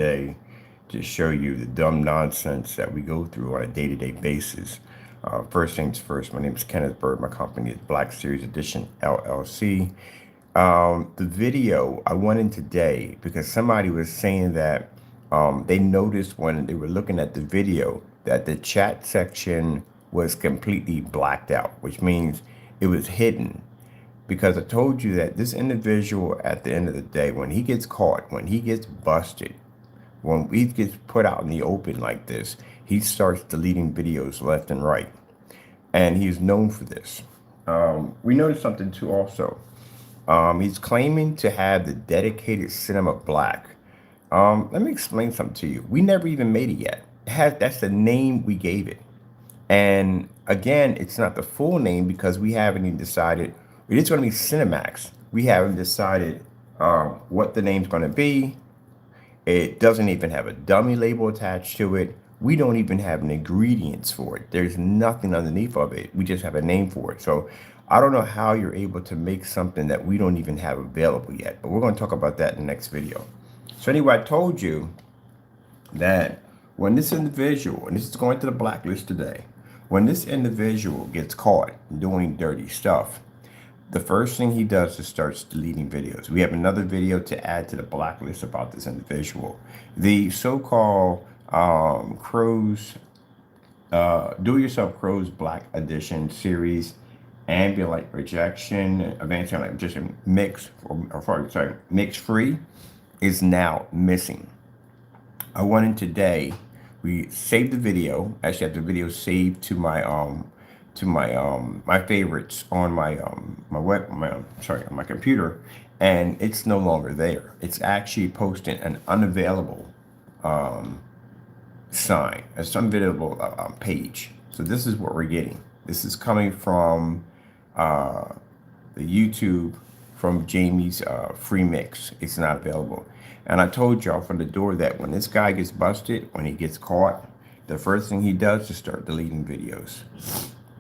today to show you the dumb nonsense that we go through on a day-to-day basis. First things first, my name is Kenneth Bird. My company is Black Series Edition LLC. The video I went in today because somebody was saying that they noticed when they were looking at the video that the chat section was completely blacked out, which means it was hidden. Because I told you that this individual at the end of the day, when he gets caught, when he gets busted, when he gets put out in the open like this, he starts deleting videos left and right. And he's known for this. We noticed something too also. He's claiming to have the dedicated Cinema Black. Let me explain something to you. We never even made it yet. That's the name we gave it. And again, it's not the full name because we haven't even decided. It's going to be Cinemax. We haven't decided what the name's going to be. It doesn't even have a dummy label attached to it. We don't even have an ingredients for it. There's nothing underneath of it. We just have a name for it. So I don't know how you're able to make something that we don't even have available yet, but we're going to talk about that in the next video. So anyway, I told you that when this individual, and this is going to the blacklist today, when this individual gets caught doing dirty stuff, the first thing he does is starts deleting videos. We have another video to add to the blacklist about this individual. The so-called Crows, Do-It-Yourself Crows Black Edition series, Ambulite Rejection, Advanced Ambulite Rejection Mix, Mix Free, is now missing. I went in today. We saved the video. Actually, I have the video saved to my my favorites on my my computer, and it's no longer there. It's actually posting an unavailable sign, an unavailable page. So this is what we're getting. This is coming from the YouTube from Jamie's free mix. It's not available. And I told y'all from the door that when this guy gets busted, when he gets caught, the first thing he does is start deleting videos.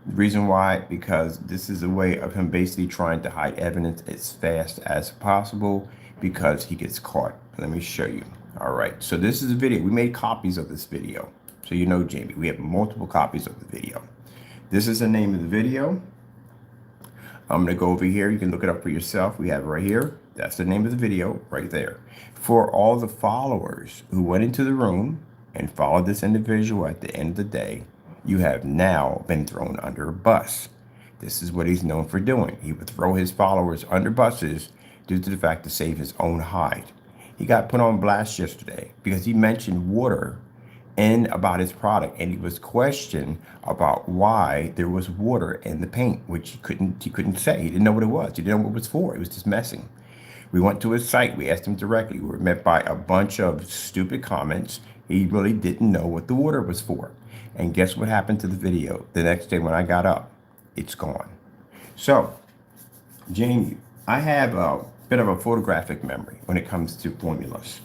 The reason why, because this is a way of him basically trying to hide evidence as fast as possible because he gets caught. Let me show you. All right, so this is a video. We made copies of this video. So you know, Jamie, we have multiple copies of the video. This is the name of the video. I'm going to go over here. You can look it up for yourself. We have it right here. That's the name of the video right there. For all the followers who went into the room and followed this individual at the end of the day, you have now been thrown under a bus. This is what he's known for doing. He would throw his followers under buses due to the fact to save his own hide. He got put on blast yesterday because he mentioned water in about his product, and he was questioned about why there was water in the paint, which he couldn't say. He didn't know what it was. He didn't know what it was for. It was just messing. We went to his site. We asked him directly. We were met by a bunch of stupid comments. He really didn't know what the water was for. And guess what happened to the video? The next day when I got up, it's gone. So, Jamie, I have a bit of a photographic memory when it comes to formulas.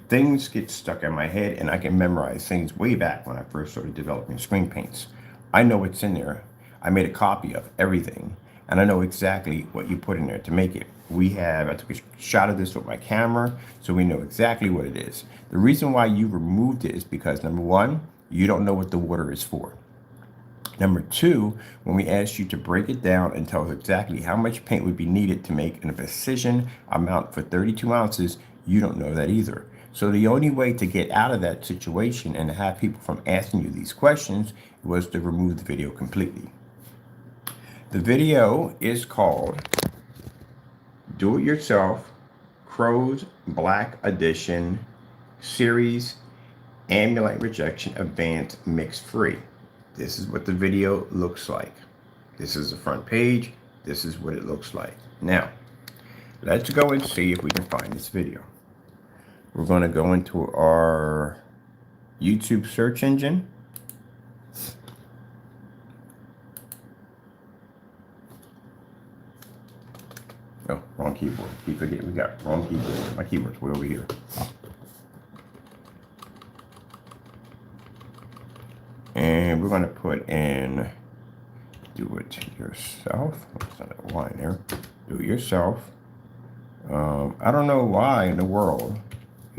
Things get stuck in my head, and I can memorize things way back when I first started developing screen paints. I know what's in there. I made a copy of everything, and I know exactly what you put in there to make it. I took a shot of this with my camera, so we know exactly what it is. The reason why you removed it is because, number one, you don't know what the water is for. Number two, when we asked you to break it down and tell us exactly how much paint would be needed to make a precision amount for 32 ounces, you don't know that either. So the only way to get out of that situation and to have people from asking you these questions was to remove the video completely. The video is called Do-It-Yourself Crows Black Edition Series Ambulite Rejection Advanced Mix Free. This is what the video looks like. This is the front page. This is what it looks like. Now, let's go and see if we can find this video. We're going to go into our YouTube search engine. Oh, wrong keyboard. Keep forgetting we got wrong keyboard. My keyboard's way over here. And we're going to put in do it yourself. What's that line there? Do it yourself. I don't know why in the world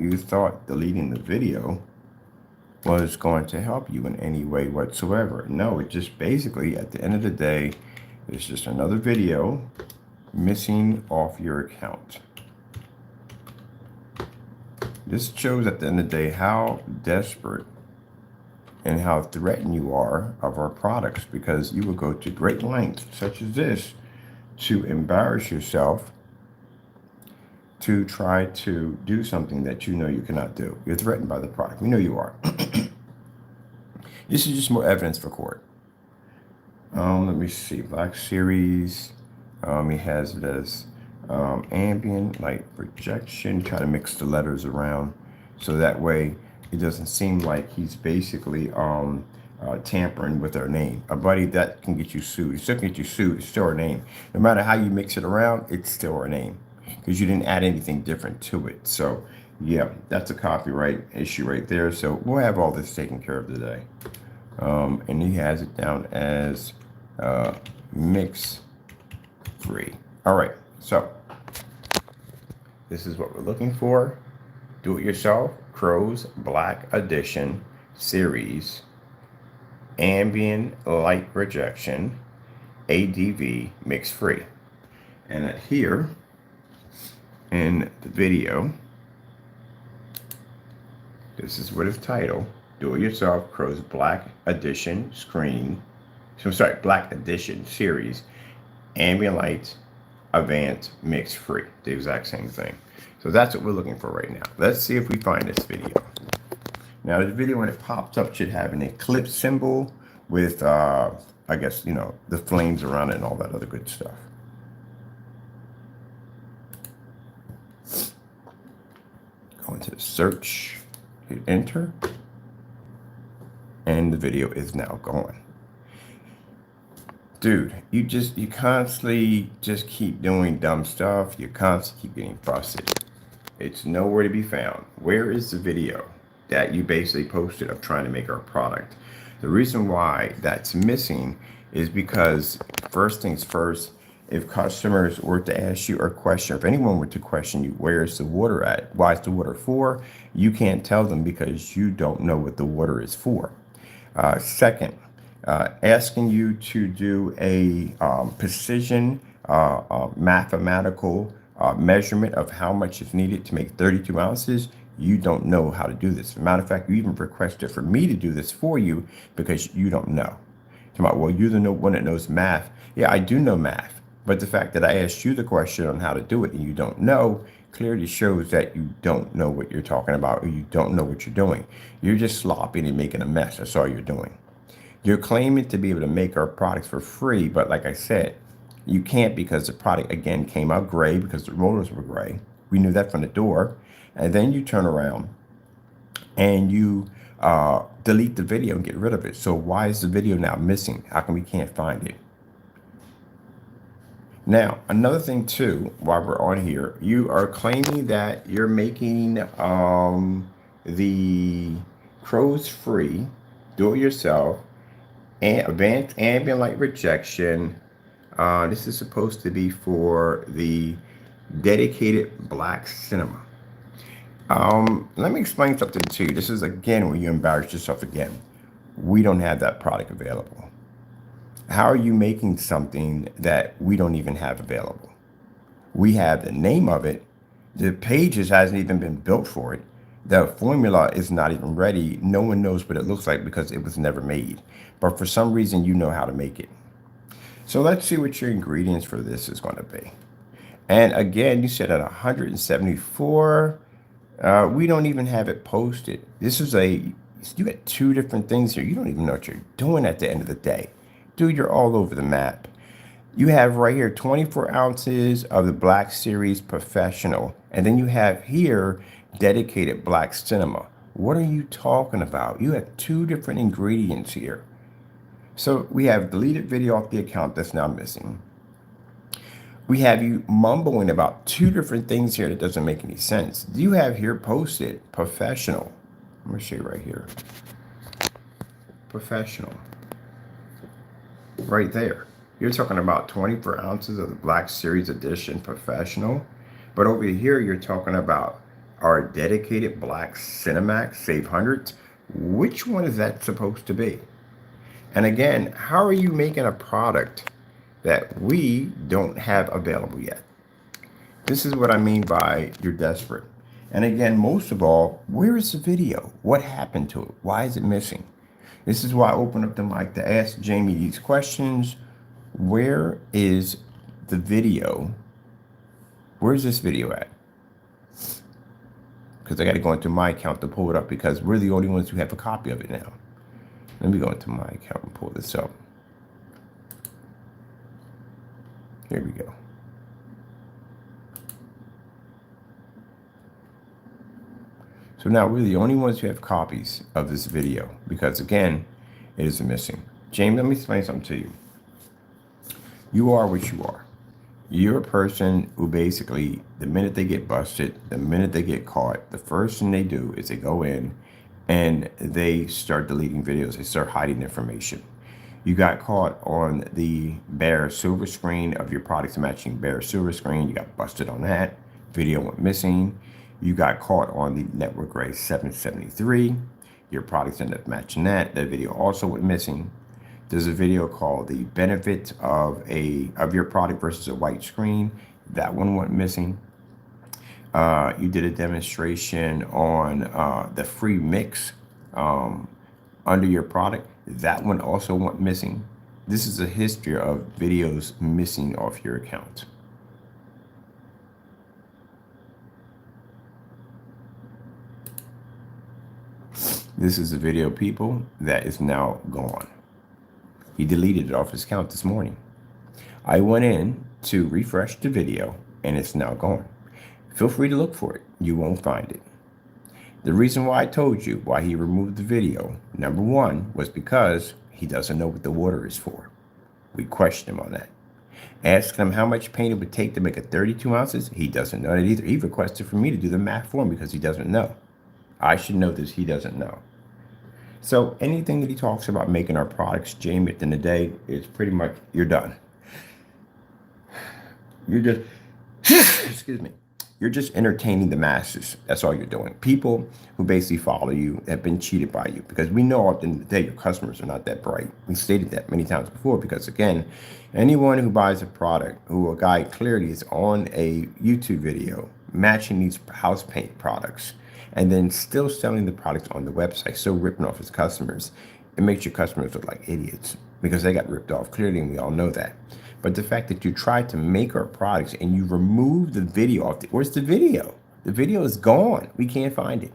you thought deleting the video was going to help you in any way whatsoever. No, it just basically, at the end of the day, it's just another video missing off your account. This shows at the end of the day how desperate and how threatened you are of our products, because you will go to great lengths such as this to embarrass yourself to try to do something that you know you cannot do. You're threatened by the product. We know you are. This is just more evidence for court. Let me see. Black Series. He has it as ambient light projection. Try to mix the letters around so that way it doesn't seem like he's basically tampering with our name. A buddy, that can get you sued. It's still can get you sued. It's still our name. No matter how you mix it around, it's still our name because you didn't add anything different to it. So yeah, that's a copyright issue right there. So we'll have all this taken care of today. And he has it down as mix free. All right, so this is what we're looking for. Do it yourself, Crows Black Edition series, ambient light rejection, ADV mix free. And here in the video, this is what it's titled. Do it yourself, Crows Black Edition Black Edition series, ambient light, advanced mix free. The exact same thing. So that's what we're looking for right now. Let's see if we find this video. Now, the video, when it pops up, should have an eclipse symbol with, I guess, you know, the flames around it and all that other good stuff. Go into search, hit enter, and the video is now gone. Dude, you constantly just keep doing dumb stuff. You constantly keep getting frustrated. It's nowhere to be found. Where is the video that you basically posted of trying to make our product? The reason why that's missing is because, first things first, if customers were to ask you a question, if anyone were to question you, where's the water at? Why is the water for? You can't tell them because you don't know what the water is for. Second, asking you to do a precision mathematical measurement of how much is needed to make 32 ounces, you don't know how to do this. As a matter of fact, you even requested for me to do this for you because you don't know. Well, you're the one that knows math. Yeah, I do know math, but the fact that I asked you the question on how to do it and you don't know clearly shows that you don't know what you're talking about, or you don't know what you're doing. You're just slopping and making a mess. That's all you're doing. You're claiming to be able to make our products for free, but like I said, you can't because the product, again, came out gray because the rollers were gray. We knew that from the door. And then you turn around and you delete the video and get rid of it. So why is the video now missing? How come we can't find it? Now, another thing too, while we're on here, you are claiming that you're making the Crows free, do it yourself, and advanced ambient light rejection. This is supposed to be for the dedicated black cinema. Let me explain something to you. This is, again, when you embarrass yourself again. We don't have that product available. How are you making something that we don't even have available? We have the name of it. The pages hasn't even been built for it. The formula is not even ready. No one knows what it looks like because it was never made. But for some reason, you know how to make it. So let's see what your ingredients for this is going to be. And again, you said at 174. We don't even have it posted. You got two different things here. You don't even know what you're doing at the end of the day. Dude, you're all over the map. You have right here 24 ounces of the Black Series Professional. And then you have here dedicated black cinema. What are you talking about? You have two different ingredients here. So we have deleted video off the account that's now missing. We have you mumbling about two different things here that doesn't make any sense. You have here posted professional. I'm going to show you right here. Professional. Right there. You're talking about 24 ounces of the Black Series Edition Professional. But over here, you're talking about our dedicated black Cinemax Save Hundreds. Which one is that supposed to be? And again, how are you making a product that we don't have available yet? This is what I mean by you're desperate. And again, most of all, where is the video? What happened to it? Why is it missing? This is why I open up the mic to ask Jamie these questions. Where is the video? Where's this video at? Because I got to go into my account to pull it up because we're the only ones who have a copy of it now. Let me go into my account and pull this up. Here we go. So now we're the only ones who have copies of this video because, again, it is missing. James, let me explain something to you. You are what you are. You're a person who basically, the minute they get busted, the minute they get caught, the first thing they do is they go in and they start deleting videos. They start hiding information. You got caught on the bare silver screen of your products matching bare silver screen. You got busted on that. Video went missing. You got caught on the network grade 773. Your products ended up matching that. That video also went missing. There's a video called the benefits of your product versus a white screen. That one went missing. You did a demonstration on the free mix under your product. That one also went missing. This is a history of videos missing off your account. This is a video, people, that is now gone. He deleted it off his account this morning. I went in to refresh the video and it's now gone. Feel free to look for it. You won't find it. The reason why I told you why he removed the video, number one, was because he doesn't know what the water is for. We questioned him on that. Asked him how much paint it would take to make a 32 ounces. He doesn't know that either. He requested for me to do the math for him because he doesn't know. I should know this. He doesn't know. So anything that he talks about making our products, Jamie, at the end of the day, is pretty much, you're done. You're just, excuse me, you're just entertaining the masses. That's all you're doing. People who basically follow you have been cheated by you because we know at the end of the day, your customers are not that bright. We stated that many times before because, again, anyone who buys a product, who a guy clearly is on a YouTube video matching these house paint products, and then still selling the products on the website, still ripping off his customers, it makes your customers look like idiots because they got ripped off clearly, and we all know that. But the fact that you tried to make our products and you remove the video off, where's the video? The video is gone. We can't find it.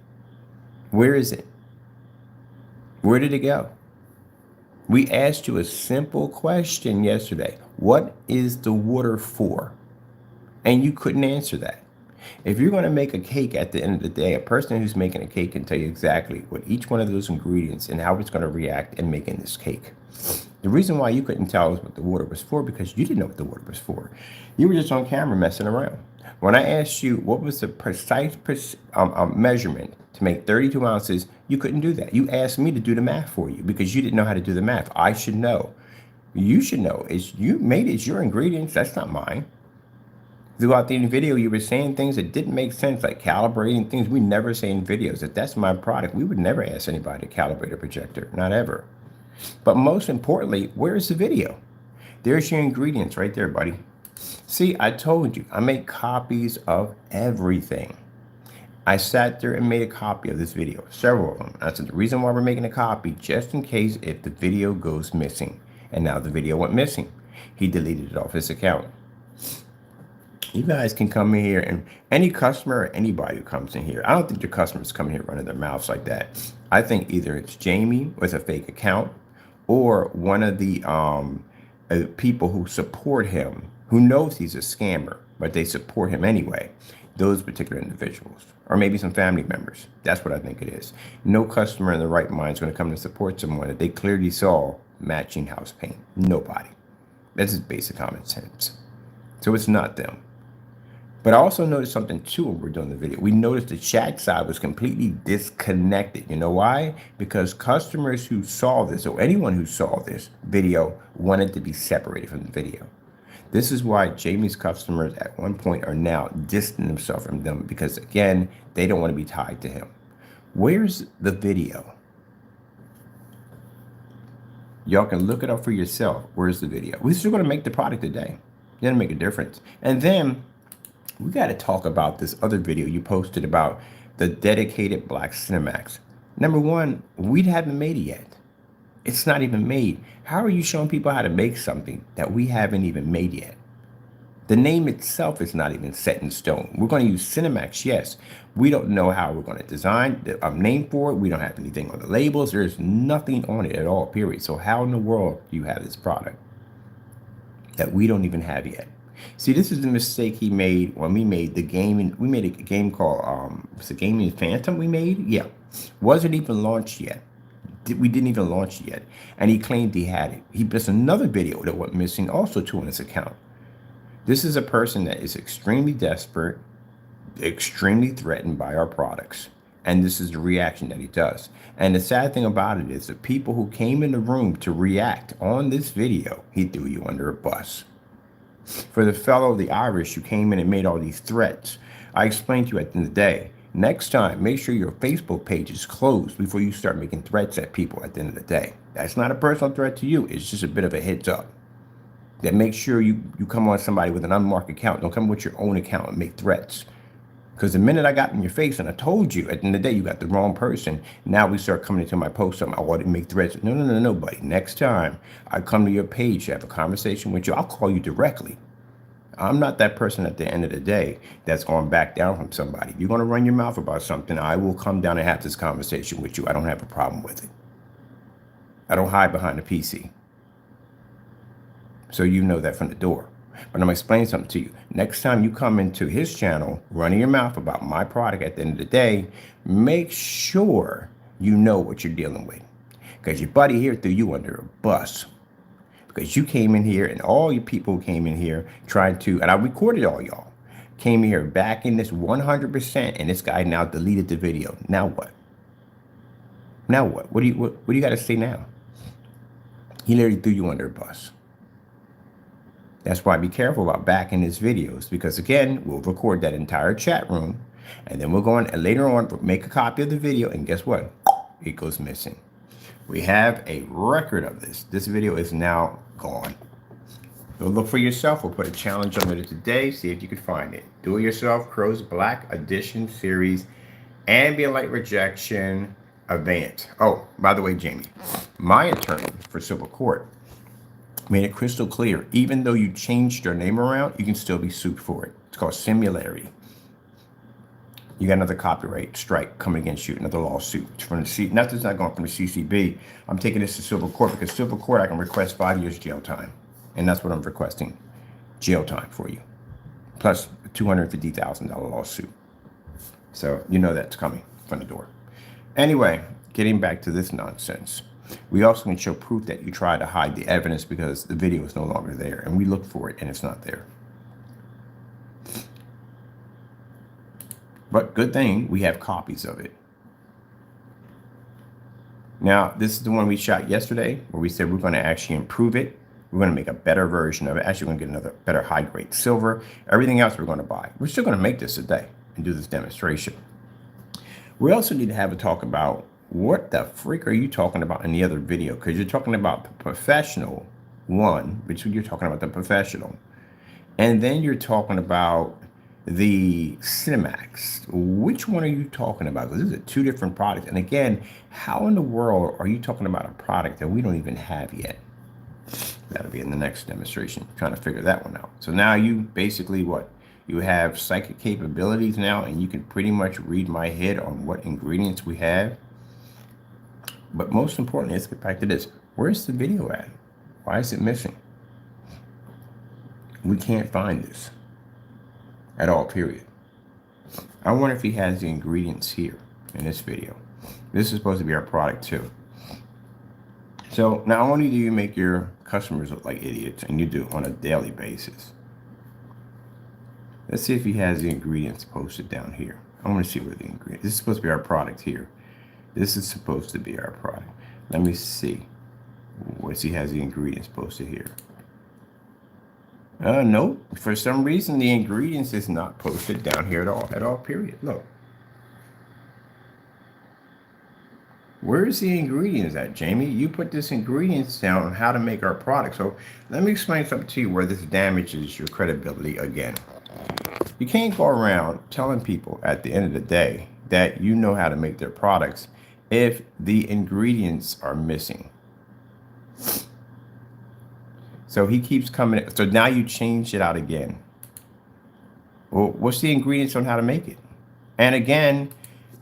Where is it? Where did it go? We asked you a simple question yesterday. What is the water for? And you couldn't answer that. If you're going to make a cake at the end of the day, a person who's making a cake can tell you exactly what each one of those ingredients and how it's going to react in making this cake. The reason why you couldn't tell us what the water was for because you didn't know what the water was for. You were just on camera messing around. When I asked you what was the precise measurement to make 32 ounces, you couldn't do that. You asked me to do the math for you because you didn't know how to do the math. I should know. You should know. You made it. It's your ingredients. That's not mine. Throughout the video, you were saying things that didn't make sense, like calibrating things. We never say in videos that that's my product. We would never ask anybody to calibrate a projector, not ever. But most importantly, where's the video? There's your ingredients right there, buddy. See, I told you, I make copies of everything. I sat there and made a copy of this video, several of them. I said the reason why we're making a copy, just in case if the video goes missing. And now the video went missing. He deleted it off his account. You guys can come in here, and any customer or anybody who comes in here, I don't think your customers come in here running their mouths like that. I think either it's Jamie with a fake account or one of the people who support him, who knows he's a scammer, but they support him anyway. Those particular individuals, or maybe some family members. That's what I think it is. No customer in the right mind is going to come to support someone that they clearly saw matching house paint. Nobody. That's just basic common sense. So it's not them. But I also noticed something too when we're doing the video. We noticed the chat side was completely disconnected. You know why? Because customers who saw this, or anyone who saw this video, wanted to be separated from the video. This is why Jamie's customers at one point are now distancing themselves from them because, again, they don't want to be tied to him. Where's the video? Y'all can look it up for yourself. Where's the video? We're still going to make the product today. It's going to make a difference. And then we got to talk about this other video you posted about the dedicated black Cinemax. Number one, we haven't made it yet. It's not even made. How are you showing people how to make something that we haven't even made yet? The name itself is not even set in stone. We're going to use Cinemax, yes. We don't know how we're going to design a name for it. We don't have anything on the labels. There's nothing on it at all, period. So how in the world do you have this product that we don't even have yet? See, this is the mistake he made when we made the game. And we made a game called, was it Gaming Phantom we made? Yeah. Wasn't even launched yet. We didn't even launch it yet. And he claimed he had it. He placed another video that went missing also too on his account. This is a person that is extremely desperate, extremely threatened by our products. And this is the reaction that he does. And the sad thing about it is the people who came in the room to react on this video, he threw you under a bus. For the fellow, the Irish, who came in and made all these threats, I explained to you at the end of the day, next time, make sure your Facebook page is closed before you start making threats at people at the end of the day. That's not a personal threat to you. It's just a bit of a heads up. That make sure you come on somebody with an unmarked account. Don't come with your own account and make threats. Because the minute I got in your face and I told you, at the end of the day, you got the wrong person. Now we start coming into my post, I want to make threats. No, buddy. Next time I come to your page, have a conversation with you, I'll call you directly. I'm not that person at the end of the day that's going to back down from somebody. If you're going to run your mouth about something, I will come down and have this conversation with you. I don't have a problem with it. I don't hide behind a PC. So you know that from the door. But I'm going to explain something to you. Next time you come into his channel, running your mouth about my product at the end of the day, make sure you know what you're dealing with. Because your buddy here threw you under a bus. Because you came in here and all you people came in here trying to, and I recorded all y'all, came in here backing this 100%, and this guy now deleted the video. Now what? Now what? What do you got to say now? He literally threw you under a bus. That's why be careful about backing his videos, because again, we'll record that entire chat room and then we'll go on and later on make a copy of the video, and guess what? It goes missing. We have a record of this. This video is now gone. Go look for yourself. We'll put a challenge on it today. See if you can find it. Do it yourself. Crow's Black Edition Series Ambient Light Rejection Avant. Oh, by the way, Jamie, my attorney for civil court made it crystal clear. Even though you changed your name around, you can still be sued for it. It's called similarity. You got another copyright strike coming against you, another lawsuit from the C. Nothing's not going from the CCB. I'm taking this to civil court because civil court I can request 5 years jail time, and that's what I'm requesting, jail time for you, plus a $250,000 lawsuit. So you know that's coming from the door. Anyway, getting back to this nonsense. We also can show proof that you tried to hide the evidence because the video is no longer there, and we look for it and it's not there. But good thing we have copies of it. Now, this is the one we shot yesterday where we said we're going to actually improve it. We're going to make a better version of it. Actually, we're going to get another better high-grade silver. Everything else we're going to buy. We're still going to make this today and do this demonstration. We also need to have a talk about what the freak are you talking about in the other video? Because you're talking about the professional one, which you're talking about the professional. And then you're talking about the Cinemax. Which one are you talking about? Because these are two different products. And again, how in the world are you talking about a product that we don't even have yet? That'll be in the next demonstration. Trying to figure that one out. So now you basically what? You have psychic capabilities now, and you can pretty much read my head on what ingredients we have. But most importantly, let's get back to this. Where's the video at? Why is it missing? We can't find this at all, period. I wonder if he has the ingredients here in this video. This is supposed to be our product too. So not only do you make your customers look like idiots, and you do on a daily basis. Let's see if he has the ingredients posted down here. I want to see where the ingredients. This is supposed to be our product here. This is supposed to be our product. Let me see. What he has the ingredients posted here. Nope. For some reason, the ingredients is not posted down here at all, period. Look. Where's the ingredients at, Jamie? You put this ingredients down on how to make our product. So let me explain something to you where this damages your credibility again. You can't go around telling people at the end of the day that you know how to make their products if the ingredients are missing. So he keeps coming. So now you changed it out again. Well, what's the ingredients on how to make it? And again,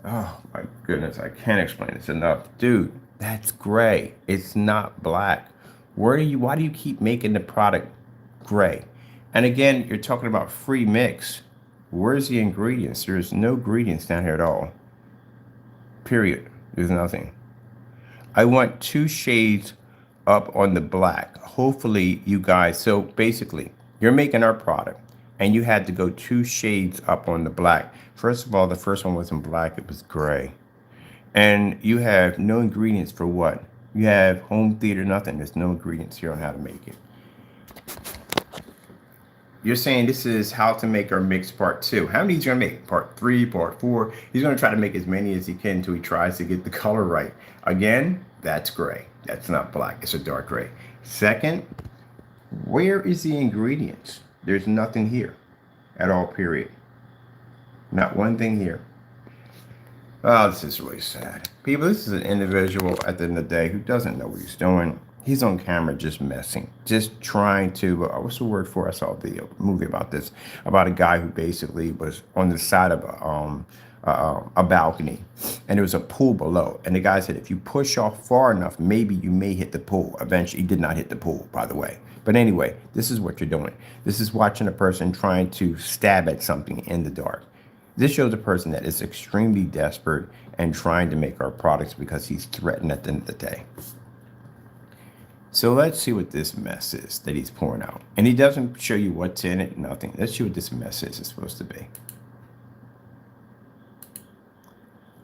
oh my goodness, I can't explain this enough. Dude, that's gray. It's not black. Why do you keep making the product gray? And again, you're talking about free mix. Where's the ingredients? There's no ingredients down here at all. Period. There's nothing. I want 2 shades up on the black. Hopefully you guys, so basically you're making our product and you had to go 2 shades up on the black. First of all, the first one wasn't black, it was gray. And you have no ingredients for what? You have home theater, nothing. There's no ingredients here on how to make it. You're saying this is how to make our mix part 2. How many he's gonna make? Part 3, part 4. He's gonna try to make as many as he can until he tries to get the color right. Again, that's gray. That's not black, it's a dark gray. Second, where is the ingredients? There's nothing here at all, period. Not one thing here. Oh, this is really sad. People, this is an individual at the end of the day who doesn't know what he's doing. He's on camera just messing, just trying to, what's the word for it? I saw a movie about this, about a guy who basically was on the side of a balcony and there was a pool below. And the guy said, if you push off far enough, maybe you may hit the pool. Eventually, he did not hit the pool, by the way. But anyway, this is what you're doing. This is watching a person trying to stab at something in the dark. This shows a person that is extremely desperate and trying to make our products because he's threatened at the end of the day. So let's see what this mess is that he's pouring out. And he doesn't show you what's in it, nothing. Let's see what this mess is it's supposed to be.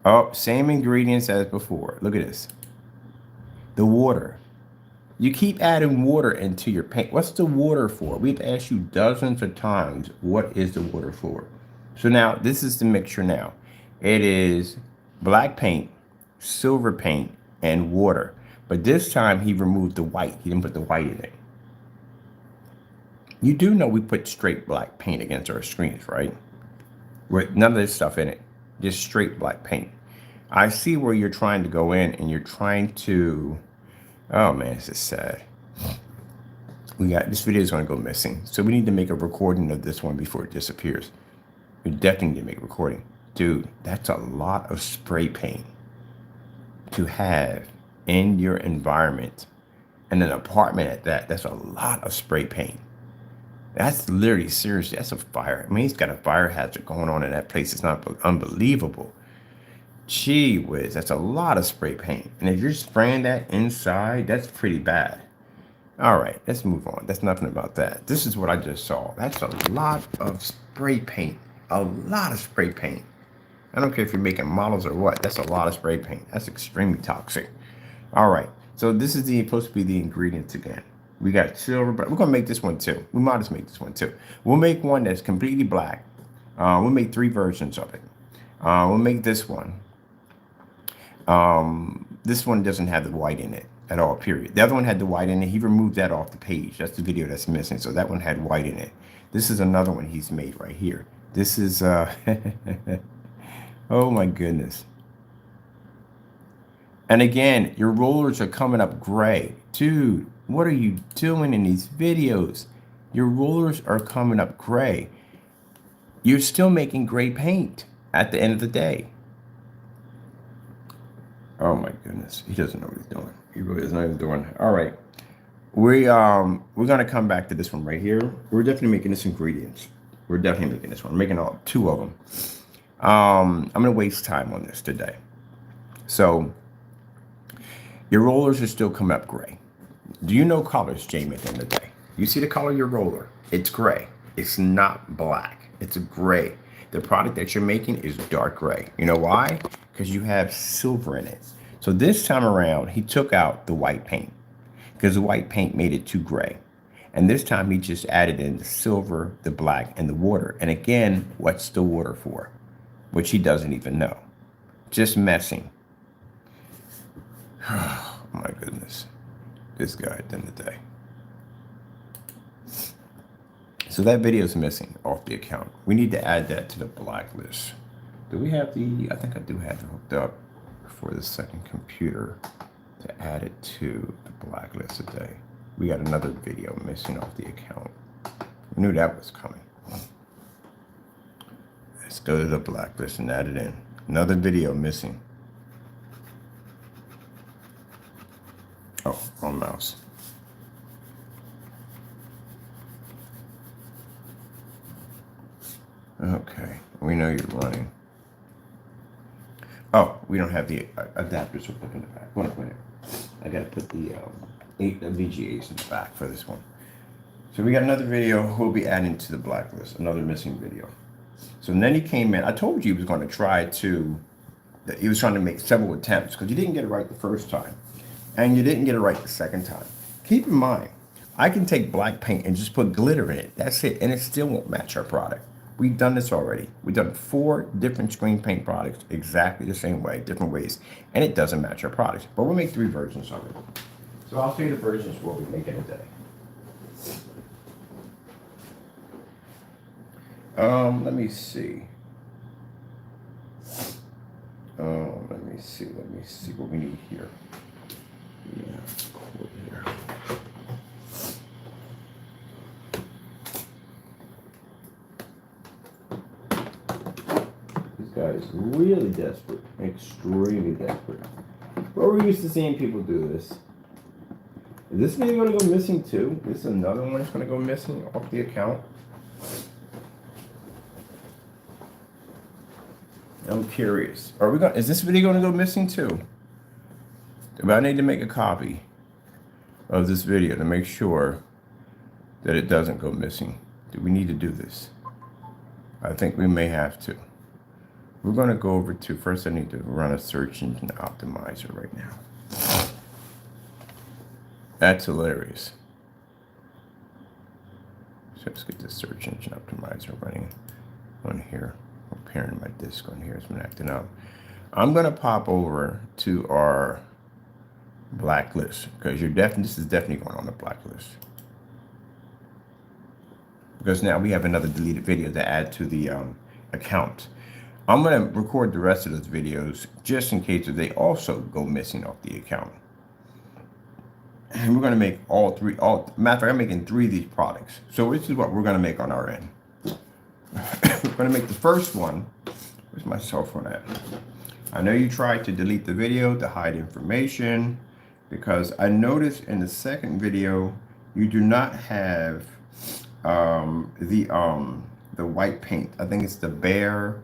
Oh, same ingredients as before. Look at this. The water. You keep adding water into your paint. What's the water for? We've asked you dozens of times, what is the water for? So now, this is the mixture now. It is black paint, silver paint, and water. But this time he removed the white. He didn't put the white in it. You do know we put straight black paint against our screens, right? With none of this stuff in it. Just straight black paint. I see where you're trying to go in and you're trying to, oh man, this is sad. This video is going to go missing. So we need to make a recording of this one before it disappears. We definitely need to make a recording. Dude, that's a lot of spray paint to have in your environment, and an apartment at that. That's a lot of spray paint. That's literally, seriously, that's a fire. I mean, he's got a fire hazard going on in that place. It's not unbelievable. Gee whiz, that's a lot of spray paint. And if you're spraying that inside, that's pretty bad. All right, let's move on. That's nothing about that. This is what I just saw. That's a lot of spray paint. A lot of spray paint. I don't care if you're making models or what. That's a lot of spray paint. That's extremely toxic. All right, so this is supposed to be the ingredients again. We got silver, but we're gonna make this one too. We might just make this one too. We'll make one that's completely black. We'll make 3 versions of it. We'll make this one. This one doesn't have the white in it at all, period. The other one had the white in it. He removed that off the page. That's the video that's missing. So that one had white in it. This is another one he's made right here. This is, oh my goodness. And again, your rollers are coming up gray. Dude, what are you doing in these videos? Your rollers are coming up gray. You're still making gray paint at the end of the day. Oh my goodness, he doesn't know what he's doing. He really doesn't know what he's doing. All right, we're gonna come back to this one right here. We're definitely making this ingredients. We're definitely making this one. We're making 2 of them. I'm gonna waste time on this today. So your rollers are still coming up gray. Do you know colors, Jamie, at the end of the day? You see the color of your roller? It's gray. It's not black. It's a gray. The product that you're making is dark gray. You know why? Because you have silver in it. So this time around, he took out the white paint because the white paint made it too gray. And this time he just added in the silver, the black, and the water. And again, what's the water for? Which he doesn't even know. Just messing. Oh my goodness. This guy at the end of the day. So that video is missing off the account. We need to add that to the blacklist. Do we have I think I do have it hooked up for the second computer to add it to the blacklist today. We got another video missing off the account. We knew that was coming. Let's go to the blacklist and add it in. Another video missing. Oh, wrong mouse. Okay, we know you're running. Oh, we don't have the adapters to put in the back. I gotta put the VGAs in the back for this one. So we got another video we'll be adding to the blacklist, another missing video. So then he came in. I told you he was going to try to, he was trying to make several attempts because you didn't get it right the first time and you didn't get it right the second time. Keep in mind, I can take black paint and just put glitter in it. That's it. And it still won't match our product. We've done this already. We've done 4 different screen paint products exactly the same way, different ways, and it doesn't match our products. But we'll make 3 versions of it. So I'll show you the versions we'll be making today. Let me see. Let me see what we need here. Yeah, over here. This guy is really desperate, extremely desperate. But we're used to seeing people do this. Is this video gonna go missing too? This is another one that's gonna go missing off the account. I'm curious. Is this video gonna go missing too? But I need to make a copy of this video to make sure that it doesn't go missing. Do we need to do this? I think we may have to. We're gonna go over to, first I need to run a search engine optimizer right now. That's hilarious. So let's get the search engine optimizer running on here. I'm pairing my disk on here. It's been acting up. I'm gonna pop over to our blacklist because this is definitely going on the blacklist. Because now we have another deleted video to add to the account. I'm gonna record the rest of those videos just in case they also go missing off the account. And we're gonna make matter of fact, I'm making 3 of these products. So this is what we're gonna make on our end. We're gonna make the first one. Where's my cell phone at? I know you tried to delete the video to hide information because I noticed in the second video you do not have the white paint. I think it's the Bear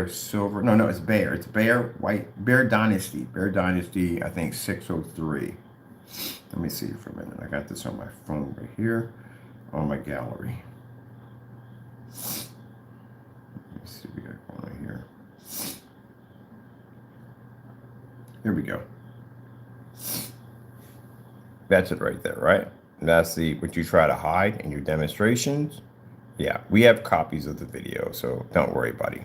Silver. No, it's Bear. It's Bear Dynasty. Bear Dynasty, I think 603. Let me see for a minute. I got this on my phone right here on my gallery. Let me see what we got going on here. Here we go. That's it right there, right? That's what you try to hide in your demonstrations. Yeah, we have copies of the video, so don't worry, buddy.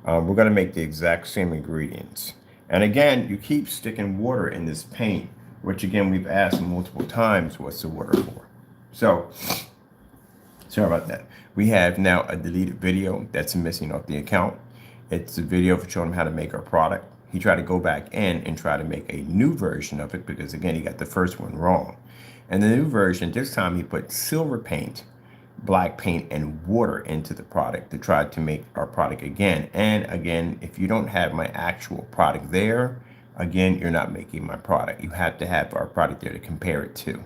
We're gonna make the exact same ingredients. And again, you keep sticking water in this paint, which again, we've asked multiple times, what's the water for? So, sorry about that. We have now a deleted video that's missing off the account. It's a video for showing him how to make our product. He tried to go back in and try to make a new version of it because again, he got the first one wrong. And the new version, this time he put silver paint, black paint, and water into the product to try to make our product again. And again, if you don't have my actual product there, again, you're not making my product. You have to have our product there to compare it to.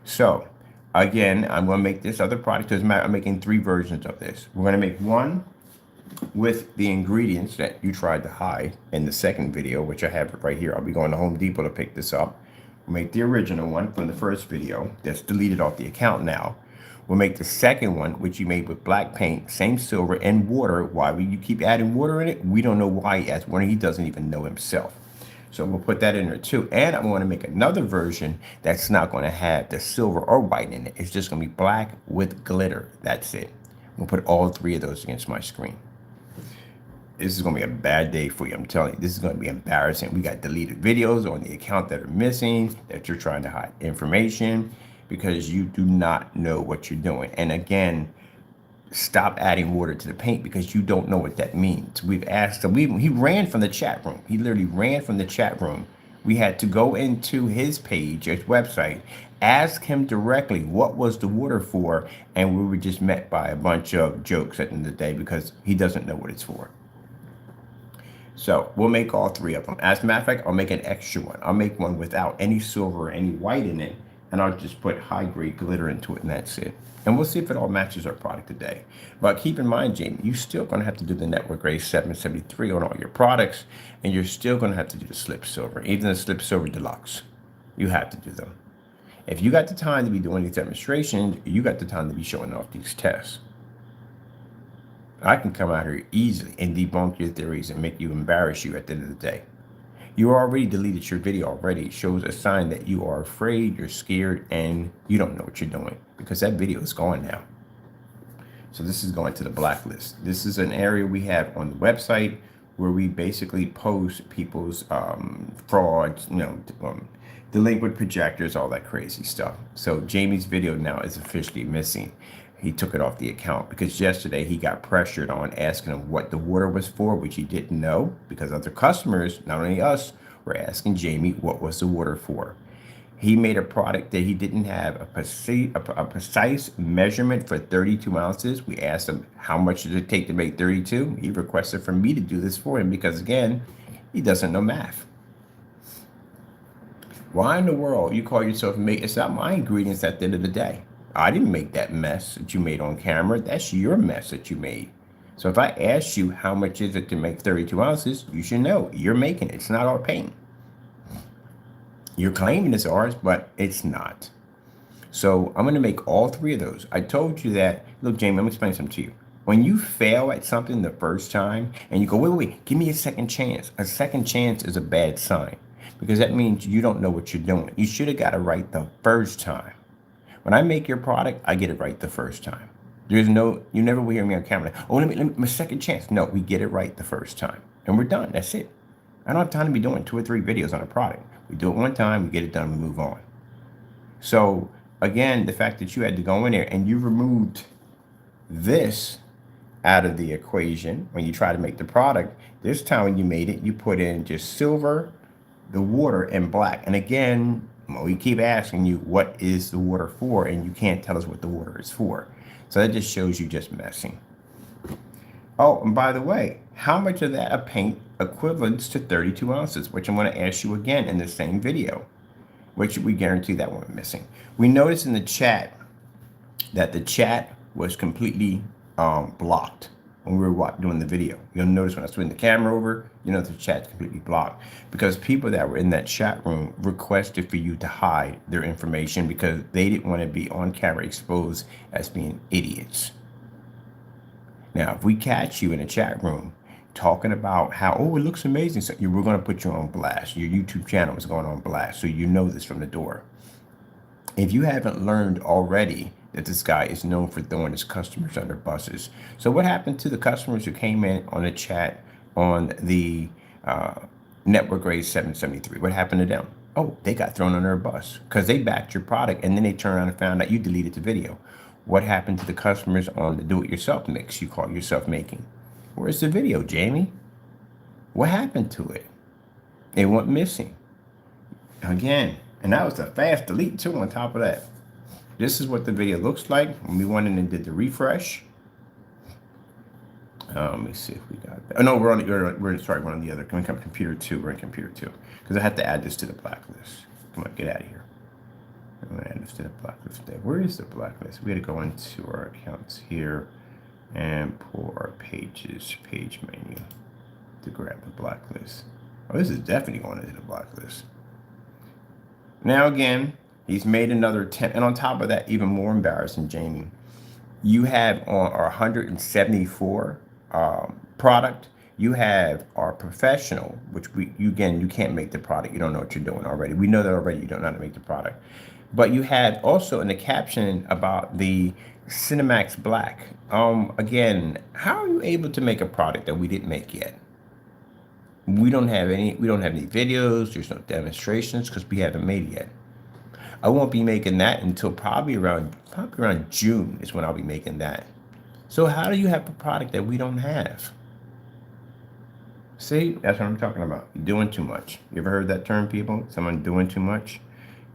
So again, I'm going to make this other product. Doesn't matter. I'm making 3 versions of this. We're going to make one with the ingredients that you tried to hide in the second video, which I have right here. I'll be going to Home Depot to pick this up. We'll make the original one from the first video that's deleted off the account now. We'll make the second one, which you made with black paint, same silver and water. Why would you keep adding water in it? We don't know why he adds water. He doesn't even know himself. So we'll put that in there too. And I'm going to make another version that's not going to have the silver or white in it. It's just going to be black with glitter. That's it. We'll put all three of those against my screen. This is going to be a bad day for you. I'm telling you, this is going to be embarrassing. We got deleted videos on the account that are missing, that you're trying to hide information because you do not know what you're doing. And again, stop adding water to the paint because you don't know what that means. We've asked him, he ran from the chat room. He literally ran from the chat room. We had to go into his page, his website, ask him directly what was the water for, and we were just met by a bunch of jokes at the end of the day because he doesn't know what it's for. So we'll make all three of them. As a matter of fact, I'll make an extra one. I'll make one without any silver or any white in it, and I'll just put high-grade glitter into it, and that's it. And we'll see if it all matches our product today. But keep in mind, Jamie, you're still going to have to do the Network Grade 773 on all your products, and you're still going to have to do the Slip Silver, even the Slip Silver Deluxe. You have to do them. If you got the time to be doing these demonstrations, you got the time to be showing off these tests. I can come out here easily and debunk your theories and make you embarrass you at the end of the day. You already deleted your video already. It shows a sign that you are afraid, you're scared, and you don't know what you're doing because that video is gone now. So this is going to the blacklist. This is an area we have on the website where we basically post people's frauds, delinquent projectors, all that crazy stuff. So Jamie's video now is officially missing. He took it off the account because yesterday he got pressured on asking him what the water was for, which he didn't know because other customers, not only us, were asking Jamie what was the water for. He made a product that he didn't have a precise measurement for 32 ounces. We asked him how much did it take to make 32. He requested for me to do this for him because, again, he doesn't know math. Why in the world you call yourself mate? It's not my ingredients at the end of the day. I didn't make that mess that you made on camera. That's your mess that you made. So if I ask you how much is it to make 32 ounces, you should know you're making it. It's not our paint. You're claiming it's ours, but it's not. So I'm going to make all three of those. I told you that. Look, Jamie, let me explain something to you. When you fail at something the first time and you go, wait, give me a second chance. A second chance is a bad sign because that means you don't know what you're doing. You should have got it right the first time. When I make your product, I get it right the first time. You never will hear me on camera. Oh, let me my second chance. No, we get it right the first time. And we're done. That's it. I don't have time to be doing 2 or 3 videos on a product. We do it one time, we get it done, we move on. So again, the fact that you had to go in there and you removed this out of the equation when you try to make the product, this time when you made it, you put in just silver, the water, and black. And again, we keep asking you, what is the water for? And you can't tell us what the water is for. So that just shows you just messing. Oh, and by the way, how much of that of paint equivalents to 32 ounces, which I'm going to ask you again in the same video, which we guarantee that one missing. We noticed in the chat that the chat was completely blocked when we were doing the video. You'll notice when I swing the camera over, the chat's completely blocked because people that were in that chat room requested for you to hide their information because they didn't want to be on camera exposed as being idiots. Now, if we catch you in a chat room talking about how, it looks amazing, so we're going to put you on blast. Your YouTube channel is going on blast, so you know this from the door. If you haven't learned already that this guy is known for throwing his customers under buses. So what happened to the customers who came in on the chat on the Network Grade 773? What happened to them? Oh, they got thrown under a bus because they backed your product and then they turned around and found out you deleted the video. What happened to the customers on the do-it-yourself mix you call yourself making? Where's the video, Jamie? What happened to it? It went missing. Again, and that was a fast delete too on top of that. This is what the video looks like when we went in and did the refresh. Let me see if we got that. Oh no, we're on the other. Can we come computer 2? We're in computer 2 because I have to add this to the blacklist. Come on, get out of here. I'm gonna add this to the blacklist today. Where is the blacklist? We got to go into our accounts here and pull our page menu to grab the blacklist. Oh, this is definitely going into the blacklist. Now again, he's made another 10, and on top of that, even more embarrassing, Jamie, you have on our 174 product, You have our professional, which you can't make the product. You don't know what you're doing already. We know that already. You don't know how to make the product. But you had also in the caption about the Cinemax Black. Again, how are you able to make a product that we didn't make yet? We don't have any videos, there's no demonstrations because we haven't made it yet. I won't be making that until probably around June is when I'll be making that. So how do you have a product that we don't have? See, that's what I'm talking about. You're doing too much. You ever heard that term, people? Someone doing too much?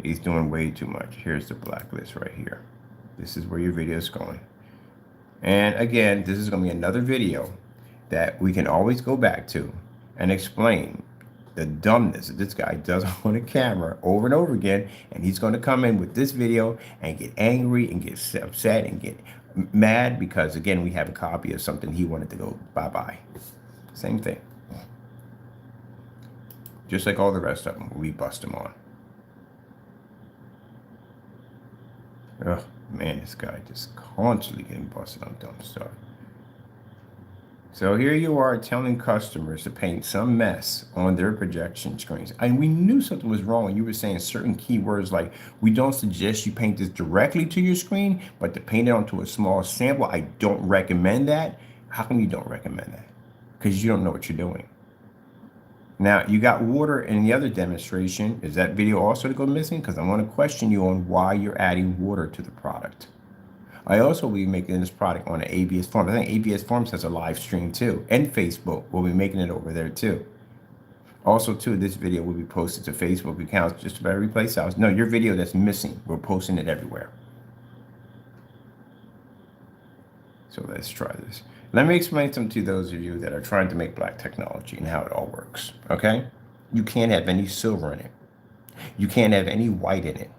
He's doing way too much. Here's the blacklist right here. This is where your video is going. And again, this is going to be another video that we can always go back to and explain the dumbness that this guy does on the camera over and over again. And he's going to come in with this video and get angry and get upset and get mad because, again, we have a copy of something he wanted to go bye-bye. Same thing. Just like all the rest of them, we bust them on. Oh, man, this guy just constantly getting busted on dumb stuff. So here you are telling customers to paint some mess on their projection screens. And we knew something was wrong when you were saying certain keywords like, we don't suggest you paint this directly to your screen, but to paint it onto a small sample, I don't recommend that. How come you don't recommend that? Because you don't know what you're doing. Now, you got water in the other demonstration. Is that video also to go missing? Because I want to question you on why you're adding water to the product. I also will be making this product on an ABS Forms. I think ABS Forms has a live stream too. And Facebook will be making it over there too. Also, too, this video will be posted to Facebook accounts just about every place else. No, your video that's missing, we're posting it everywhere. So let's try this. Let me explain something to those of you that are trying to make black technology and how it all works, okay? You can't have any silver in it. You can't have any white in it.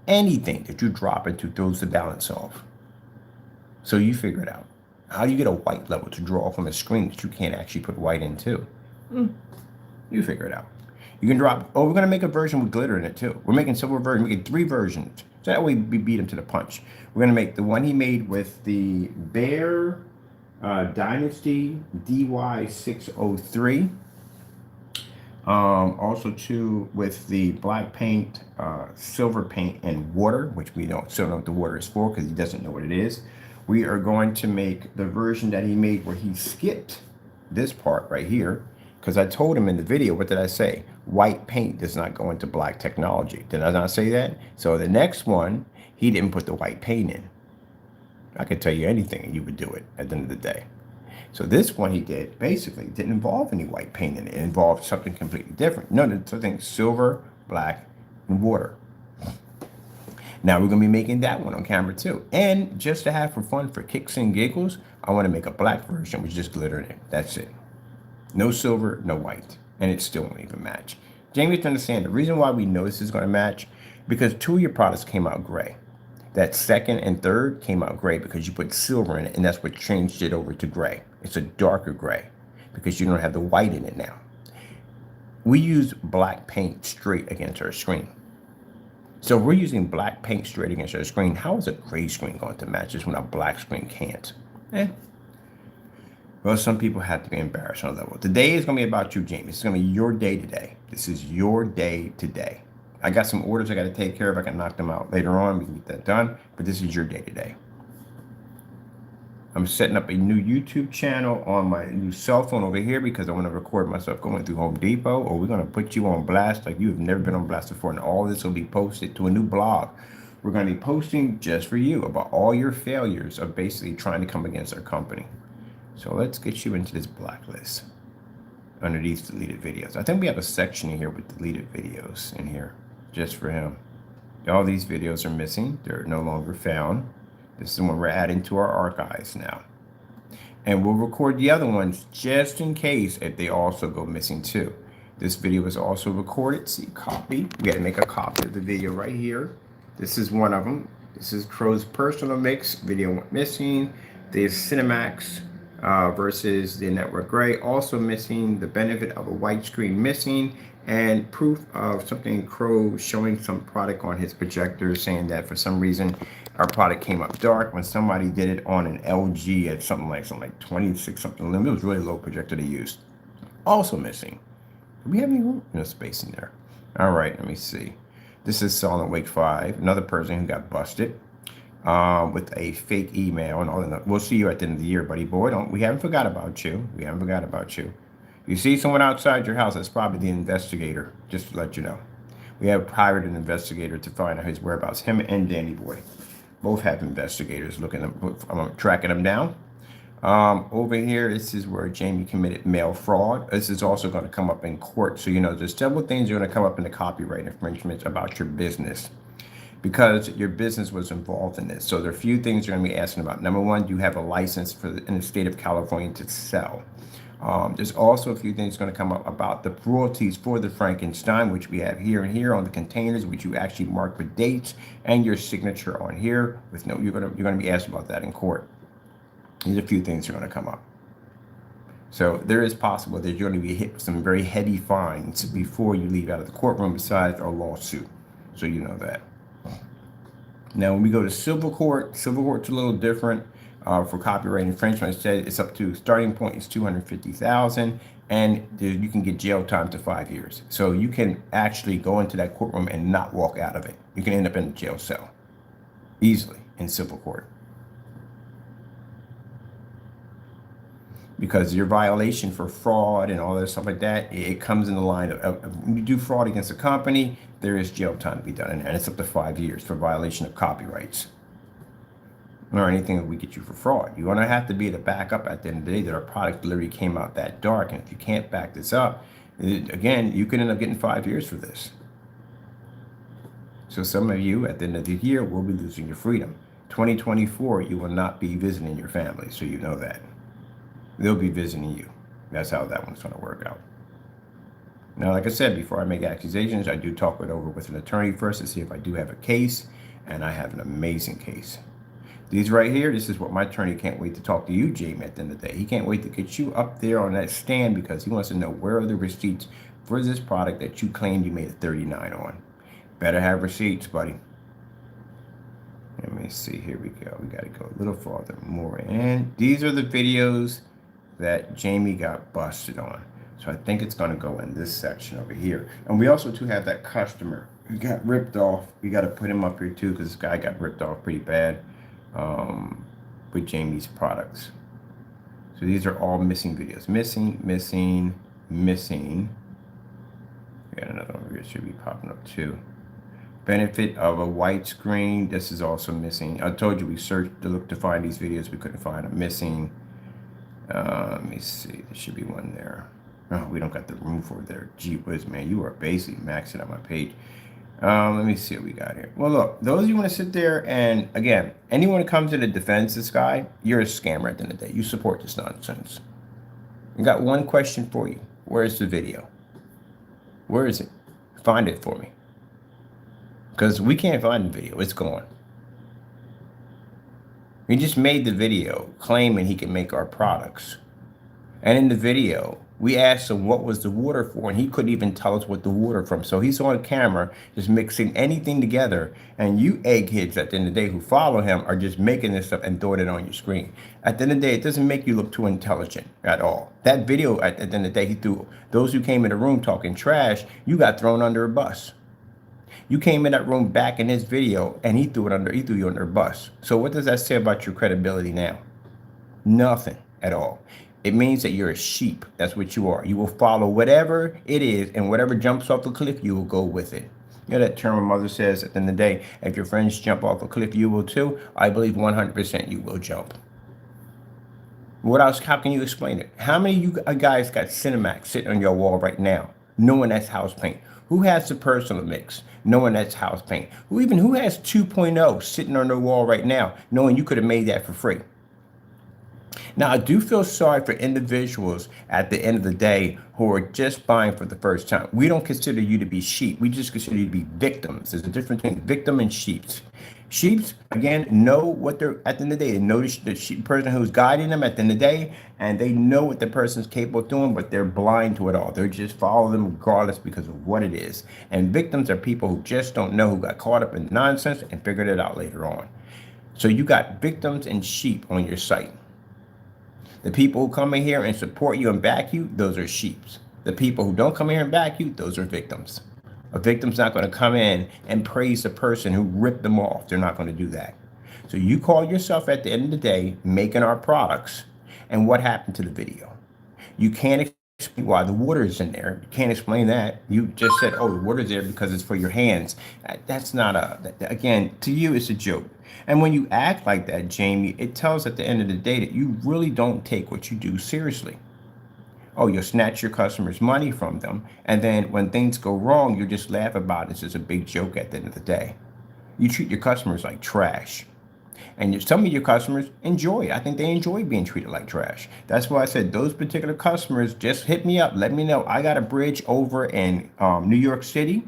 Anything that you drop into throws the balance off. So you figure it out. How do you get a white level to draw from a screen that you can't actually put white into? You figure it out. You can drop, we're going to make a version with glitter in it too. We're making silver version, we're making 3 versions. So that way we beat him to the punch. We're going to make the one he made with the Bear Dynasty DY603. Also too with the black paint, silver paint, and water, which we still don't know what the water is for because he doesn't know what it is. We are going to make the version that he made where he skipped this part right here because I told him in the video, what did I say? White paint does not go into black technology. Did I not say that? So the next one, he didn't put the white paint in. I could tell you anything and you would do it at the end of the day. So this one he did basically didn't involve any white paint in it. It involved something completely different. No, something silver, black, and water. Now we're going to be making that one on camera too. And just to have for fun, for kicks and giggles, I want to make a black version with just glitter in it. That's it. No silver, no white. And it still won't even match. Jamie, to understand the reason why we know this is going to match, because 2 of your products came out gray. That second and third came out gray because you put silver in it, and that's what changed it over to gray. It's a darker gray because you don't have the white in it now. We use black paint straight against our screen. So we're using black paint straight against our screen. How is a gray screen going to match this when a black screen can't? Well, some people have to be embarrassed on a level. Today is going to be about you, Jamie. It's going to be your day today. This is your day today. I got some orders I got to take care of. I can knock them out later on. We can get that done. But this is your day today. I'm setting up a new YouTube channel on my new cell phone over here because I want to record myself going through Home Depot, or we're going to put you on blast like you've never been on blast before. And all this will be posted to a new blog. We're going to be posting just for you about all your failures of basically trying to come against our company. So let's get you into this blacklist under these deleted videos. I think we have a section in here with deleted videos in here just for him. All these videos are missing. They're no longer found. This is the one we're adding to our archives now. And we'll record the other ones just in case if they also go missing too. This video is also recorded. See, copy. We got to make a copy of the video right here. This is one of them. This is Crow's personal mix. Video went missing. There's Cinemax versus the network gray. Also missing the benefit of a white screen missing, and proof of something Crow showing some product on his projector saying that for some reason our product came up dark when somebody did it on an LG at something like 26 something limit. It was really low projector they used. Also missing. Do we have any room? No space in there. All right, let me see. This is Solid Wake 5, another person who got busted with a fake email and all that. We'll see you at the end of the year, buddy boy. We haven't forgot about you. We haven't forgot about you. You see someone outside your house, that's probably the investigator, just to let you know. We have hired an investigator to find out his whereabouts. Him and Danny Boy both have investigators tracking them down. Over here, this is where Jamie committed mail fraud. This is also going to come up in court. So, there's several things that are going to come up in the copyright infringements about your business because your business was involved in this. So there are a few things you're going to be asking about. Number one, do you have a license in the state of California to sell? There's also a few things going to come up about the royalties for the Frankenstein, which we have here and here on the containers, which you actually mark with dates and your signature on here. You're going to be asked about that in court. These are a few things that are going to come up. So there is possible that you're going to be hit with some very heavy fines before you leave out of the courtroom, besides a lawsuit. So you know that. Now, when we go to civil court's a little different. For copyright infringement, it's up to starting point is $250,000, and you can get jail time to 5 years. So you can actually go into that courtroom and not walk out of it. You can end up in a jail cell easily in civil court because your violation for fraud and all that stuff like that, it comes in the line of when you do fraud against a company, there is jail time to be done, and it's up to 5 years for violation of copyrights. Or anything that we get you for fraud. You're going to have to be able to back up at the end of the day that our product literally came out that dark. And if you can't back this up, again, you could end up getting 5 years for this. So some of you at the end of the year will be losing your freedom. 2024, you will not be visiting your family. So you know that. They'll be visiting you. That's how that one's going to work out. Now, like I said, before I make accusations, I do talk it over with an attorney first to see if I do have a case. And I have an amazing case. These right here, this is what my attorney can't wait to talk to you, Jamie, at the end of the day. He can't wait to get you up there on that stand because he wants to know where are the receipts for this product that you claimed you made a 39 on. Better have receipts, buddy. Let me see. Here we go. We got to go a little farther more in. These are the videos that Jamie got busted on. So I think it's going to go in this section over here. And we also, too, have that customer who got ripped off. We got to put him up here, too, because this guy got ripped off pretty bad. With Jamie's products. So these are all missing videos. Missing. We got another one here. It should be popping up too. Benefit of a white screen. This is also missing. I told you we searched to look to find these videos. We couldn't find them. Missing. Let me see. There should be one there. Oh, we don't got the room for it there. Gee whiz, man. You are basically maxing out my page. Let me see what we got here. Well, look, those of you want to sit there and, again, anyone who comes to the defense of this guy, you're a scammer at the end of the day. You support this nonsense. I got one question for you. Where's the video? Where is it? Find it for me. Because we can't find the video. It's gone. He just made the video claiming he can make our products. And in the video, we asked him what was the water for, and he couldn't even tell us what the water from. So he's on camera just mixing anything together, and you eggheads at the end of the day who follow him are just making this stuff and throwing it on your screen. At the end of the day, it doesn't make you look too intelligent at all. That video, at the end of the day, he threw those who came in the room talking trash, you got thrown under a bus. You came in that room back in his video, and he threw you under a bus. So what does that say about your credibility now? Nothing at all. It means that you're a sheep. That's what you are. You will follow whatever it is, and whatever jumps off a cliff, you will go with it. You know that term my mother says at the end of the day, if your friends jump off a cliff, you will too. I believe 100% you will jump. What else? How can you explain it? How many of you guys got Cinemax sitting on your wall right now, knowing that's house paint? Who has the personal mix, knowing that's house paint? Who has 2.0 sitting on their wall right now, knowing you could have made that for free? Now, I do feel sorry for individuals at the end of the day who are just buying for the first time. We don't consider you to be sheep. We just consider you to be victims. There's a difference between victim and sheep. Sheeps, again, know what they're, at the end of the day, they know the sheep person who's guiding them at the end of the day, and they know what the person's capable of doing, but they're blind to it all. They're just following them regardless because of what it is. And victims are people who just don't know, who got caught up in nonsense and figured it out later on. So you got victims and sheep on your site. The people who come in here and support you and back you, those are sheeps. The people who don't come here and back you, those are victims. A victim's not going to come in and praise the person who ripped them off. They're not going to do that. So you call yourself at the end of the day making our products, and what happened to the video? You can't explain why the water is in there. You can't explain that. You just said, oh, the water's there because it's for your hands. That's not again, to you, it's a joke. And when you act like that, Jamie, it tells at the end of the day that you really don't take what you do seriously. Oh, you'll snatch your customers' money from them. And then when things go wrong, you just laugh about it. It's just a big joke at the end of the day. You treat your customers like trash. And some of your customers enjoy it. I think they enjoy being treated like trash. That's why I said those particular customers, just hit me up. Let me know. I got a bridge over in New York City.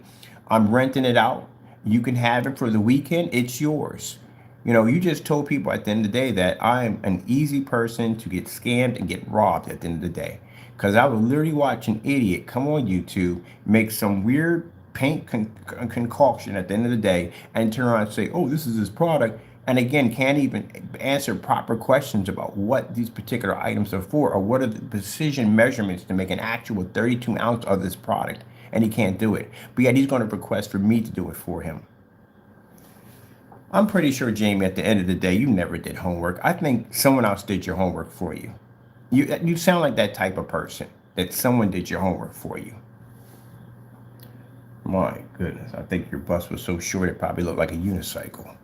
I'm renting it out. You can have it for the weekend. It's yours. You know, you just told people at the end of the day that I'm an easy person to get scammed and get robbed at the end of the day. Because I would literally watch an idiot come on YouTube, make some weird paint concoction at the end of the day, and turn around and say, oh, this is his product. And again, can't even answer proper questions about what these particular items are for, or what are the precision measurements to make an actual 32 ounce of this product. And he can't do it. But yet he's going to request for me to do it for him. I'm pretty sure, Jamie, at the end of the day, you never did homework. I think someone else did your homework for you. You sound like that type of person, that someone did your homework for you. My goodness, I think your bus was so short it probably looked like a unicycle.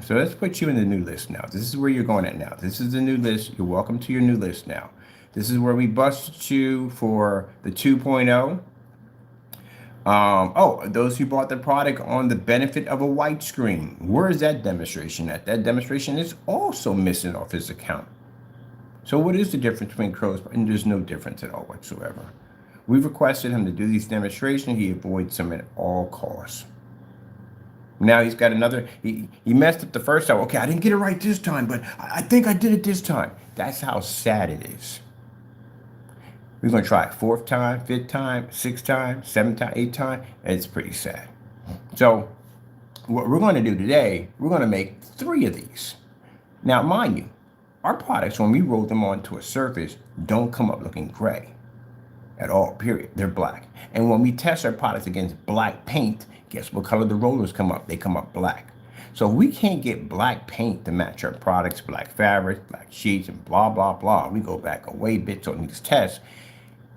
So let's put you in the new list now. This is where you're going at now. This is the new list. You're welcome to your new list now. This is where we busted you for the 2.0. Oh, those who bought the product on the benefit of a white screen. Where is that demonstration at? That demonstration is also missing off his account. So what is the difference between Crow's? And there's no difference at all whatsoever. We've requested him to do these demonstrations. He avoids them at all costs. Now he's got another, he messed up the first time. Okay, I didn't get it right this time, but I think I did it this time. That's how sad it is. We're going to try it 4th time, 5th time, 6th time, 7th time, 8th time. It's pretty sad. So what we're going to do today, we're going to make 3 of these. Now, mind you, our products, when we roll them onto a surface, don't come up looking gray at all, period. They're black. And when we test our products against black paint, guess what color the rollers come up? They come up black. So if we can't get black paint to match our products, black fabrics, black sheets, and blah, blah, blah, we go back a way bit on these tests.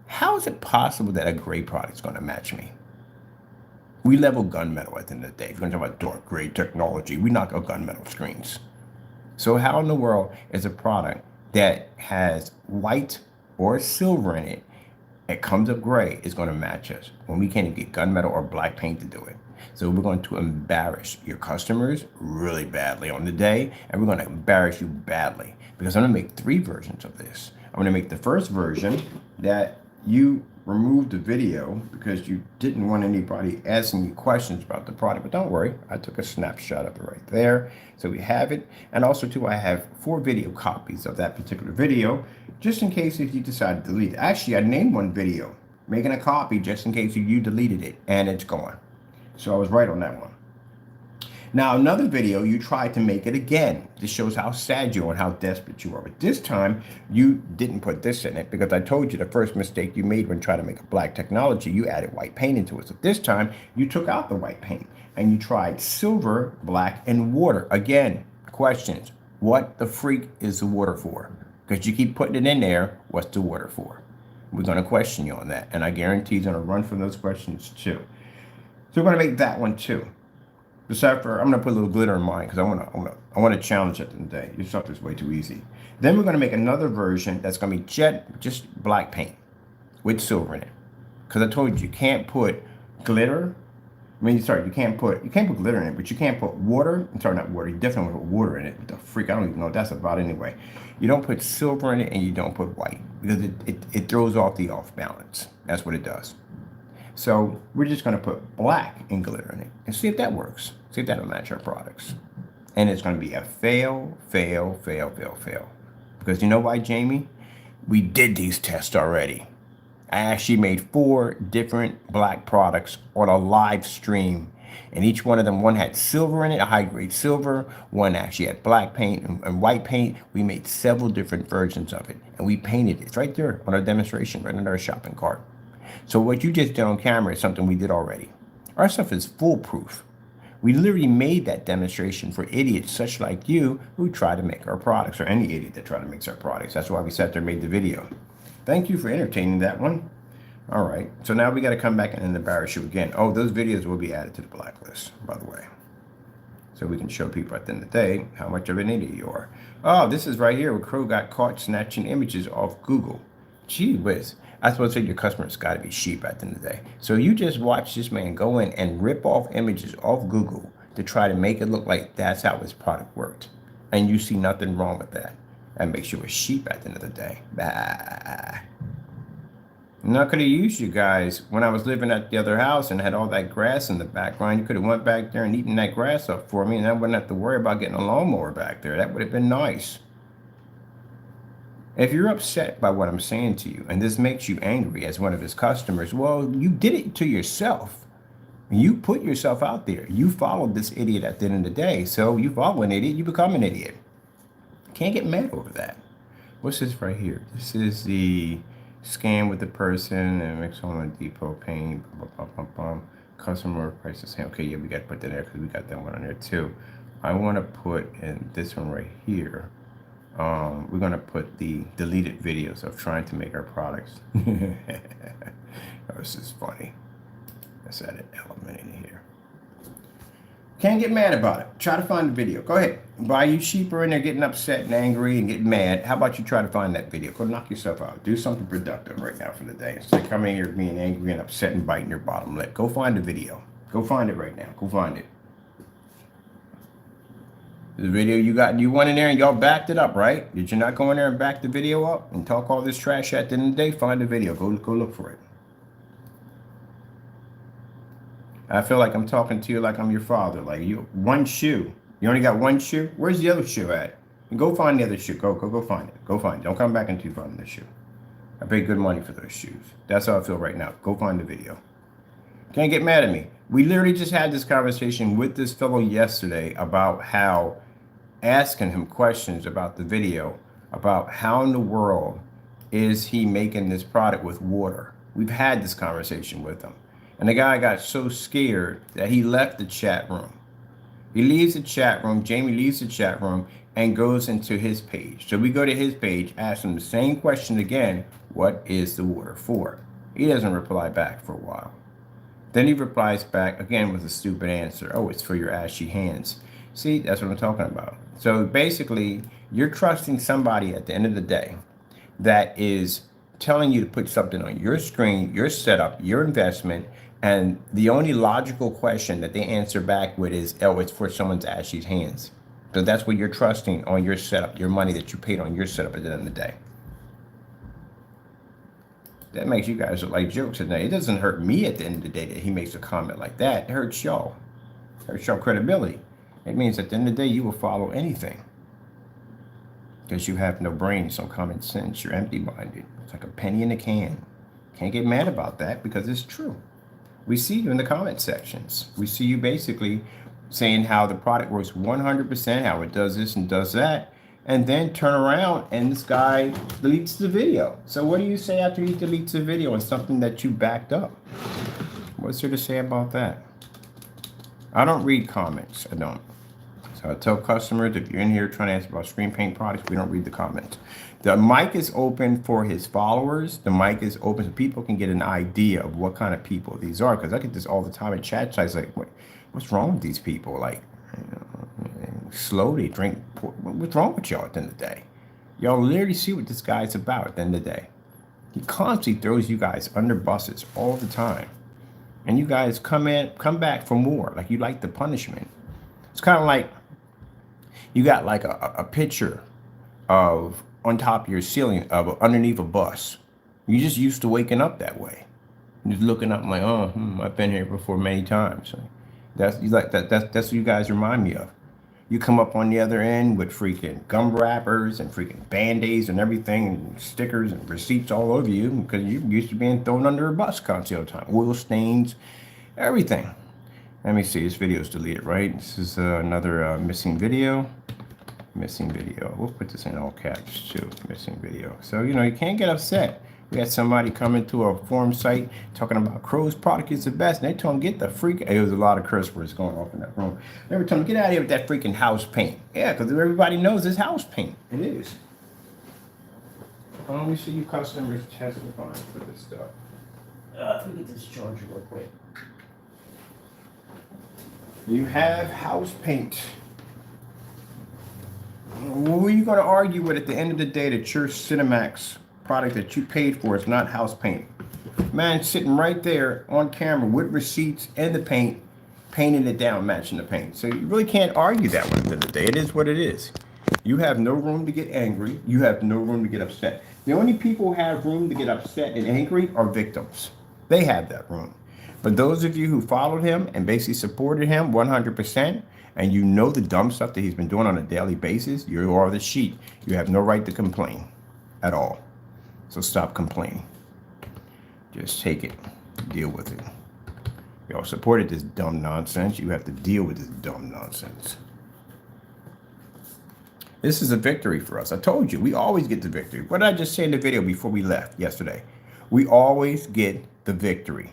How is it possible that a gray product is going to match me? We level gunmetal at the end of the day. If you're going to talk about dark gray technology, we knock out gunmetal screens. So how in the world is a product that has white or silver in it, it comes up gray, is going to match us when we can't even get gunmetal or black paint to do it? So we're going to embarrass your customers really badly on the day, and we're going to embarrass you badly because I'm going to make 3 versions of this. I'm going to make the first version that you removed the video because you didn't want anybody asking you questions about the product. But don't worry, I took a snapshot of it right there. So we have it. And also, too, I have 4 video copies of that particular video, just in case if you decide to delete it. Actually, I named one video, making a copy just in case you deleted it, and it's gone. So I was right on that one. Now, another video, you tried to make it again. This shows how sad you are and how desperate you are. But this time, you didn't put this in it because I told you the first mistake you made when trying to make a black technology, you added white paint into it. So this time, you took out the white paint and you tried silver, black, and water. Again, questions. What the freak is the water for? Because you keep putting it in there, what's the water for? We're going to question you on that. And I guarantee he's going to run from those questions too. So we're going to make that one too. Besides, I'm going to put a little glitter in mine because I want to challenge it today. Your stuff is way too easy. Then we're going to make another version that's going to be just black paint with silver in it. Because I told you can't put glitter, I mean, sorry, you can't put glitter in it, but you can't put water. I'm sorry, not water. You definitely put water in it. What the freak? I don't even know what that's about anyway. You don't put silver in it, and you don't put white because it throws off the off balance. That's what it does. So we're just going to put black and glitter in it and see if that works. See if that'll match our products. And it's going to be a fail, fail, fail, fail, fail. Because you know why, Jamie? We did these tests already. I actually made 4 different black products on a live stream. And each one of them, one had silver in it, a high-grade silver. One actually had black paint and white paint. We made several different versions of it. And we painted it. It's right there on our demonstration, right under our shopping cart. So what you just did on camera is something we did already. Our stuff is foolproof. We literally made that demonstration for idiots such like you who try to make our products, or any idiot that try to make our products. That's why we sat there and made the video. Thank you for entertaining that one. All right, so now we got to come back and embarrass you again. Oh, those videos will be added to the blacklist, by the way. So we can show people at the end of the day how much of an idiot you are. Oh, this is right here where Crow got caught snatching images off Google. Gee whiz. I suppose your customers got to be sheep at the end of the day. So you just watch this man go in and rip off images off Google to try to make it look like that's how his product worked. And you see nothing wrong with that. That makes you a sheep at the end of the day. Bah. I'm not going to use you guys. When I was living at the other house and had all that grass in the background, you could have went back there and eaten that grass up for me, and I wouldn't have to worry about getting a lawnmower back there. That would have been nice. If you're upset by what I'm saying to you, and this makes you angry as one of his customers, well, you did it to yourself. You put yourself out there. You followed this idiot at the end of the day. So you follow an idiot, you become an idiot. Can't get mad over that. What's this right here? This is the scan with the person and mix on a depot paint. Customer prices. Okay, yeah, we got to put that there because we got that one on there too. I want to put in this one right here. We're going to put the deleted videos of trying to make our products. Oh, this is funny. Let's add an element in here. Can't get mad about it. Try to find the video. Go ahead. Why you sheep are in there getting upset and angry and getting mad, how about you try to find that video? Go knock yourself out. Do something productive right now for the day. Instead of coming here being angry and upset and biting your bottom lip. Go find the video. Go find it right now. Go find it. The video you went in there and y'all backed it up, right? Did you not go in there and back the video up and talk all this trash at the end of the day? Find the video. Go look for it. I feel like I'm talking to you like I'm your father. Like you, one shoe. You only got one shoe? Where's the other shoe at? And go find the other shoe. Go find it. Go find it. Don't come back until you find the shoe. I paid good money for those shoes. That's how I feel right now. Go find the video. Can't get mad at me. We literally just had this conversation with this fellow yesterday about how asking him questions about the video, about how in the world is he making this product with water. We've had this conversation with him. And the guy got so scared that he left the chat room. He leaves the chat room, Jamie leaves the chat room and goes into his page. So we go to his page, ask him the same question again, what is the water for? He doesn't reply back for a while. Then he replies back again with a stupid answer. Oh, it's for your ashy hands. See, that's what I'm talking about. So basically, you're trusting somebody at the end of the day that is telling you to put something on your screen, your setup, your investment, and the only logical question that they answer back with is, oh, it's for someone's ashy hands. So that's what you're trusting on your setup, your money that you paid on your setup at the end of the day. That makes you guys look like jokes at night. It doesn't hurt me at the end of the day that he makes a comment like that. It hurts y'all. It hurts y'all credibility. It means at the end of the day, you will follow anything. Because you have no brains, no common sense. You're empty-minded. It's like a penny in a can. Can't get mad about that because it's true. We see you in the comment sections. We see you basically saying how the product works 100%, how it does this and does that, and then turn around and this guy deletes the video. So what do you say after he deletes the video on something that you backed up? What's there to say about that? I don't read comments. I don't. So I tell customers, if you're in here trying to ask about screen paint products, we don't read the comments. The mic is open for his followers. The mic is open so people can get an idea of what kind of people these are. Because I get this all the time in chat sites like, what's wrong with these people? Like, slow, they drink. What's wrong with y'all at the end of the day? Y'all literally see what this guy's about at the end of the day. He constantly throws you guys under buses all the time. And you guys come back for more. Like you like the punishment. It's kind of like you got like a picture of on top of your ceiling of underneath a bus. You just used to waking up that way. You're just looking up like, oh, I've been here before many times. That's you like that. That's what you guys remind me of. You come up on the other end with freaking gum wrappers and freaking band-aids and everything and stickers and receipts all over you because you used to being thrown under a bus constantly all the time. Oil stains, everything. Let me see. This video is deleted, right? This is another missing video. Missing video. We'll put this in all caps too. Missing video. So, you know, you can't get upset. We had somebody come into a forum site talking about Crow's product is the best. And they told him, get the freak. There was a lot of curse words going off in that room. They were telling him, get out of here with that freaking house paint. Yeah, because everybody knows it's house paint. It is. Let me see you customers testifying for this stuff. Let me get this charger real quick. You have house paint. Who are you going to argue with at the end of the day that your Cinemax product that you paid for is not house paint? Man sitting right there on camera with receipts and the paint, painting it down, matching the paint. So you really can't argue that one at the end of the day. It is what it is. You have no room to get angry. You have no room to get upset. The only people who have room to get upset and angry are victims. They have that room. But those of you who followed him and basically supported him 100%, and you know the dumb stuff that he's been doing on a daily basis, you are the sheep. You have no right to complain at all. So stop complaining. Just take it. Deal with it. Y'all supported this dumb nonsense. You have to deal with this dumb nonsense. This is a victory for us. I told you, we always get the victory. What did I just say in the video before we left yesterday? We always get the victory.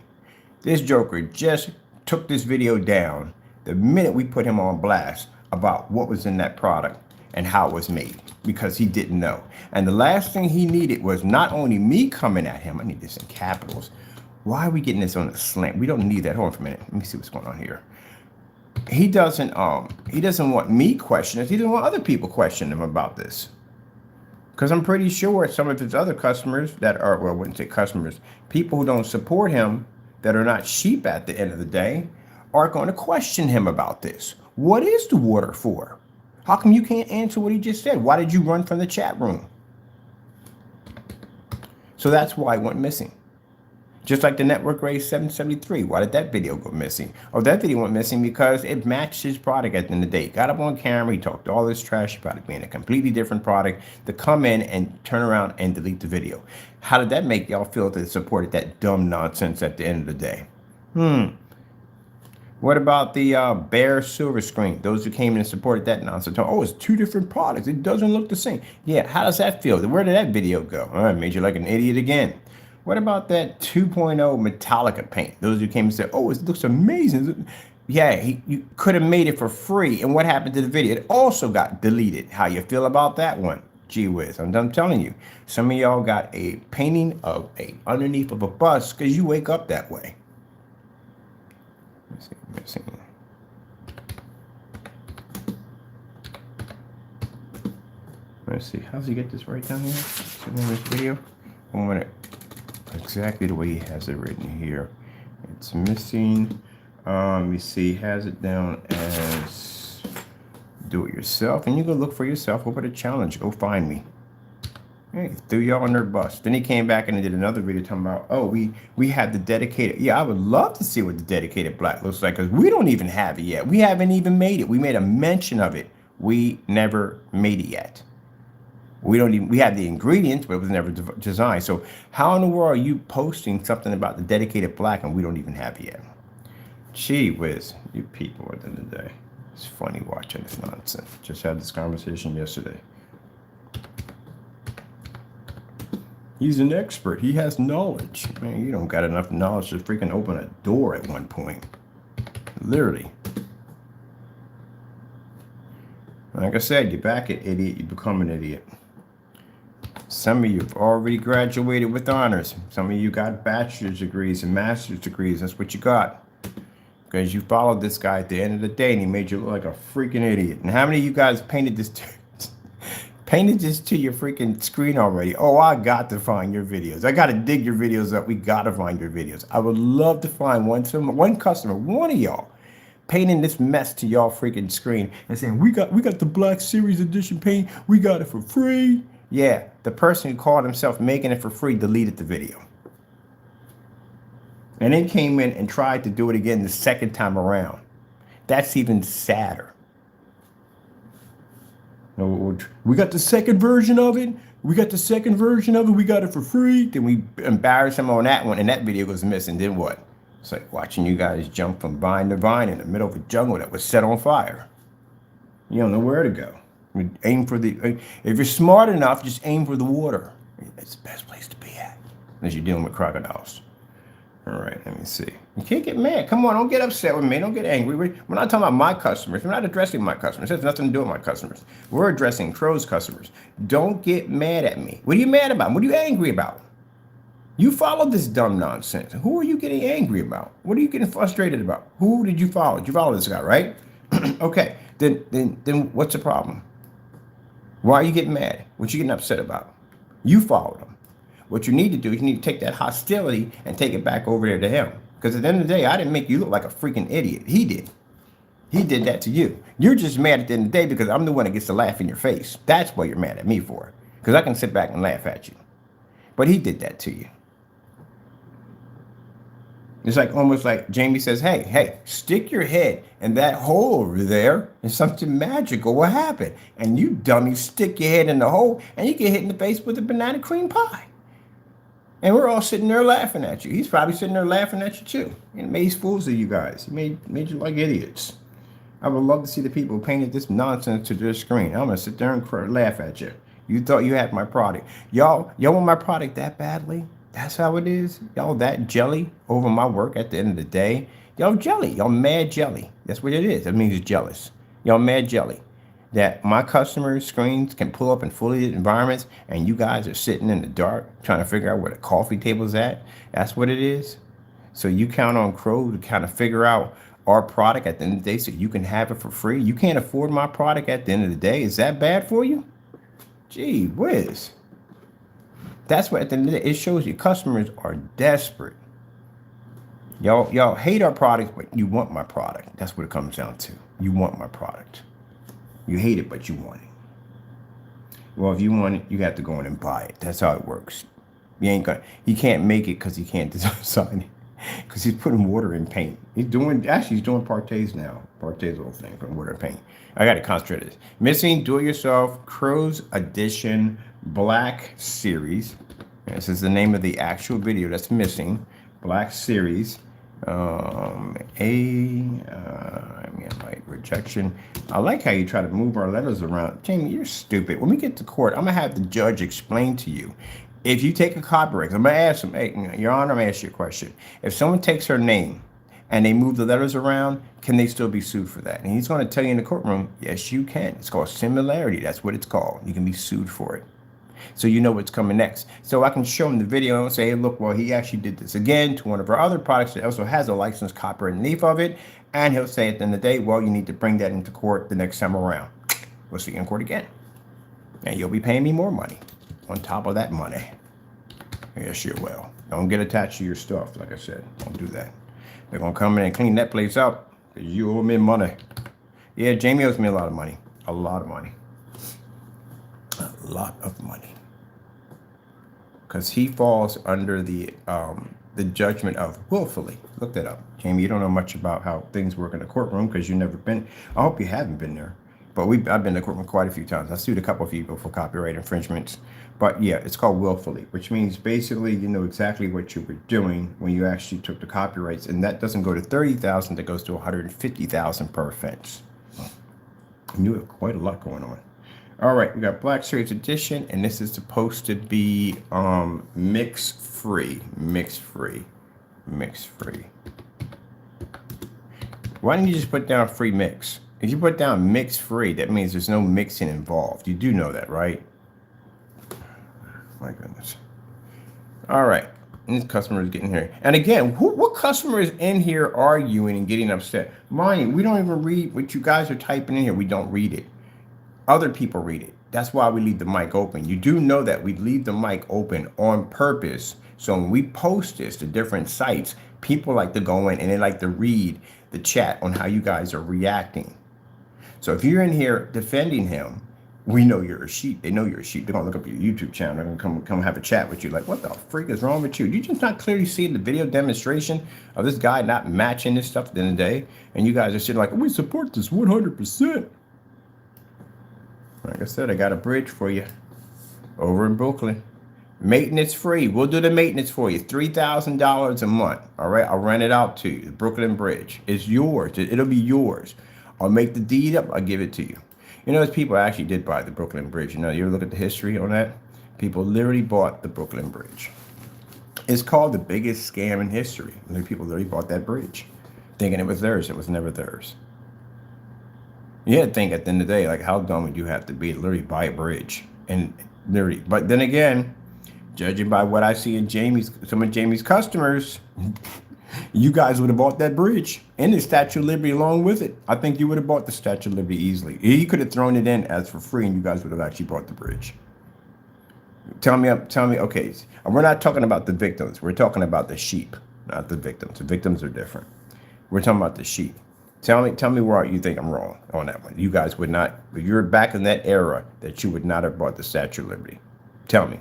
This joker just took this video down the minute we put him on blast about what was in that product and how it was made, because he didn't know. And the last thing he needed was not only me coming at him, I need this in capitals. Why are we getting this on a slant? We don't need that. Hold on for a minute. Let me see what's going on here. He doesn't want me questioning it. He doesn't want other people questioning him about this. Because I'm pretty sure some of his other customers that are, well, I wouldn't say customers, people who don't support him, that are not sheep at the end of the day, are going to question him about this. What is the water for? How come you can't answer what he just said? Why did you run from the chat room? So that's why it went missing. Just like the Network Race 773. Why did that video go missing? Oh, that video went missing because it matched his product at the end of the day. Got up on camera, he talked all this trash about it being a completely different product, to come in and turn around and delete the video. How did that make y'all feel that it supported that dumb nonsense at the end of the day? What about the Bear Silver Screen? Those who came in and supported that nonsense. Oh, it's two different products. It doesn't look the same. Yeah, how does that feel? Where did that video go? All right, made you like an idiot again. What about that 2.0 Metallica paint? Those who came and said, oh, it looks amazing. Yeah, you could have made it for free. And what happened to the video? It also got deleted. How you feel about that one? Gee whiz, I'm telling you. Some of y'all got a painting of underneath of a bus because you wake up that way. Let's see. How's he get this right down here? In this video, I want it exactly the way he has it written here. It's missing. Let me see. He has it down as do it yourself, and you go look for yourself. Open a challenge. Go find me. Hey, threw y'all on their bus. Then he came back and did another video talking about, oh, we have the dedicated. Yeah, I would love to see what the dedicated black looks like, because we don't even have it yet. We haven't even made it. We made a mention of it. We never made it yet. We have the ingredients, but it was never designed. So how in the world are you posting something about the dedicated black and we don't even have it yet? Gee whiz, you people at the end of the day. It's funny watching this nonsense. Just had this conversation yesterday. He's an expert. He has knowledge. Man, you don't got enough knowledge to freaking open a door at one point. Literally. Like I said, you back it, idiot. You become an idiot. Some of you have already graduated with honors. Some of you got bachelor's degrees and master's degrees. That's what you got. Because you followed this guy at the end of the day and he made you look like a freaking idiot. And how many of you guys painted this Painted this to your freaking screen already. Oh, I got to find your videos. I got to dig your videos up. We got to find your videos. I would love to find one customer, one of y'all, painting this mess to y'all freaking screen and saying, we got the Black Series Edition paint. We got it for free. Yeah, the person who called himself making it for free deleted the video. And then came in and tried to do it again the second time around. That's even sadder. We got the second version of it. We got it for free. Then we embarrass him on that one, and that video goes missing. Then what? It's like watching you guys jump from vine to vine in the middle of a jungle that was set on fire. You don't know where to go. Aim for if you're smart enough, just aim for the water. It's the best place to be at, as you're dealing with crocodiles. All right, let me see. You can't get mad. Come on, don't get upset with me. Don't get angry. We're not talking about my customers. We're not addressing my customers. It has nothing to do with my customers. We're addressing Crow's customers. Don't get mad at me. What are you mad about? What are you angry about? You followed this dumb nonsense. Who are you getting angry about? What are you getting frustrated about? Who did you follow? Did you follow this guy, right? Okay, then what's the problem? Why are you getting mad? What you getting upset about? You followed him. What you need to do is you need to take that hostility and take it back over there to him. Because at the end of the day, I didn't make you look like a freaking idiot. He did. He did that to you. You're just mad at the end of the day because I'm the one that gets to laugh in your face. That's what you're mad at me for. Because I can sit back and laugh at you. But he did that to you. It's like almost like Jamie says, hey, stick your head in that hole over there and something magical will happen. And you dummy, stick your head in the hole and you get hit in the face with a banana cream pie. And we're all sitting there laughing at you. He's probably sitting there laughing at you too. And made fools of you guys. He made you like idiots. I would love to see the people who painted this nonsense to their screen. I'm going to sit there and laugh at you. You thought you had my product. Y'all want my product that badly? That's how it is? Y'all that jelly over my work at the end of the day? Y'all jelly. Y'all mad jelly. That's what it is. That means it's jealous. Y'all mad jelly. That my customers' screens can pull up in fully lit environments and you guys are sitting in the dark trying to figure out where the coffee table's at. That's what it is. So you count on Crow to kind of figure out our product at the end of the day so you can have it for free. You can't afford my product at the end of the day. Is that bad for you? Gee whiz. That's what at the end of the day, it shows you customers are desperate. Y'all hate our products, but you want my product. That's what it comes down to. You want my product. You hate it, but you want it. Well, if you want it, you have to go in and buy it. That's how it works. He can't make it because he can't design it. Because he's putting water in paint. He's doing Partey's now. Partey's little thing, putting water in paint. I got to concentrate on this. Missing Do-It-Yourself Crow's Edition Black Series. This is the name of the actual video that's missing. Black Series. Rejection. I like how you try to move our letters around. Jamie, you're stupid. When we get to court, I'm going to have the judge explain to you. If you take a copyright, I'm going to ask him, hey, Your Honor, I'm going to ask you a question. If someone takes her name and they move the letters around, can they still be sued for that? And he's going to tell you in the courtroom, yes, you can. It's called similarity. That's what it's called. You can be sued for it. So you know what's coming next. So I can show him the video and say, hey, look, well, he actually did this again to one of our other products that also has a licensed copyright underneath of it. And he'll say at the end of the day, well, you need to bring that into court the next time around. We'll see you in court again. And you'll be paying me more money on top of that money. Yes, you will. Don't get attached to your stuff. Like I said, don't do that. They're going to come in and clean that place up because you owe me money. Yeah, Jamie owes me a lot of money. A lot of money. A lot of money. Because he falls under the judgment of willfully. Look that up. Jamie, you don't know much about how things work in a courtroom because you've never been. I hope you haven't been there. But I've been to courtroom quite a few times. I sued a couple of people for copyright infringements. But yeah, it's called willfully, which means basically you know exactly what you were doing when you actually took the copyrights. And that doesn't go to $30,000, that goes to $150,000 per offense. And you have quite a lot going on. All right, we got Black Series Edition, and this is supposed to be mix free. Why didn't you just put down free mix? If you put down mix free, that means there's no mixing involved. You do know that, right? My goodness. All right, and this customer is getting here. And again, what customer is in here arguing and getting upset? Mind you, we don't even read what you guys are typing in here. We don't read it. Other people read it. That's why we leave the mic open. You do know that we leave the mic open on purpose. So when we post this to different sites, people like to go in and they like to read the chat on how you guys are reacting. So if you're in here defending him, we know you're a sheep. They know you're a sheep. They're gonna look up your YouTube channel. They're gonna come have a chat with you. Like, what the freak is wrong with you? You just not clearly see the video demonstration of this guy not matching this stuff at the end of the day, and you guys are sitting like, we support this 100%. Like I said, I got a bridge for you over in Brooklyn. Maintenance free. We'll do the maintenance for you. $3,000 a month. All right. I'll rent it out to you. The Brooklyn Bridge. It's yours. It'll be yours. I'll make the deed up. I'll give it to you. You know, those people actually did buy the Brooklyn Bridge. You know, you ever look at the history on that? People literally bought the Brooklyn Bridge. It's called the biggest scam in history. People literally bought that bridge, thinking it was theirs. It was never theirs. You had to think at the end of the day, like, how dumb would you have to be to literally buy a bridge? And literally, but then again, judging by what I see in some of Jamie's customers, you guys would have bought that bridge and the Statue of Liberty along with it. I think you would have bought the Statue of Liberty easily. He could have thrown it in as for free, and you guys would have actually bought the bridge. Tell me, okay, we're not talking about the victims. We're talking about the sheep, not the victims. The victims are different. We're talking about the sheep. Tell me where you think I'm wrong on that one. You guys would not, if you're back in that era, that you would not have bought the Statue of Liberty. Tell me.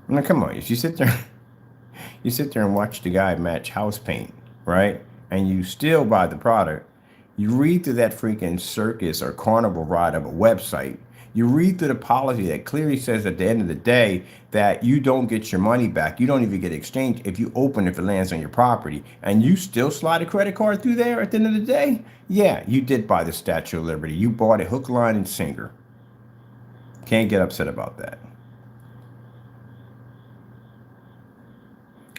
Now, come on, if you sit there and watch the guy match house paint, right? And you still buy the product, you read through that freaking circus or carnival ride of a website. You read through the policy that clearly says at the end of the day that you don't get your money back. You don't even get exchanged if it lands on your property, and you still slide a credit card through there at the end of the day. Yeah, you did buy the Statue of Liberty. You bought it hook, line, and sinker. Can't get upset about that.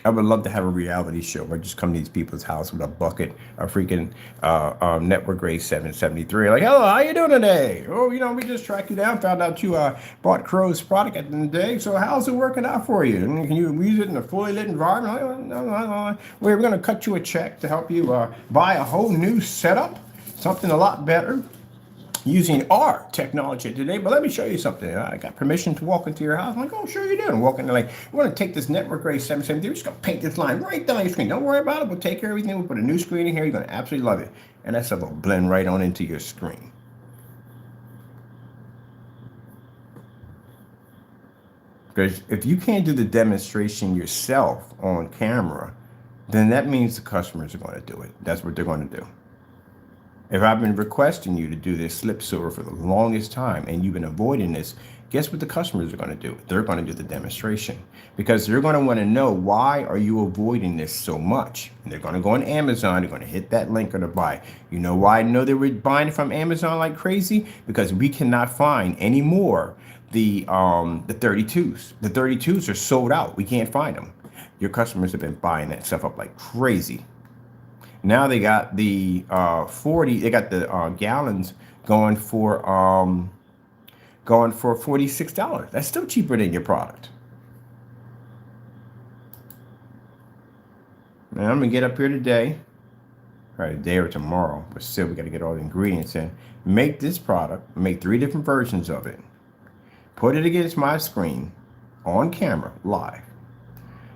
I would love to have a reality show where I just come to these people's house with a bucket of freaking Network Grade 773. Like, hello, how you doing today? Oh, we just tracked you down, found out you bought Crow's product at the end of the day. So how's it working out for you? And can you use it in a fully lit environment? No. We're going to cut you a check to help you buy a whole new setup, something a lot better, using our technology today. But let me show you something. I got permission to walk into your house. I'm like, oh, sure you do. And walk in there like, we want to take this Network Grade 773. We're just going to paint this line right down your screen. Don't worry about it. We'll take care of everything. We'll put a new screen in here. You're going to absolutely love it. And that stuff will blend right on into your screen. Because if you can't do the demonstration yourself on camera, then that means the customers are going to do it. That's what they're going to do. If I've been requesting you to do this slip silver for the longest time and you've been avoiding this, guess what the customers are going to do? They're going to do the demonstration, because they're going to want to know, why are you avoiding this so much? And they're going to go on Amazon. They're going to hit that link or to buy. You know why I know they were buying from Amazon like crazy? Because we cannot find anymore the 32s. The 32s are sold out. We can't find them. Your customers have been buying that stuff up like crazy. Now they got the 40. They got the gallons going for $46. That's still cheaper than your product. Now I'm gonna get up here today, or today or tomorrow, but still we got to get all the ingredients in. Make this product. Make 3 different versions of it. Put it against my screen on camera live.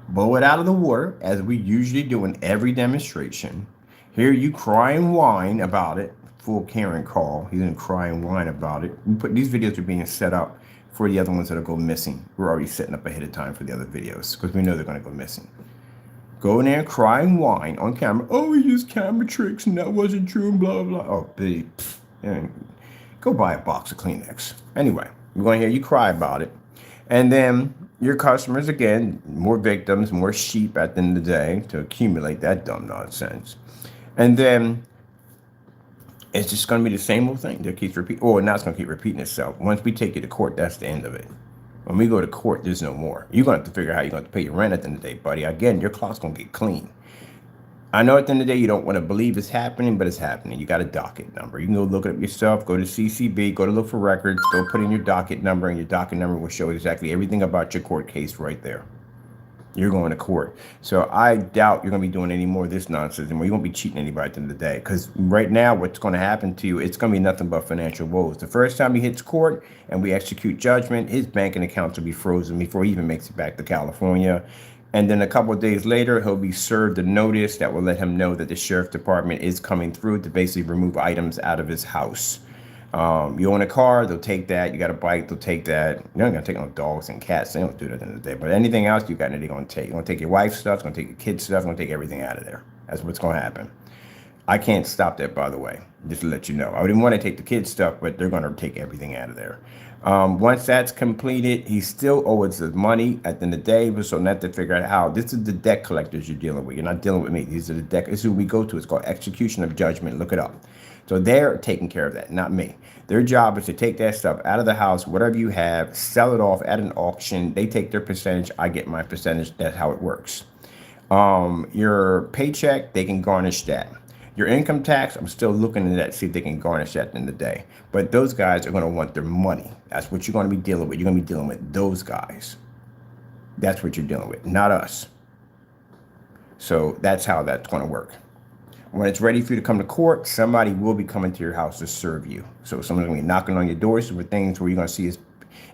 Blow it out of the water, as we usually do in every demonstration. Hear you cry and whine about it. Full Karen call. He's gonna cry and whine about it. These videos are being set up for the other ones that'll go missing. We're already setting up ahead of time for the other videos because we know they're gonna go missing. Go in there and cry and whine on camera. Oh, we used camera tricks and that wasn't true and blah, blah. Oh, go buy a box of Kleenex. Anyway, we're going to hear you cry about it. And then your customers, again, more victims, more sheep at the end of the day to accumulate that dumb nonsense. And then it's just going to be the same old thing. That keeps repeating. Oh, now it's going to keep repeating itself. Once we take you to court, that's the end of it. When we go to court, there's no more. You're going to have to figure out how you're going to pay your rent at the end of the day, buddy. Again, your clock's going to get clean. I know at the end of the day, you don't want to believe it's happening, but it's happening. You got a docket number. You can go look it up yourself. Go to CCB, go to look for records, go put in your docket number, and your docket number will show exactly everything about your court case right there. You're going to court. So I doubt you're going to be doing any more of this nonsense anymore. You won't be cheating anybody at the end of the day. Because right now, what's going to happen to you, it's going to be nothing but financial woes. The first time he hits court and we execute judgment, his banking accounts will be frozen before he even makes it back to California. And then a couple of days later, he'll be served a notice that will let him know that the sheriff department is coming through to basically remove items out of his house. You own a car, they'll take that. You got a bike, they'll take that. You're not gonna take no dogs and cats. They don't do that at the end of the day. But anything else you got, they're gonna take. You're gonna take your wife's stuff, it's gonna take your kids' stuff, it's gonna take everything out of there. That's what's gonna happen. I can't stop that, by the way, just to let you know. I wouldn't want to take the kids' stuff, but they're gonna take everything out of there. Once that's completed, he still owes the money at the end of the day. So not to figure out how. This is the debt collectors you're dealing with. You're not dealing with me. These are the debt. This is who we go to. It's called execution of judgment. Look it up. So they're taking care of that, not me. Their job is to take that stuff out of the house, whatever you have, sell it off at an auction. They take their percentage. I get my percentage. That's how it works. Your paycheck, they can garnish that. Your income tax, I'm still looking at that, see if they can garnish that at the end of the day. But those guys are going to want their money. That's what you're going to be dealing with. You're going to be dealing with those guys. That's what you're dealing with, not us. So that's how that's going to work. When it's ready for you to come to court, somebody will be coming to your house to serve you. So someone's going to be knocking on your doors for things where you're going to see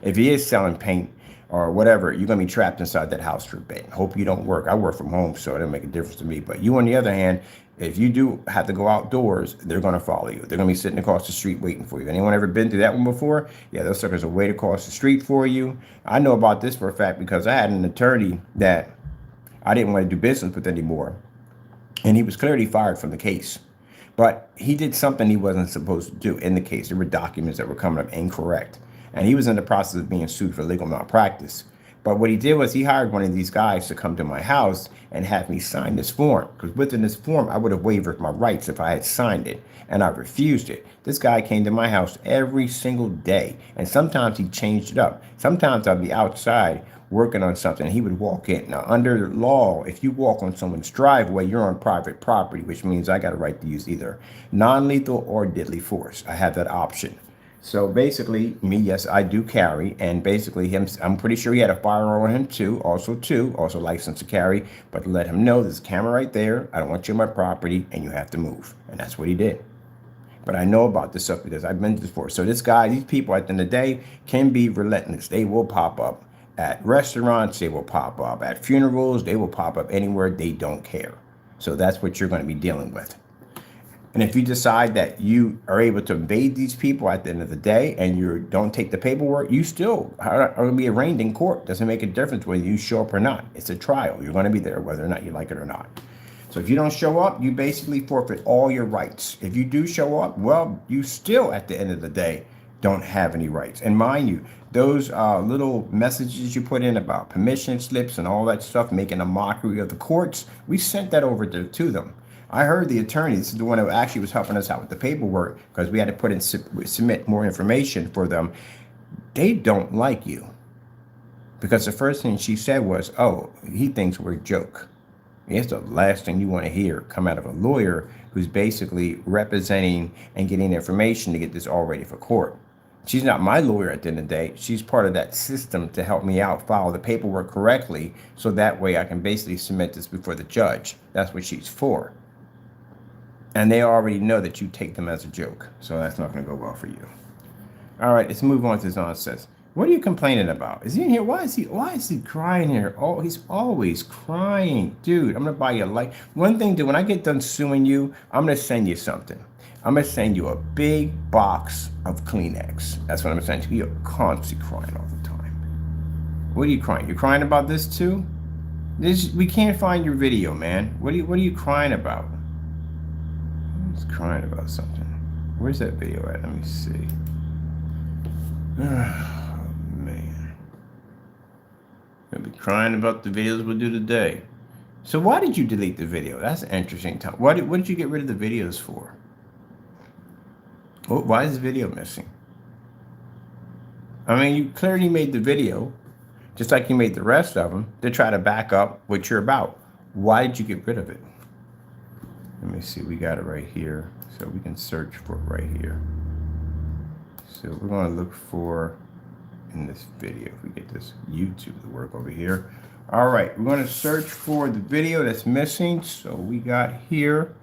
if he is selling paint or whatever, you're going to be trapped inside that house for a bit. Hope you don't work. I work from home, so it doesn't make a difference to me. But you, on the other hand, if you do have to go outdoors, they're going to follow you. They're going to be sitting across the street waiting for you. Anyone ever been through that one before? Yeah, those suckers will wait across the street for you. I know about this for a fact because I had an attorney that I didn't want to do business with anymore. And he was clearly fired from the case. But he did something he wasn't supposed to do in the case. There were documents that were coming up incorrect. And he was in the process of being sued for legal malpractice. But what he did was he hired one of these guys to come to my house and have me sign this form. Because within this form, I would have waived my rights if I had signed it. And I refused it. This guy came to my house every single day. And sometimes he changed it up. Sometimes I'd be outside working on something, he would walk in. Now, under law, if you walk on someone's driveway, you're on private property, which means I got a right to use either non-lethal or deadly force. I have that option. So basically, me, yes, I do carry, and basically him, I'm pretty sure he had a firearm on him too, also licensed to carry, but let him know there's a camera right there, I don't want you on my property, and you have to move. And that's what he did. But I know about this stuff because I've been through this before. So this guy, these people at the end of the day can be relentless. They will pop up. At restaurants, they will pop up. At funerals, they will pop up anywhere. They don't care. So that's what you're going to be dealing with. And if you decide that you are able to evade these people at the end of the day and you don't take the paperwork, you still are going to be arraigned in court. Doesn't make a difference whether you show up or not. It's a trial. You're going to be there whether or not you like it or not. So if you don't show up, you basically forfeit all your rights. If you do show up, well, you still at the end of the day don't have any rights. And mind you, those little messages you put in about permission slips and all that stuff, making a mockery of the courts, we sent that over to them. I heard the attorney, this is the one who actually was helping us out with the paperwork because we had to put in, submit more information for them. They don't like you. Because the first thing she said was, oh, he thinks we're a joke. It's the last thing you want to hear come out of a lawyer who's basically representing and getting information to get this all ready for court. She's not my lawyer at the end of the day. She's part of that system to help me out, file the paperwork correctly, so that way I can basically submit this before the judge. That's what she's for. And they already know that you take them as a joke, so that's not going to go well for you. All right, let's move on to his nonsense. What are you complaining about? Is he in here? Why is he crying here? Oh, he's always crying. Dude, I'm going to buy you a light. One thing, dude, when I get done suing you, I'm going to send you something. I'm going to send you a big box of Kleenex. That's what I'm going to send you. You're constantly crying all the time. What are you crying? You're crying about this too? We can't find your video, man. What are you crying about? He's crying about something. Where's that video at? Let me see. Oh, man. I'll be crying about the videos we'll do today. So why did you delete the video? That's an interesting time. What did you get rid of the videos for? Why is the video missing? I mean, you clearly made the video, just like you made the rest of them, to try to back up what you're about. Why did you get rid of it? Let me see. We got it right here. So we can search for it right here. So we're going to look for, in this video, if we get this YouTube to work over here, All right, we're going to search for the video that's missing. So we got here.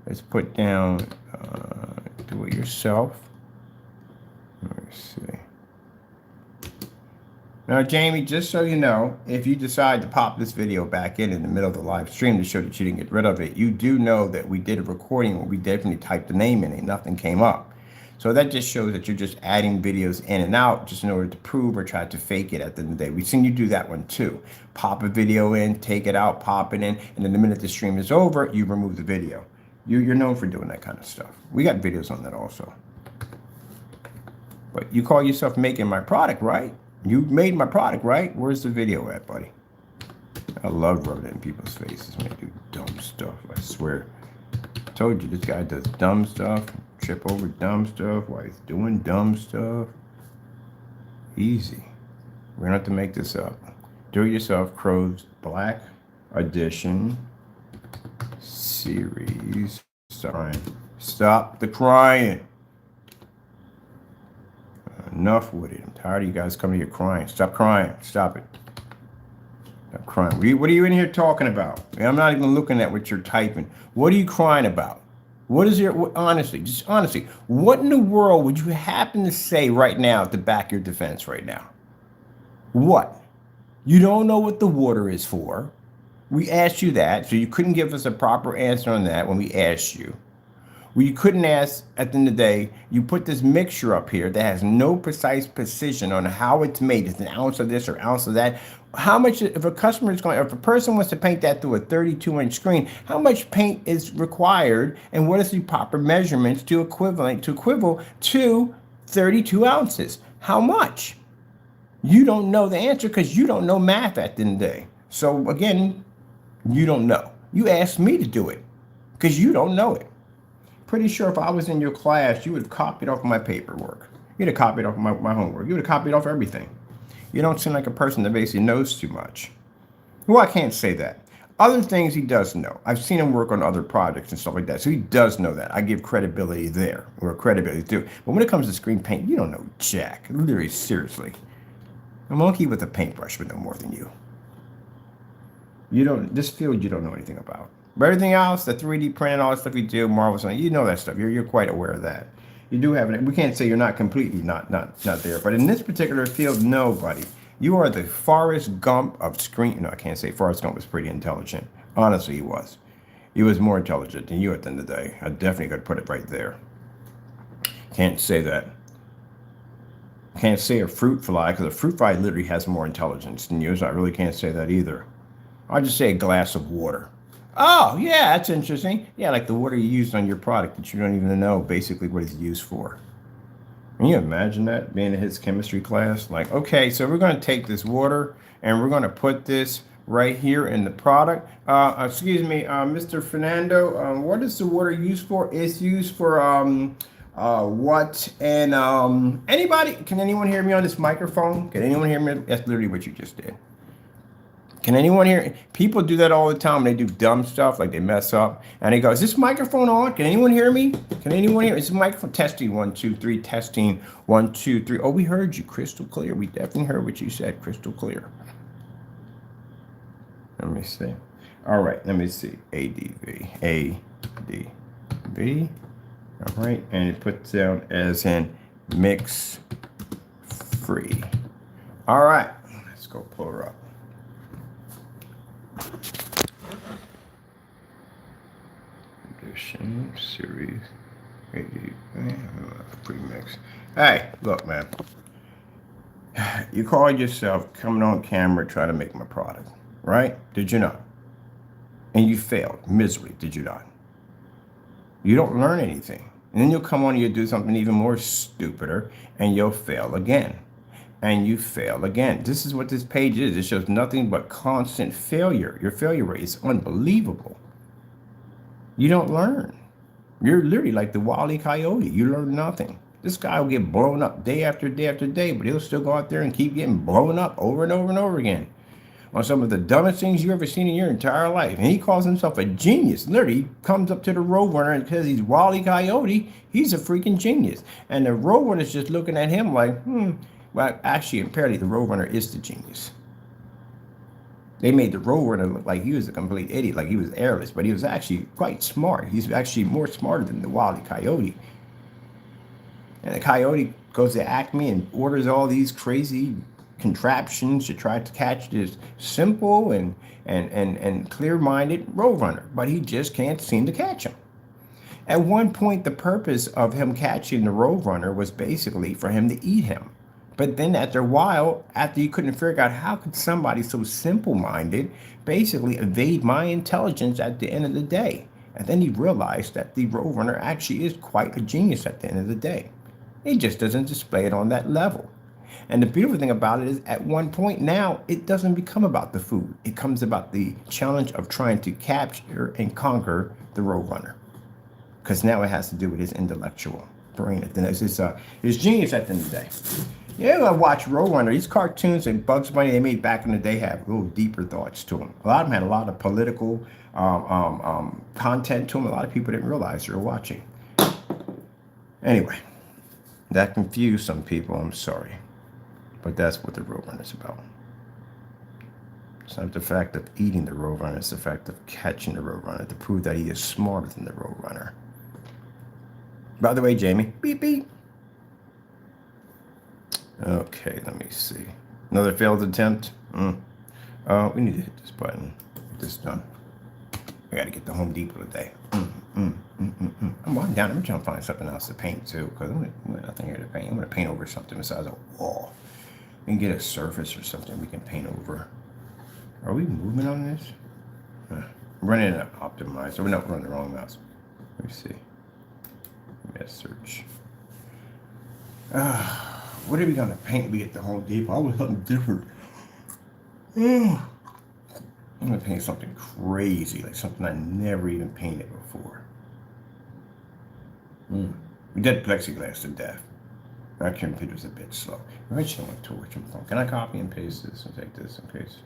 Let's put down do it yourself. Let me see. Now, Jamie, just so you know, if you decide to pop this video back in the middle of the live stream to show that you didn't get rid of it, you do know that we did a recording where we definitely typed the name in and nothing came up. So that just shows that you're just adding videos in and out just in order to prove or try to fake it at the end of the day. We've seen you do that one too. Pop a video in, take it out, pop it in, and then the minute the stream is over, you remove the video. You're known for doing that kind of stuff. We got videos on that also. But you call yourself making my product, right? You made my product, right? Where's the video at, buddy? I love rubbing it in people's faces when they do dumb stuff. I swear. I told you this guy does dumb stuff. Trip over dumb stuff while he's doing dumb stuff. Easy. We're gonna have to make this up. Do it yourself, Crows Black Edition series. Stop the crying. Enough with it. I'm tired of you guys coming here crying. Stop crying. Stop it. Stop crying. What are you in here talking about? I'm not even looking at what you're typing. What are you crying about? What is your, honestly, just honestly, what in the world would you happen to say right now to back your defense right now? What? You don't know what the water is for. We asked you that, so you couldn't give us a proper answer on that when we asked you. Well, you couldn't ask at the end of the day. You put this mixture up here that has no precise precision on how it's made. It's an ounce of this or ounce of that. How much, if a customer is going, if a person wants to paint that through a 32-inch screen, how much paint is required, and what is the proper measurements to equivalent to 32 ounces? How much? You don't know the answer because you don't know math at the end of the day. So again, you don't know. You asked me to do it because you don't know it. Pretty sure if I was in your class, you would have copied off my paperwork. You'd have copied off my homework. You would have copied off everything. You don't seem like a person that basically knows too much. Well, I can't say that. Other things he does know. I've seen him work on other projects and stuff like that. So he does know that. I give credibility there, or credibility to. But when it comes to screen paint, you don't know jack. Literally, seriously. A monkey with a paintbrush would know more than you. You don't, this field you don't know anything about. But everything else, the 3D print and all that stuff you do, Marvel's, you know that stuff. You're quite aware of that. You do have it. We can't say you're not completely not there. But in this particular field, no, buddy. You are the Forrest Gump of screen. No, I can't say Forrest Gump was pretty intelligent. Honestly, he was. He was more intelligent than you at the end of the day. I definitely could put it right there. Can't say that. Can't say a fruit fly, because a fruit fly literally has more intelligence than you, so I really can't say that either. I'll just say a glass of water. Oh, yeah, that's interesting. Yeah, like the water you used on your product that you don't even know basically what it's used for. Can you imagine that, being in his chemistry class? Like, okay, so we're going to take this water and we're going to put this right here in the product. Excuse me, Mr. Fernando, what is the water used for? It's used for what? And anybody, can anyone hear me on this microphone? Can anyone hear me? That's literally what you just did. Can anyone hear? People do that all the time. They do dumb stuff, like they mess up, and they go, "Is this microphone on? Can anyone hear me? Can anyone hear? Is the microphone testing? 1, 2, 3, testing. 1, 2, 3. Oh, we heard you crystal clear. We definitely heard what you said, crystal clear. Let me see. All right, let me see. ADV. All right, and it puts down as in mix free. All right, let's go pull her up. Edition series pre-mix. Hey, look, man. You called yourself coming on camera trying to make my product, right? Did you not? And you failed miserably, did you not? You don't learn anything. And then you'll come on and you'll do something even more stupider and you'll fail again. And you fail again. This is what this page is. It shows nothing but constant failure. Your failure rate is unbelievable. You don't learn. You're literally like the Wile E. Coyote. You learn nothing. This guy will get blown up day after day after day, but he'll still go out there and keep getting blown up over and over and over again on some of the dumbest things you've ever seen in your entire life. And he calls himself a genius. Literally, he comes up to the Roadrunner and because he's Wile E. Coyote, he's a freaking genius. And the Roadrunner is just looking at him like, well, actually, apparently the Roadrunner is the genius. They made the Roadrunner look like he was a complete idiot, like he was airless, but he was actually quite smart. He's actually more smarter than the Wile E. Coyote. And the Coyote goes to Acme and orders all these crazy contraptions to try to catch this simple and clear-minded Roadrunner, but he just can't seem to catch him. At one point, the purpose of him catching the Roadrunner was basically for him to eat him. But then after a while, after you couldn't figure out how could somebody so simple-minded basically evade my intelligence at the end of the day, and then he realized that the Roadrunner actually is quite a genius at the end of the day. He just doesn't display it on that level. And the beautiful thing about it is at one point now, it doesn't become about the food. It comes about the challenge of trying to capture and conquer the Roadrunner. Because now it has to do with his intellectual brain. It's his genius at the end of the day. Yeah, I watch Roadrunner. These cartoons and Bugs Bunny they made back in the day have little deeper thoughts to them. A lot of them had a lot of political content to them. A lot of people didn't realize they were watching. Anyway, that confused some people. I'm sorry. But that's what the Roadrunner is about. It's not the fact of eating the Roadrunner. It's the fact of catching the Roadrunner to prove that he is smarter than the Roadrunner. By the way, Jamie, beep, beep. Okay, let me see. Another failed attempt. We need to hit this button. Get this done. I got to get to Home Depot today. I'm walking down. I'm trying to find something else to paint too, because I'm nothing here to paint. I'm going to paint over something besides a wall. We can get a surface or something we can paint over. Are we moving on this? I'm running an optimizer. We're not running the wrong mouse. Let me see. Let me search. What are we going to paint when we get to Home Depot? I want something different. I'm going to paint something crazy, like something I never even painted before. We did plexiglass to death. Our computer's a bit slow. I actually want to torch and phone. Can I copy and paste this and take this in case?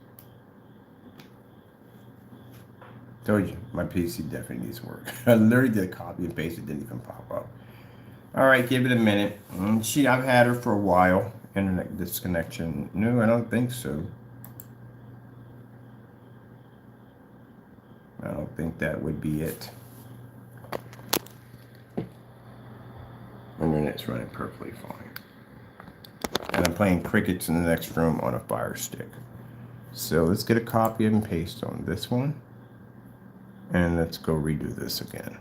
Told you, my PC definitely needs work. I literally did a copy and paste, it didn't even pop up. All right, give it a minute. I've had her for a while. Internet disconnection. No, I don't think so. I don't think that would be it. Internet's running perfectly fine. And I'm playing crickets in the next room on a Fire Stick. So let's get a copy and paste on this one. And let's go redo this again.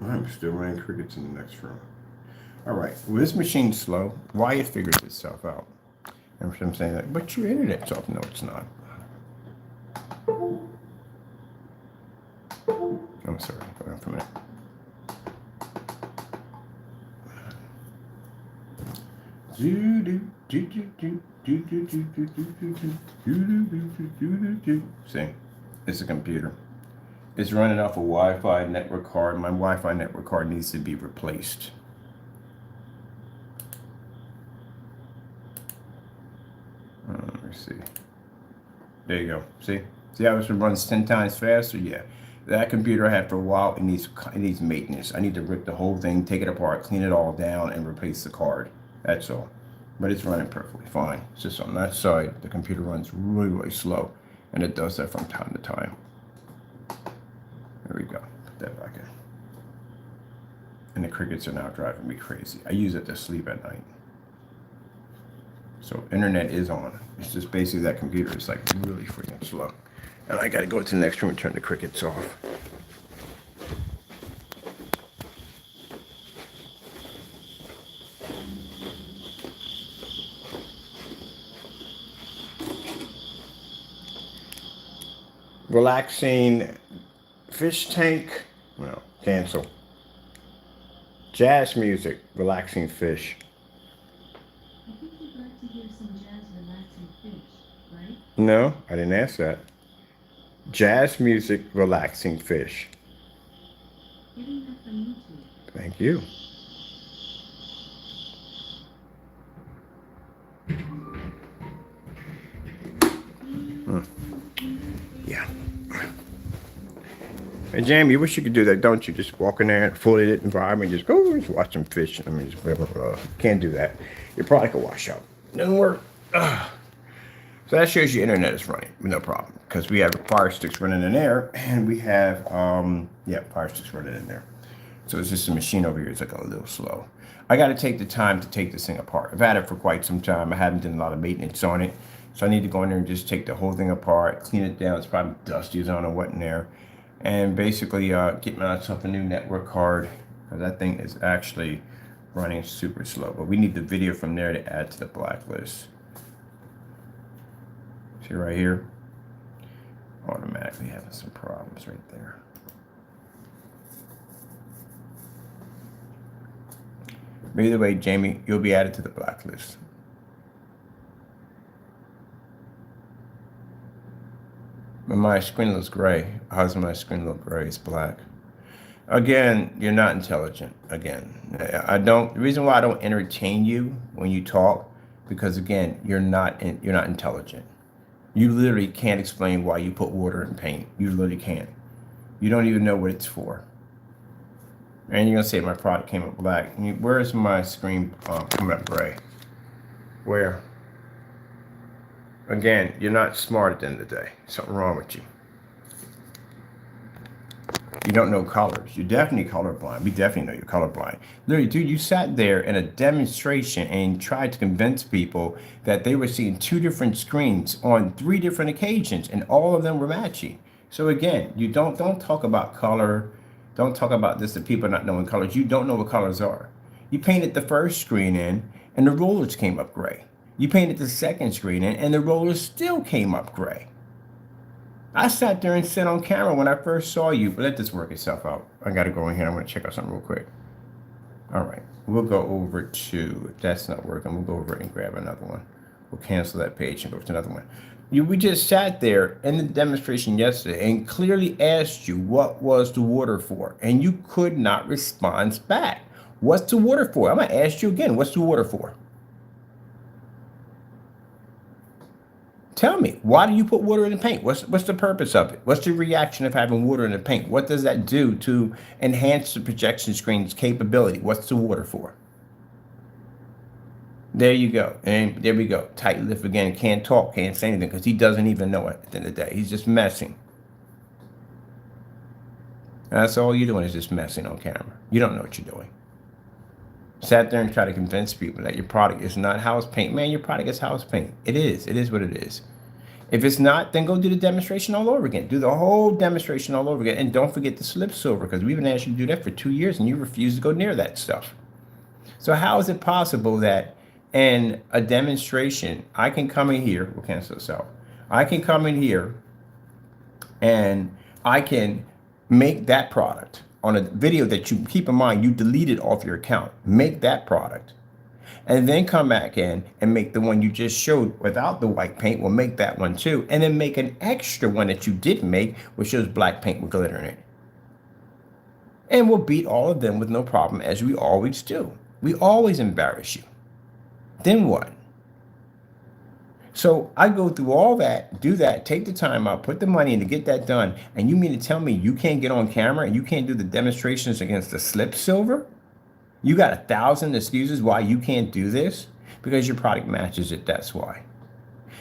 I'm still running crickets in the next room. All right. Well, this machine's slow. Why it figures itself out. And I'm saying that, but your internet's off. No, it's not. I'm sorry. Hold on for a minute. See, it's a computer. It's running off a Wi-Fi network card. My Wi-Fi network card needs to be replaced. Let me see. There you go. See how this runs 10 times faster? Yeah. That computer I had for a while, it needs maintenance. I need to rip the whole thing, take it apart, clean it all down, and replace the card. That's all. But it's running perfectly fine. It's just on that side, the computer runs really, really slow. And it does that from time to time. There we go. Put that back in. And the crickets are now driving me crazy. I use it to sleep at night. So internet is on. It's just basically that computer is like really freaking slow. And I gotta go to the next room and turn the crickets off. Relaxing fish tank. No, cancel. Jazz music, relaxing fish. I think you'd like to hear some jazz relaxing fish, right? No, I didn't ask that. Jazz music, relaxing fish. Getting that from YouTube. Thank you. Yeah. Hey, Jamie, you wish you could do that, don't you? Just walk in there in a fully lit environment, just go just watch some fish. I mean, just blah, blah, blah. Can't do that. Your product will wash out. Doesn't work. So that shows you internet is running with no problem because we have Fire Sticks running in there, and we have Fire Sticks running in there. So it's just a machine over here. It's like a little slow. I got to take the time to take this thing apart. I've had it for quite some time. I haven't done a lot of maintenance on it, so I need to go in there and just take the whole thing apart, clean it down. It's probably dusty as I don't know what in there, and basically get myself a new network card because that thing is actually running super slow. But we need the video from there to add to the blacklist. See right here, automatically having some problems right there. But either way, Jamie, you'll be added to the blacklist. But my screen looks gray. How does my screen look gray? It's black. Again, you're not intelligent. Again, the reason why I don't entertain you when you talk, because again, you're not intelligent. You literally can't explain why you put water in paint. You literally can't. You don't even know what it's for. And you're gonna say my product came up black. Where is my screen coming up gray? Where? Again, you're not smart at the end of the day. Something wrong with you. You don't know colors. You're definitely colorblind. We definitely know you're colorblind. Literally, dude, you sat there in a demonstration and tried to convince people that they were seeing 2 different screens on 3 different occasions, and all of them were matching. So again, you don't talk about color. Don't talk about this to people not knowing colors. You don't know what colors are. You painted the first screen in, and the rollers came up gray. You painted the second screen in, and the rollers still came up gray. I sat there and said on camera when I first saw you, but let this work itself out. I got to go in here. I'm going to check out something real quick. All right. We'll go over to, if that's not working, we'll go over and grab another one. We'll cancel that page and go to another one. We just sat there in the demonstration yesterday and clearly asked you what was the water for, and you could not respond back. What's the water for? I'm going to ask you again, what's the water for? Tell me, why do you put water in the paint? What's the purpose of it? What's the reaction of having water in the paint? What does that do to enhance the projection screen's capability? What's the water for? There you go. And there we go. Tight lip again. Can't talk, can't say anything because he doesn't even know it at the end of the day. He's just messing. And that's all you're doing is just messing on camera. You don't know what you're doing. Sat there and tried to convince people that your product is not house paint. Man, your product is house paint. It is. It is what it is. If it's not, then go do the demonstration all over again. Do the whole demonstration all over again. And don't forget the slip silver, because we've been asking you to do that for 2 years and you refuse to go near that stuff. So how is it possible that in a demonstration, I can come in here, we'll cancel this out. I can come in here and I can make that product on a video that you keep in mind, you deleted off your account, make that product, and then come back in and make the one you just showed without the white paint. We'll make that one too, and then make an extra one that you didn't make, which shows black paint with glitter in it. And we'll beat all of them with no problem, as we always do. We always embarrass you. Then what? So I go through all that, do that, take the time out, put the money in to get that done. And you mean to tell me you can't get on camera and you can't do the demonstrations against the slip silver? You got 1,000 excuses why you can't do this? Because your product matches it, that's why.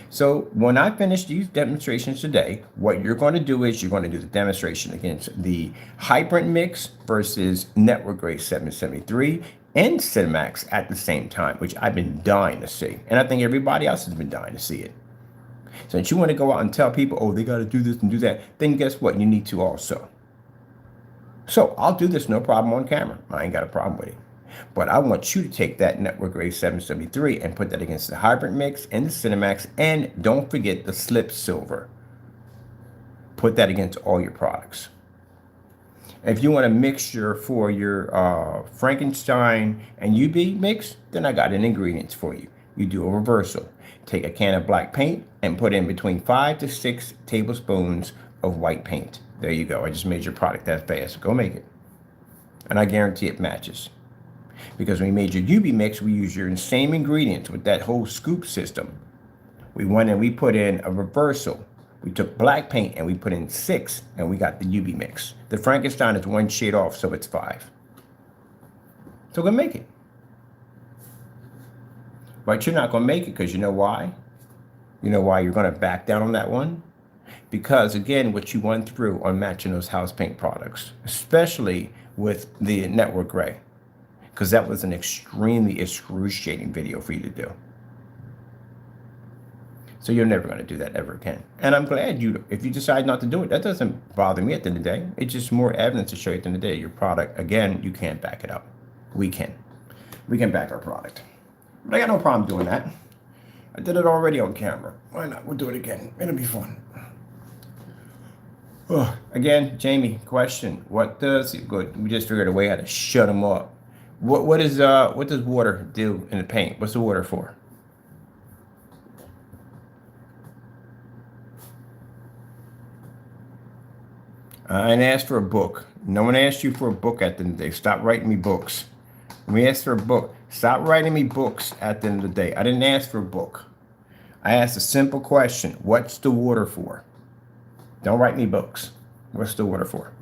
So when I finish these demonstrations today, what you're going to do is you're going to do the demonstration against the Hyperint Mix versus Network Grade 773 and Cinemax at the same time, which I've been dying to see. And I think everybody else has been dying to see it. Since you want to go out and tell people, oh, they got to do this and do that, then guess what? You need to also. So I'll do this no problem on camera. I ain't got a problem with it. But I want you to take that Network Grade 773 and put that against the Hyperint Mix and the Cinemax. And don't forget the Slip Silver. Put that against all your products. If you want a mixture for your Frankenstein and UV mix, then I got an ingredients for you. You do a reversal. Take a can of black paint and put in between 5 to 6 tablespoons of white paint. There you go. I just made your product that fast. Go make it. And I guarantee it matches. Because when we made your UV mix, we used your same ingredients with that whole scoop system. We went and we put in a reversal We took black paint and we put in 6 and we got the UV mix. The Frankenstein is 1 shade off, so it's 5. So we're gonna make it. But you're not gonna make it because you know why? You know why you're gonna back down on that one? Because again, what you went through on matching those house paint products, especially with the network gray, because that was an extremely excruciating video for you to do. So you're never going to do that ever again. And I'm glad if you decide not to do it, that doesn't bother me at the end of the day. It's just more evidence to show you at the end of the day, your product, again, you can't back it up. We can. We can back our product. But I got no problem doing that. I did it already on camera. Why not? We'll do it again. It'll be fun. Oh, again, Jamie, question. What does it good? We just figured a way how to shut them up. What does water do in the paint? What's the water for? I didn't ask for a book. No one asked you for a book at the end of the day. Stop writing me books. We asked for a book. Stop writing me books at the end of the day. I didn't ask for a book. I asked a simple question. What's the water for? Don't write me books. What's the water for?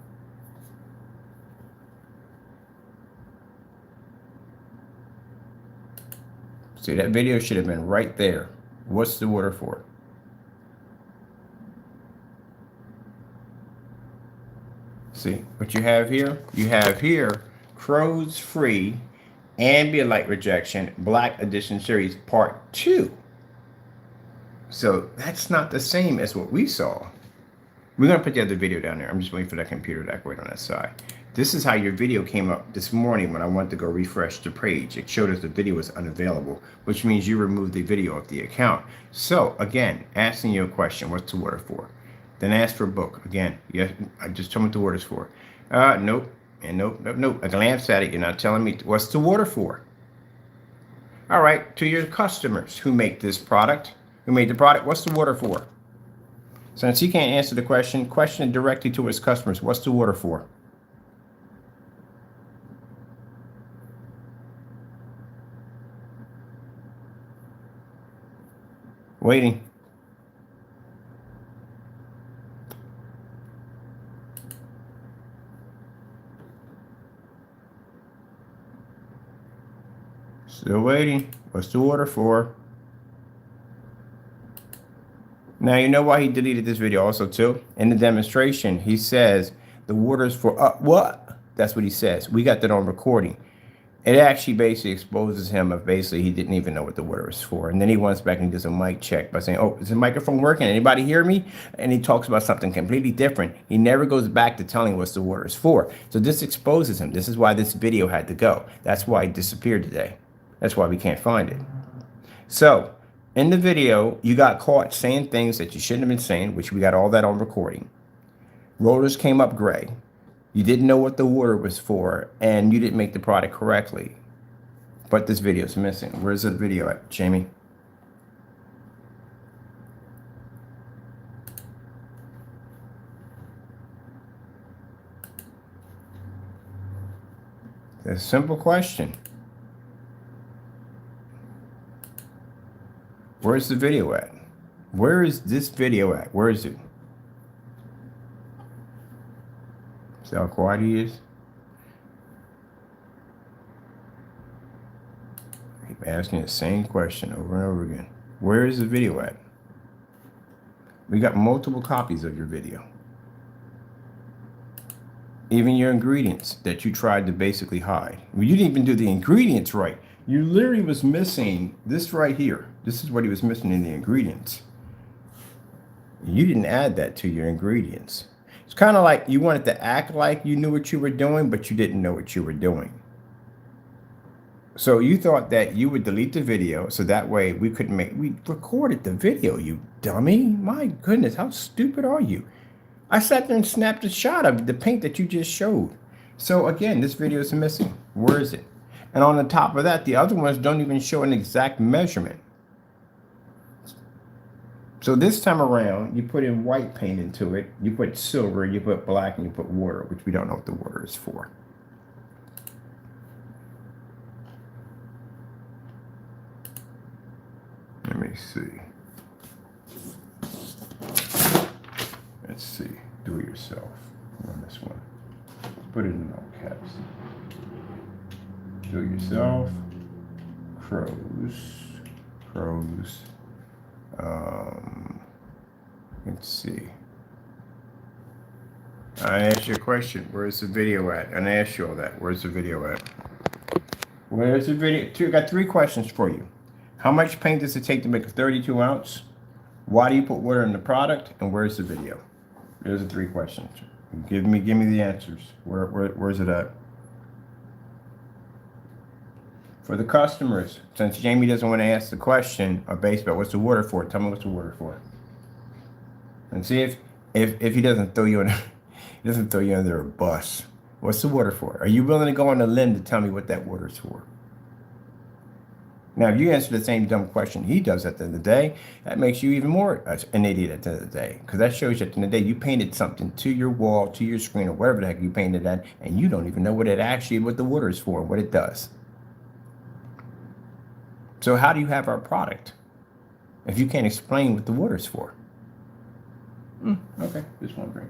See, that video should have been right there. What's the water for? See, what you have here? You have here Crow's Free Ambient Light Rejection Black Edition Series Part 2. So that's not the same as what we saw. We're going to put the other video down there. I'm just waiting for that computer to activate on that side. This is how your video came up this morning when I went to go refresh the page. It showed us the video was unavailable, which means you removed the video off the account. So again, asking you a question, what's the water for? Then ask for a book. Again, yes, I just told me what the water is for. Nope. And nope. I glanced at it. You're not telling me what's the water for. All right, to your customers who make this product, who made the product, what's the water for? Since he can't answer the question it directly to his customers. What's the water for? Waiting. Still waiting. What's the water for? Now, you know why he deleted this video also, too? In the demonstration, he says the water is for what? That's what he says. We got that on recording. It actually basically exposes him of basically he didn't even know what the water is for. And then he wants back and does a mic check by saying, oh, is the microphone working? Anybody hear me? And he talks about something completely different. He never goes back to telling what the water is for. So this exposes him. This is why this video had to go. That's why it disappeared today. That's why we can't find it. So in the video, you got caught saying things that you shouldn't have been saying, which we got all that on recording. Rollers came up gray. You didn't know what the water was for, and you didn't make the product correctly. But this video is missing. Where's the video at, Jamie? It's a simple question. Where's the video at? Where is this video at? Where is it? See how quiet he is? I keep asking the same question over and over again. Where is the video at? We got multiple copies of your video. Even your ingredients that you tried to basically hide. Well, you didn't even do the ingredients right. You literally was missing this right here. This is what he was missing in the ingredients. You didn't add that to your ingredients. It's kind of like you wanted to act like you knew what you were doing, but you didn't know what you were doing. So you thought that you would delete the video so that way we recorded the video, you dummy. My goodness, how stupid are you? I sat there and snapped a shot of the paint that you just showed. So again, this video is missing. Where is it? And on the top of that, the other ones don't even show an exact measurement. So this time around, you put in white paint into it, you put silver, you put black, and you put water, which we don't know what the water is for. Let me see. Let's see. Do it yourself on this one. Put it in all caps. Do it yourself. Crows. Crows. Let's see. I asked you a question. Where's the video at? And I asked you all that. Where's the video at? Where's the video? I got 3 questions for you. How much paint does it take to make a 32 ounce? Why do you put water in the product? And where's the video? There's the 3 questions. Give me the answers. Where's it at? For the customers, since Jamie doesn't want to ask the question of baseball, what's the water for? Tell me what's the water for. And see if he doesn't throw you in, he doesn't throw you under a bus. What's the water for? Are you willing to go on a limb to tell me what that water is for? Now, if you answer the same dumb question he does at the end of the day, that makes you even more an idiot at the end of the day. Because that shows you at the end of the day, you painted something to your wall, to your screen, or whatever the heck you painted that, and you don't even know what the water is for, what it does. So how do you have our product if you can't explain what the water is for? Okay, just wondering.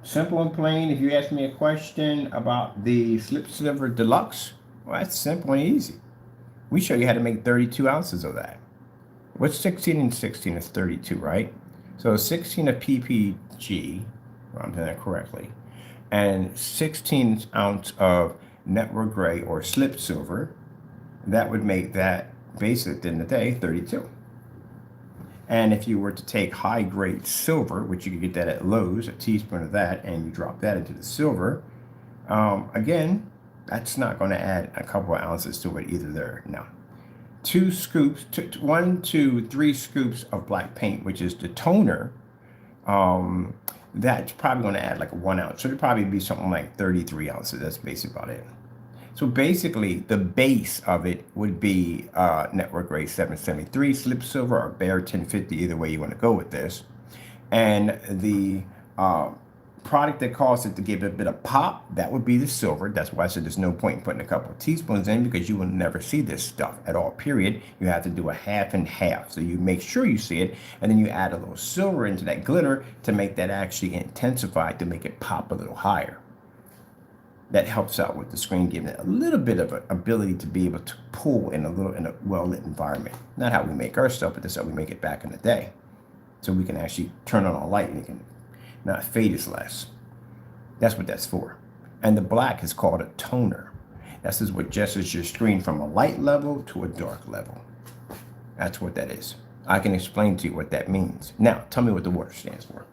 Simple and plain. If you ask me a question about the Slip Silver Deluxe, well, that's simple and easy. We show you how to make 32 ounces of that. What's 16 and 16 is 32, right? So 16 of PPG, well, I'm doing that correctly, and 16 ounce of Network Gray or Slip Silver, that would make that basically at the end of the day 32. And if you were to take high grade silver, which you could get that at Lowe's, a teaspoon of that, and you drop that into the silver, again, that's not going to add a couple of ounces to it either there. No. 2 scoops, 1 to 3 scoops of black paint, which is the toner, that's probably going to add like 1 ounce. So it'd probably be something like 33 ounces. That's basically about it. So basically, the base of it would be Network Gray 773, Slip Silver, or Behr 1050, either way you want to go with this. And the product that caused it to give it a bit of pop, that would be the silver. That's why I said there's no point in putting a couple of teaspoons in, because you will never see this stuff at all, period. You have to do a half and half. So you make sure you see it, and then you add a little silver into that glitter to make that actually intensify, to make it pop a little higher. That helps out with the screen, giving it a little bit of an ability to be able to pull in a well-lit environment. Not how we make our stuff, but that's how we make it back in the day. So we can actually turn on a light and it can not fade as less. That's what that's for. And the black is called a toner. This is what adjusts your screen from a light level to a dark level. That's what that is. I can explain to you what that means. Now, tell me what the water stands for.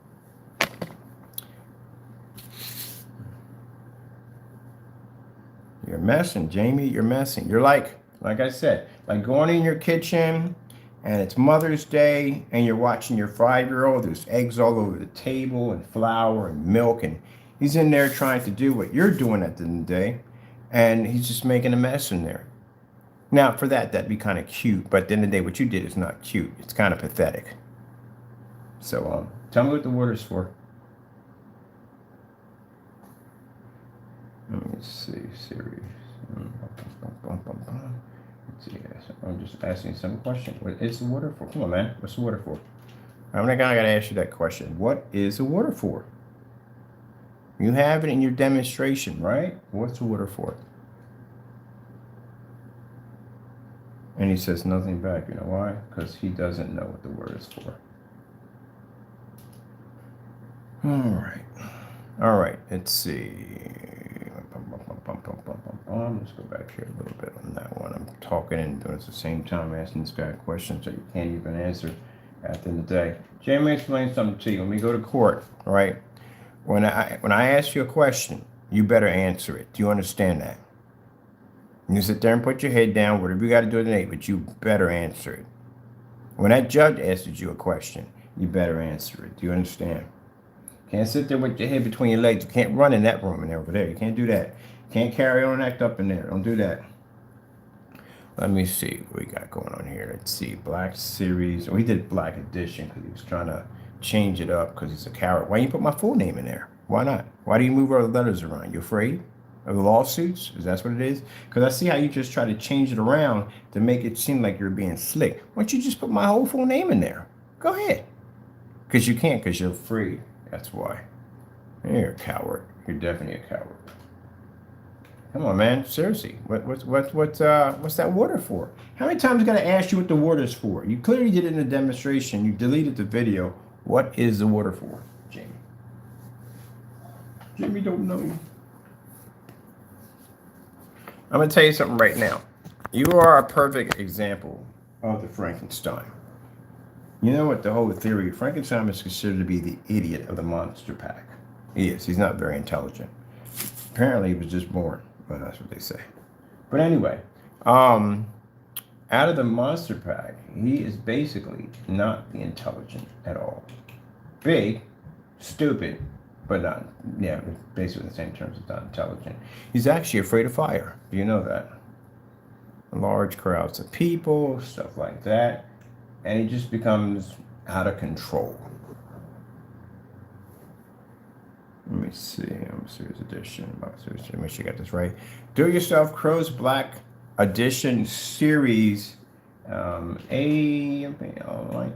You're messing, Jamie. You're messing. You're like I said, like going in your kitchen and it's Mother's Day and you're watching your 5-year-old. There's eggs all over the table and flour and milk, and he's in there trying to do what you're doing at the end of the day, and he's just making a mess in there. Now, for that'd be kind of cute, but at the end of the day, what you did is not cute. It's kind of pathetic. So, tell me what the water's for. Let me see, Siri. Let's see. I'm just asking some question. What is the water for? Come on, man. What's the water for? I'm not gonna ask you that question. What is the water for? You have it in your demonstration, right? What's the water for? And he says nothing back. You know why? Because he doesn't know what the word is for. All right. Let's see. Let's go back here a little bit on that one. I'm talking and doing it at the same time, asking this guy questions that you can't even answer at the end of the day. Jamie, explain something to you. When we go to court, all right? When I ask you a question, you better answer it. Do you understand that? You sit there and put your head down, whatever you got to do today, but you better answer it. When that judge asks you a question, you better answer it. Do you understand? Can't sit there with your head between your legs. You can't run in that room and over there. You can't do that. Can't carry on and act up in there. Don't do that. Let me see what we got going on here. Let's see. Black Series. We did Black Edition because he was trying to change it up because he's a coward. Why you put my full name in there? Why not? Why do you move all the letters around? You afraid of the lawsuits? Is that what it is? Because I see how you just try to change it around to make it seem like you're being slick. Why don't you just put my whole full name in there? Go ahead. Because you can't, because you're free. That's why. You're a coward. You're definitely a coward. Come on, man. Seriously. What's that water for? How many times I gotta ask you what the water's for? You clearly did it in a demonstration. You deleted the video. What is the water for, Jamie? Jamie don't know. I'm gonna tell you something right now. You are a perfect example of the Frankenstein. You know what the whole theory, Frankenstein is considered to be the idiot of the monster pack. He is. He's not very intelligent. Apparently he was just born. Well, that's what they say. But anyway, out of the monster pack, he is basically not the intelligent at all. Big, stupid, but not, yeah, basically in the same terms as not intelligent. He's actually afraid of fire. Do you know that? Large crowds of people, stuff like that. And he just becomes out of control. Let me see. I'm Series Edition. Make sure you got this right. Do It Yourself Crow's Black Edition Series. Like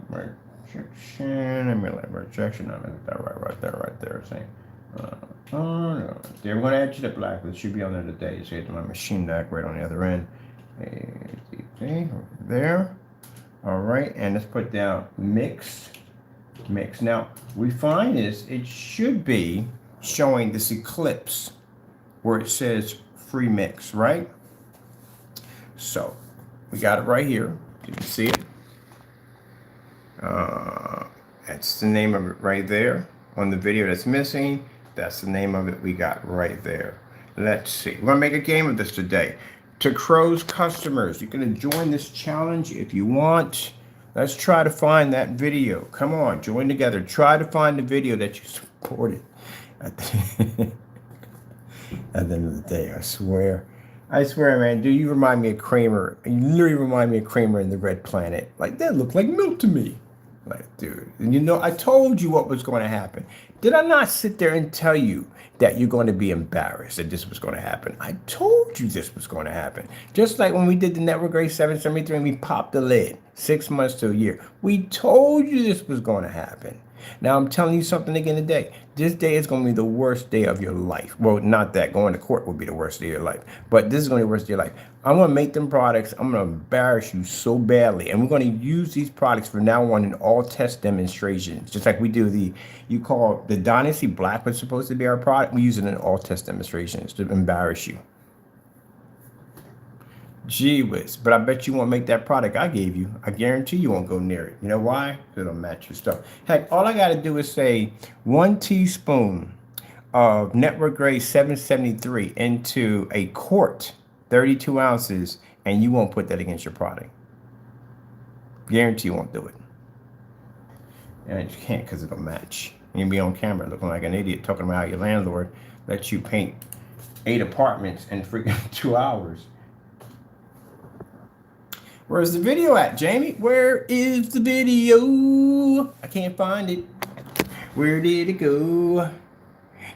rejection. I mean, like rejection. I mean, that right there. Saying, no. They're going to add you to blacklist. Should be on there today. So you have my machine deck right on the other end. There. All right, and let's put down mix. Now, we find this, it should be showing this eclipse where it says free mix, right? So, we got it right here. You can see it. That's the name of it right there. On the video that's missing, that's the name of it we got right there. Let's see. We're going to make a game of this today. To Crow's customers, you can join this challenge if you want. Let's try to find that video. Come on, join together. Try to find the video that you supported. At the end of the day, I swear, man, dude, you remind me of Kramer. You literally remind me of Kramer in the Red Planet. Like, that looked like milk to me. Like, dude, and you know, I told you what was going to happen. Did I not sit there and tell you that you're going to be embarrassed that this was going to happen? I told you this was going to happen. Just like when we did the Network Race 773 and we popped the lid 6 months to a year. We told you this was going to happen. Now, I'm telling you something again today. This day is going to be the worst day of your life. Well, not that. Going to court would be the worst day of your life. But this is going to be the worst day of your life. I'm going to make them products. I'm going to embarrass you so badly. And we're going to use these products from now on in all test demonstrations. Just like we do you call the Dynasty Black was supposed to be our product. We use it in all test demonstrations to embarrass you. Gee whiz, but I bet you won't make that product I gave you. I guarantee you won't go near it. You know why? Because it'll match your stuff. Heck, all I got to do is say 1 teaspoon of Network Grade 773 into a quart, 32 ounces, and you won't put that against your product. Guarantee you won't do it. And you can't because it'll match. You'll be on camera looking like an idiot talking about how your landlord lets you paint 8 apartments in freaking 2 hours. Where's the video at, Jamie? Where is the video? I can't find it. Where did it go?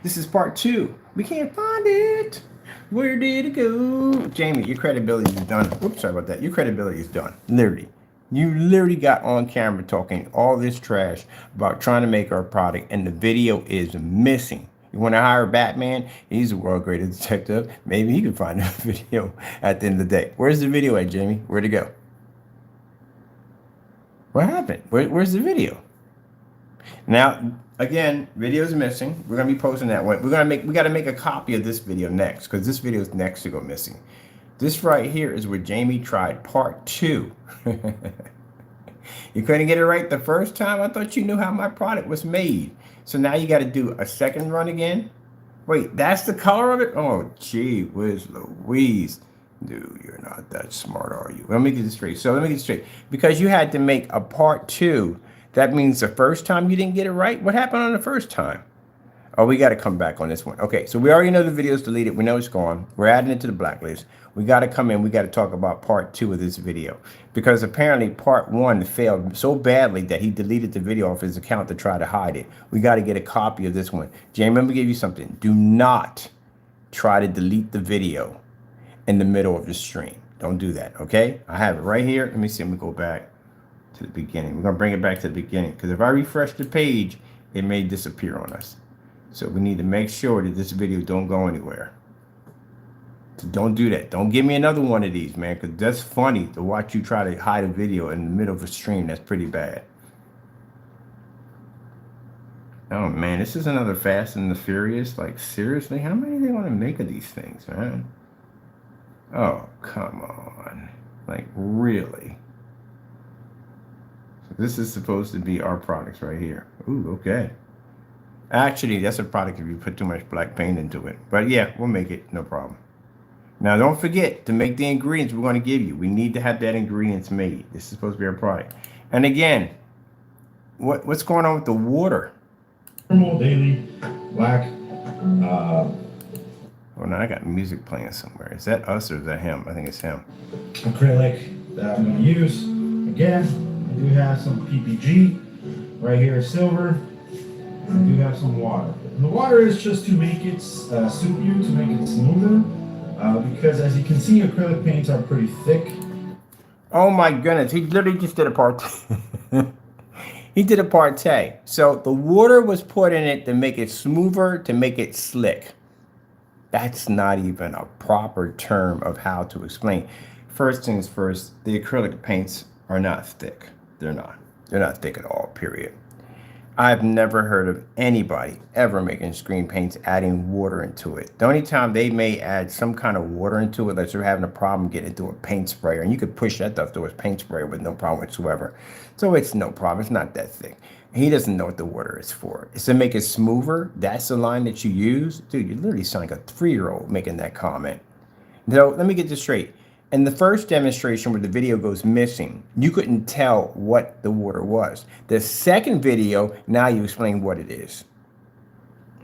This is part 2. We can't find it. Where did it go? Jamie, your credibility is done. Oops, sorry about that. Your credibility is done. Literally. You literally got on camera talking all this trash about trying to make our product, and the video is missing. You want to hire Batman? He's a world greatest detective. Maybe he can find a video at the end of the day. Where's the video at, Jamie? Where'd it go? What happened? Where's the video? Now, again, video's missing. We're gonna be posting that one. We gotta make a copy of this video next, because this video is next to go missing. This right here is where Jamie tried part 2. You couldn't get it right the first time? I thought you knew how my product was made. So now you got to do a second run again? Wait, that's the color of it? Oh, gee whiz Louise. Dude, you're not that smart, are you? Let me get this straight. Because you had to make a part 2, that means the first time you didn't get it right? What happened on the first time? Oh, we got to come back on this one. Okay, so we already know the video's deleted. We know it's gone. We're adding it to the blacklist. We got to come in. We got to talk about part 2 of this video. Because apparently part 1 failed so badly that he deleted the video off his account to try to hide it. We got to get a copy of this one. Jamie, let me give you something. Do not try to delete the video in the middle of the stream. Don't do that, okay? I have it right here. Let me see. Let me go back to the beginning. We're going to bring it back to the beginning, because if I refresh the page, it may disappear on us. So we need to make sure that this video don't go anywhere. So don't do that. Don't give me another one of these, man, because that's funny to watch you try to hide a video in the middle of a stream. That's pretty bad. Oh, man, this is another Fast and the Furious. Like, seriously? How many do they want to make of these things, man? Oh, come on. Like, really? So this is supposed to be our products right here. Ooh, okay. Actually, that's a product if you put too much black paint into it. But yeah, we'll make it, no problem. Now, don't forget to make the ingredients we're going to give you. We need to have that ingredients made. This is supposed to be our product. And again, what's going on with the water? Normal, daily, black. Oh, now I got music playing somewhere. Is that us or is that him? I think it's him. Acrylic that I'm going to use. Again, I do have some PPG. Right here is silver. I do have some water. And the water is just to make it soupier, to make it smoother. Because as you can see, acrylic paints are pretty thick. Oh my goodness, he literally just did a partay. He did a partay. So the water was put in it to make it smoother, to make it slick. That's not even a proper term of how to explain. First things first, the acrylic paints are not thick. They're not. They're not thick at all, period. I've never heard of anybody ever making screen paints adding water into it. The only time they may add some kind of water into it, like you're having a problem getting it through a paint sprayer, and you could push that stuff through a paint sprayer with no problem whatsoever. So it's no problem. It's not that thick. He doesn't know what the water is for. It's to make it smoother. That's the line that you use. Dude, you literally sound like a 3-year-old making that comment. So let me get this straight. In the first demonstration where the video goes missing, you couldn't tell what the water was. The second video, now you explain what it is.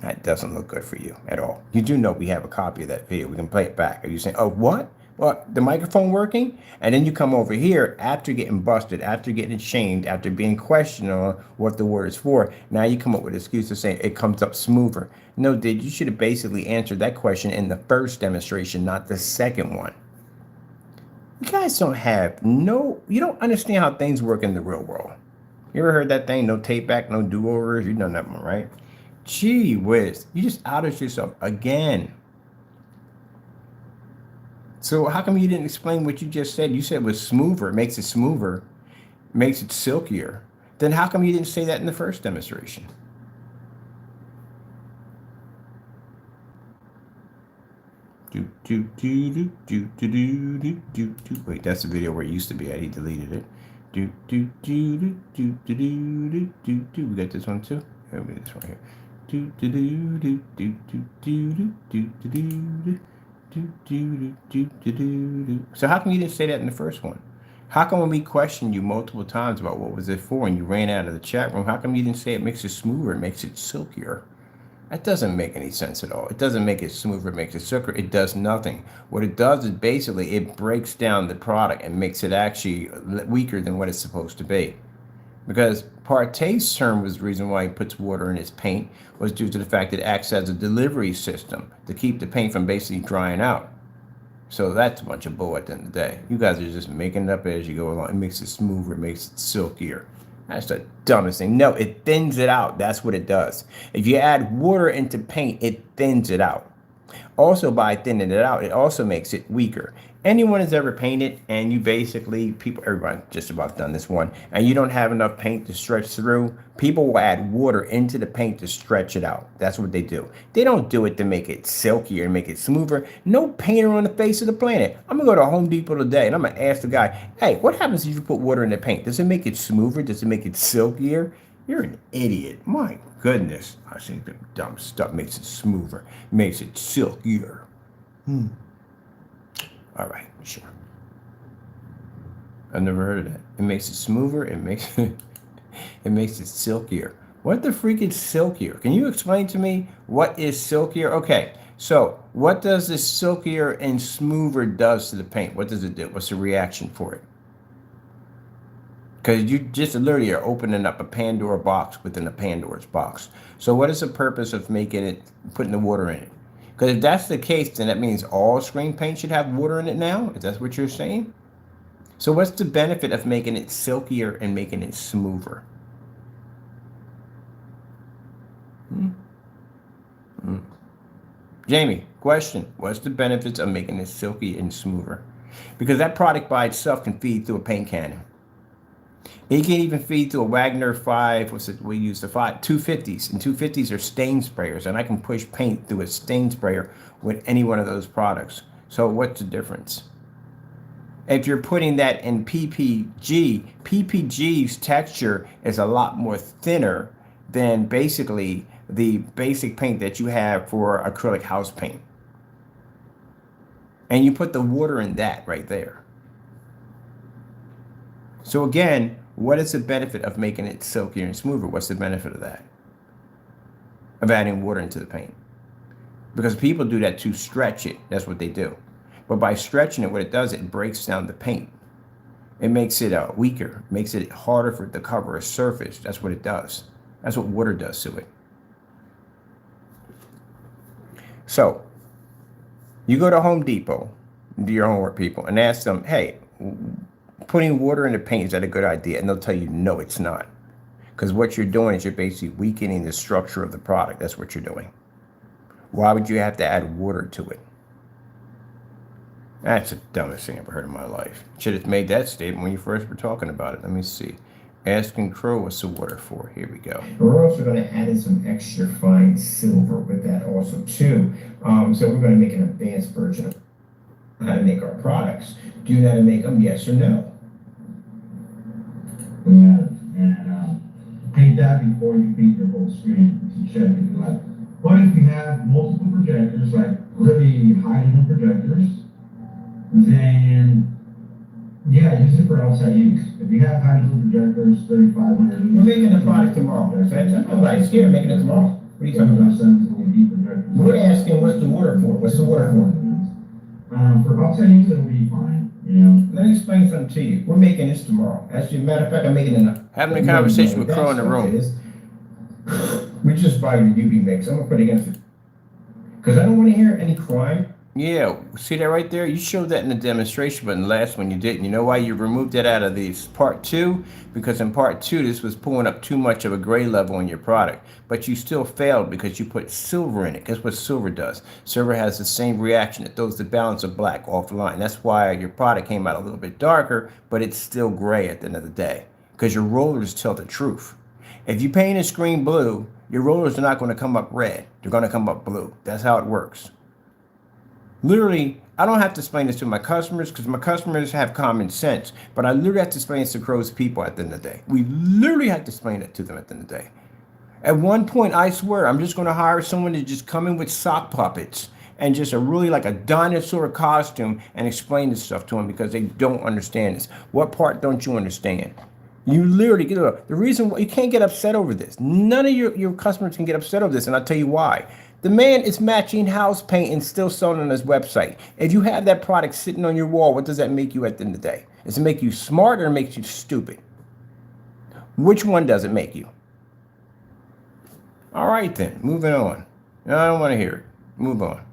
That doesn't look good for you at all. You do know we have a copy of that video. We can play it back. Are you saying, oh, what? Well, the microphone working? And then you come over here after getting busted, after getting shamed, after being questioned on what the word is for. Now you come up with an excuse to say it comes up smoother. No, dude, you should have basically answered that question in the first demonstration, not the second one. You guys don't have you don't understand how things work in the real world. You ever heard that thing, no take back, no do-overs? You know that one, right? Gee whiz, you just outed yourself again. So how come you didn't explain what you just said? You said it was smoother, it makes it smoother, makes it silkier. Then how come you didn't say that in the first demonstration? Wait, that's the video where it used to be at. He deleted it. We got this one too. Yeah, we got this one here. So how come you didn't say that in the first one? How come when we questioned you multiple times about what was it for and you ran out of the chat room, how come you didn't say it makes it smoother, it makes it silkier? That doesn't make any sense at all. It doesn't make it smoother, it makes it silkier. It does nothing. What it does is basically it breaks down the product and makes it actually weaker than what it's supposed to be. Because Partay's term was the reason why he puts water in his paint was due to the fact that it acts as a delivery system to keep the paint from basically drying out. So that's a bunch of bull at the end of the day. You guys are just making it up as you go along. It makes it smoother, it makes it silkier. That's the dumbest thing. No, it thins it out. That's what it does. If you add water into paint, it thins it out. Also, by thinning it out, it also makes it weaker. Anyone has ever painted and you basically, everybody just about done this one, and you don't have enough paint to stretch through, people will add water into the paint to stretch it out. That's what they do. They don't do it to make it silkier and make it smoother. No painter on the face of the planet. I'm going to go to Home Depot today and I'm going to ask the guy, hey, what happens if you put water in the paint? Does it make it smoother? Does it make it silkier? You're an idiot. My goodness. I think the dumb stuff makes it smoother, makes it silkier. All right, sure. I've never heard of that. It makes it smoother. It makes it silkier. What the freak is silkier? Can you explain to me what is silkier? Okay, so what does this silkier and smoother does to the paint? What does it do? What's the reaction for it? Because you just literally are opening up a Pandora box within a Pandora's box. So what is the purpose of making it, putting the water in it? Because if that's the case, then that means all screen paint should have water in it now? Is that what you're saying? So what's the benefit of making it silkier and making it smoother? Hmm? Hmm. Jamie, question. What's the benefits of making it silky and smoother? Because that product by itself can feed through a paint cannon. It can even feed through a Wagner 5, what's it, we use the 250s. And 250s are stain sprayers, and I can push paint through a stain sprayer with any one of those products. So what's the difference? If you're putting that in PPG, PPG's texture is a lot more thinner than basically the basic paint that you have for acrylic house paint. And you put the water in that right there. So again, what is the benefit of making it silkier and smoother? What's the benefit of that? Of adding water into the paint? Because people do that to stretch it. That's what they do. But by stretching it, what it does, it breaks down the paint. It makes it weaker, makes it harder for it to cover a surface. That's what it does. That's what water does to it. So you go to Home Depot, do your homework, people, and ask them, hey, putting water in the paint, is that a good idea? And they'll tell you, no, it's not. Because what you're doing is you're basically weakening the structure of the product. That's what you're doing. Why would you have to add water to it? That's the dumbest thing I've ever heard in my life. Should have made that statement when you first were talking about it. Let me see. Asking Crow, what's the water for? Here we go. We're also going to add in some extra fine silver with that also too. So we're going to make an advanced version of how to make our products. Do you know how to make them? Yes or no? Yeah, and paint that before you paint your whole screen. You should if you like. But if you have multiple projectors, like really high-end projectors, then yeah, use it for outside use. If you have high-end projectors, 3,500. We're making the product tomorrow. I'm like scared of making it tomorrow. What are you talking about? We're asking what's the water for? What's the water for? For outside use, it'll be fine. You know. Let me explain something to you. We're making this tomorrow. As a matter of fact, I'm making it. Having a conversation with Crow in the room. We just buy the UV mix. I'm gonna put it against it because I don't want to hear any crime. Yeah, see that right there? You showed that in the demonstration, but in the last one you didn't. You know why you removed that out of this part 2? Because in part 2, this was pulling up too much of a gray level in your product. But you still failed because you put silver in it. Guess what silver does? Silver has the same reaction. It throws the balance of black off the line. That's why your product came out a little bit darker, but it's still gray at the end of the day. Because your rollers tell the truth. If you paint a screen blue, your rollers are not going to come up red. They're going to come up blue. That's how it works. Literally, I don't have to explain this to my customers because my customers have common sense, but I literally have to explain this to Crow's people at the end of the day. We literally have to explain it to them at the end of the day. At one point, I swear, I'm just going to hire someone to just come in with sock puppets and just really like a dinosaur costume and explain this stuff to them because they don't understand this. What part don't you understand? You literally get up. The reason why you can't get upset over this, none of your customers can get upset over this, and I'll tell you why. The man is matching house paint and still selling on his website. If you have that product sitting on your wall, what does that make you at the end of the day? Does it make you smart or make you stupid? Which one does it make you? All right then, moving on. No, I don't want to hear it. Move on.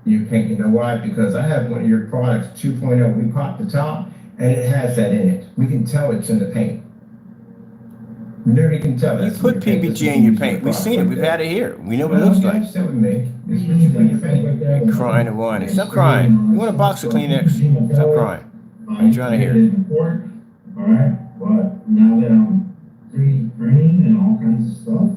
You can't, you know why? Because I have one of your products, 2.0. We pop the top, and it has that in it. We can tell it's in the paint. We literally can tell. You put PPG in your paint. We've seen it. We've had it here. We know what it looks like. Stay with me. It's what you put in your paint. You're crying and whining. Stop crying. You want a box of Kleenex? Stop crying. I'm trying to hear it. All right, but now that I'm 3D printing and all kinds of stuff,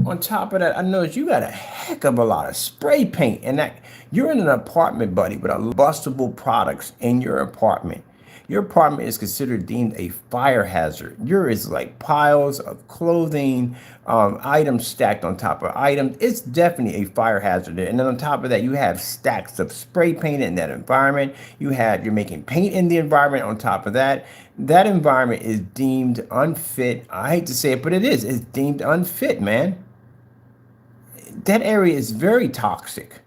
On top of that, I noticed you got a heck of a lot of spray paint, and that you're in an apartment, buddy, with combustible products in your apartment. Your apartment is considered deemed a fire hazard. There is like piles of clothing, items stacked on top of items. It's definitely a fire hazard. And then on top of that, you have stacks of spray paint in that environment. You're making paint in the environment on top of that. That environment is deemed unfit. I hate to say it, but it is. It's deemed unfit, man. That area is very toxic.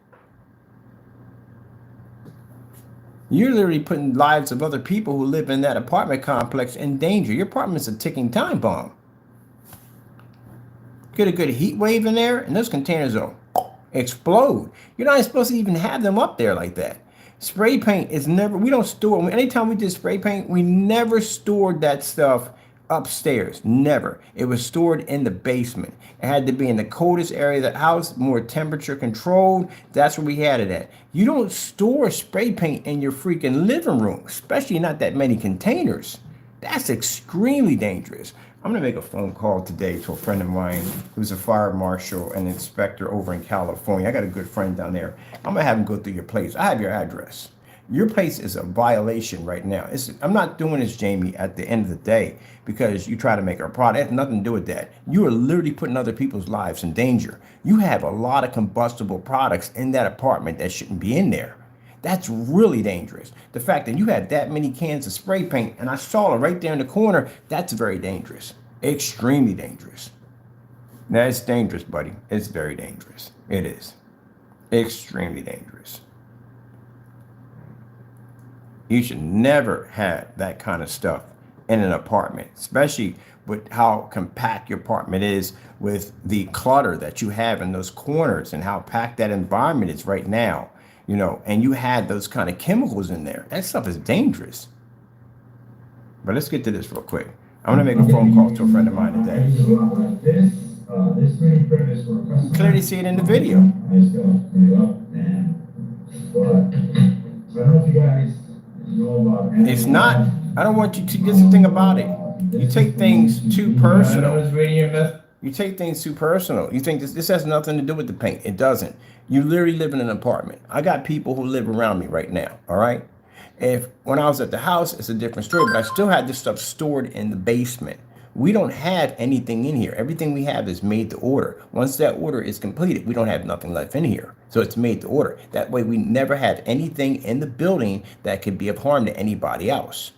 You're literally putting lives of other people who live in that apartment complex in danger. Your apartment's a ticking time bomb. Get a good heat wave in there, and those containers will explode. You're not supposed to even have them up there like that. Spray paint is never, we don't store, anytime we did spray paint, we never stored that stuff upstairs. Never. It was stored in the basement. It had to be in the coldest area of the house, more temperature controlled. That's where we had it at. You don't store spray paint in your freaking living room, especially not that many containers. That's extremely dangerous. I'm going to make a phone call today to a friend of mine who's a fire marshal and inspector over in California. I got a good friend down there. I'm going to have him go through your place. I have your address. Your place is a violation right now. I'm not doing this, Jamie, at the end of the day because you try to make our product. It has nothing to do with that. You are literally putting other people's lives in danger. You have a lot of combustible products in that apartment that shouldn't be in there. That's really dangerous. The fact that you had that many cans of spray paint and I saw it right there in the corner, that's very dangerous. Extremely dangerous. Now, it's dangerous, buddy. It's very dangerous. It is. Extremely dangerous. You should never have that kind of stuff in an apartment, especially with how compact your apartment is with the clutter that you have in those corners and how packed that environment is right now, you know, and you had those kind of chemicals in there. That stuff is dangerous. But let's get to this real quick. I'm going to make a phone call to a friend of mine today. You clearly see it in the video. It's not. I don't want you to get the thing about it. You take things too personal. You take things too personal. You think this has nothing to do with the paint. It doesn't. You literally live in an apartment. I got people who live around me right now. All right. When I was at the house, it's a different story, but I still had this stuff stored in the basement. We don't have anything in here. Everything we have is made to order. Once that order is completed, we don't have nothing left in here. So it's made to order. That way we never have anything in the building that could be of harm to anybody else.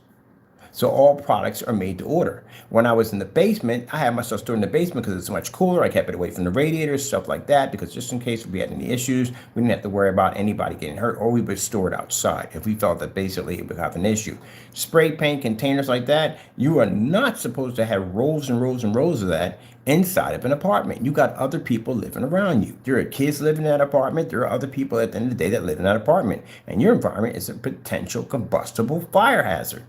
So all products are made to order. When I was in the basement, I had my stuff stored in the basement because it's much cooler. I kept it away from the radiators, stuff like that, because just in case we had any issues, we didn't have to worry about anybody getting hurt, or we would store it outside if we felt that basically it would have an issue. Spray paint containers like that, you are not supposed to have rows and rows and rows of that inside of an apartment. You got other people living around you. There are kids living in that apartment. There are other people at the end of the day that live in that apartment. And your environment is a potential combustible fire hazard.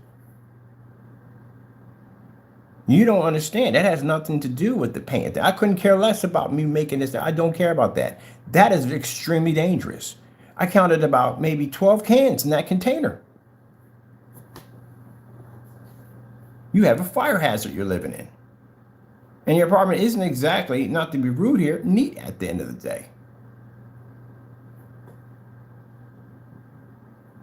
You don't understand. That has nothing to do with the paint. I couldn't care less about me making this. I don't care about that. That is extremely dangerous. I counted about maybe 12 cans in that container. You have a fire hazard you're living in. And your apartment isn't exactly, not to be rude here, neat at the end of the day.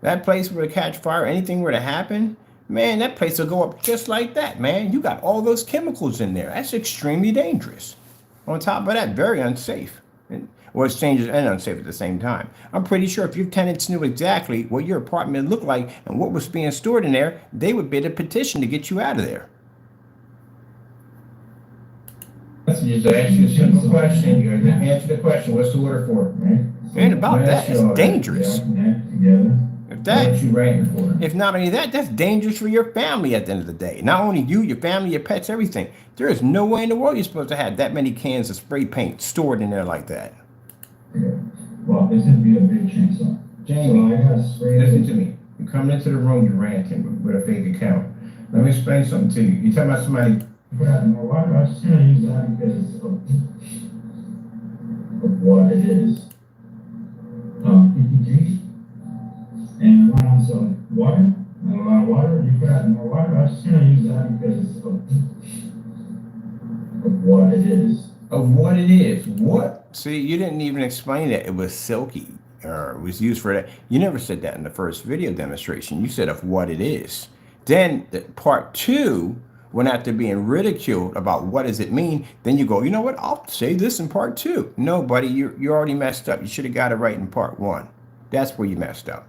That place were to catch fire, anything were to happen, man, that place will go up just like that, man. You got all those chemicals in there. That's extremely dangerous. On top of that, very unsafe. Well, it's dangerous and unsafe at the same time. I'm pretty sure if your tenants knew exactly what your apartment looked like and what was being stored in there, they would bid a petition to get you out of there. Just ask you a simple question. You answer the question. What's the order for? And about that, it's dangerous. If not only that, that's dangerous for your family at the end of the day. Not only you, your family, your pets, everything. There is no way in the world you're supposed to have that many cans of spray paint stored in there like that. Well, this would be a big chainsaw. Jamie, listen to me. You're coming into the room, you're ranting with a fake account. Let me explain something to you. You're talking about somebody. Why do I still use that? Because of what it is. PPG. And when I'm selling water, and a lot of water, you put out more water, I still use that because of what it is. Of what it is. What? See, you didn't even explain that it was silky or it was used for that. You never said that in the first video demonstration. You said of what it is. Then part two, when after being ridiculed about what does it mean, then you go, you know what, I'll say this in part two. No, buddy, you already messed up. You should have got it right in part one. That's where you messed up.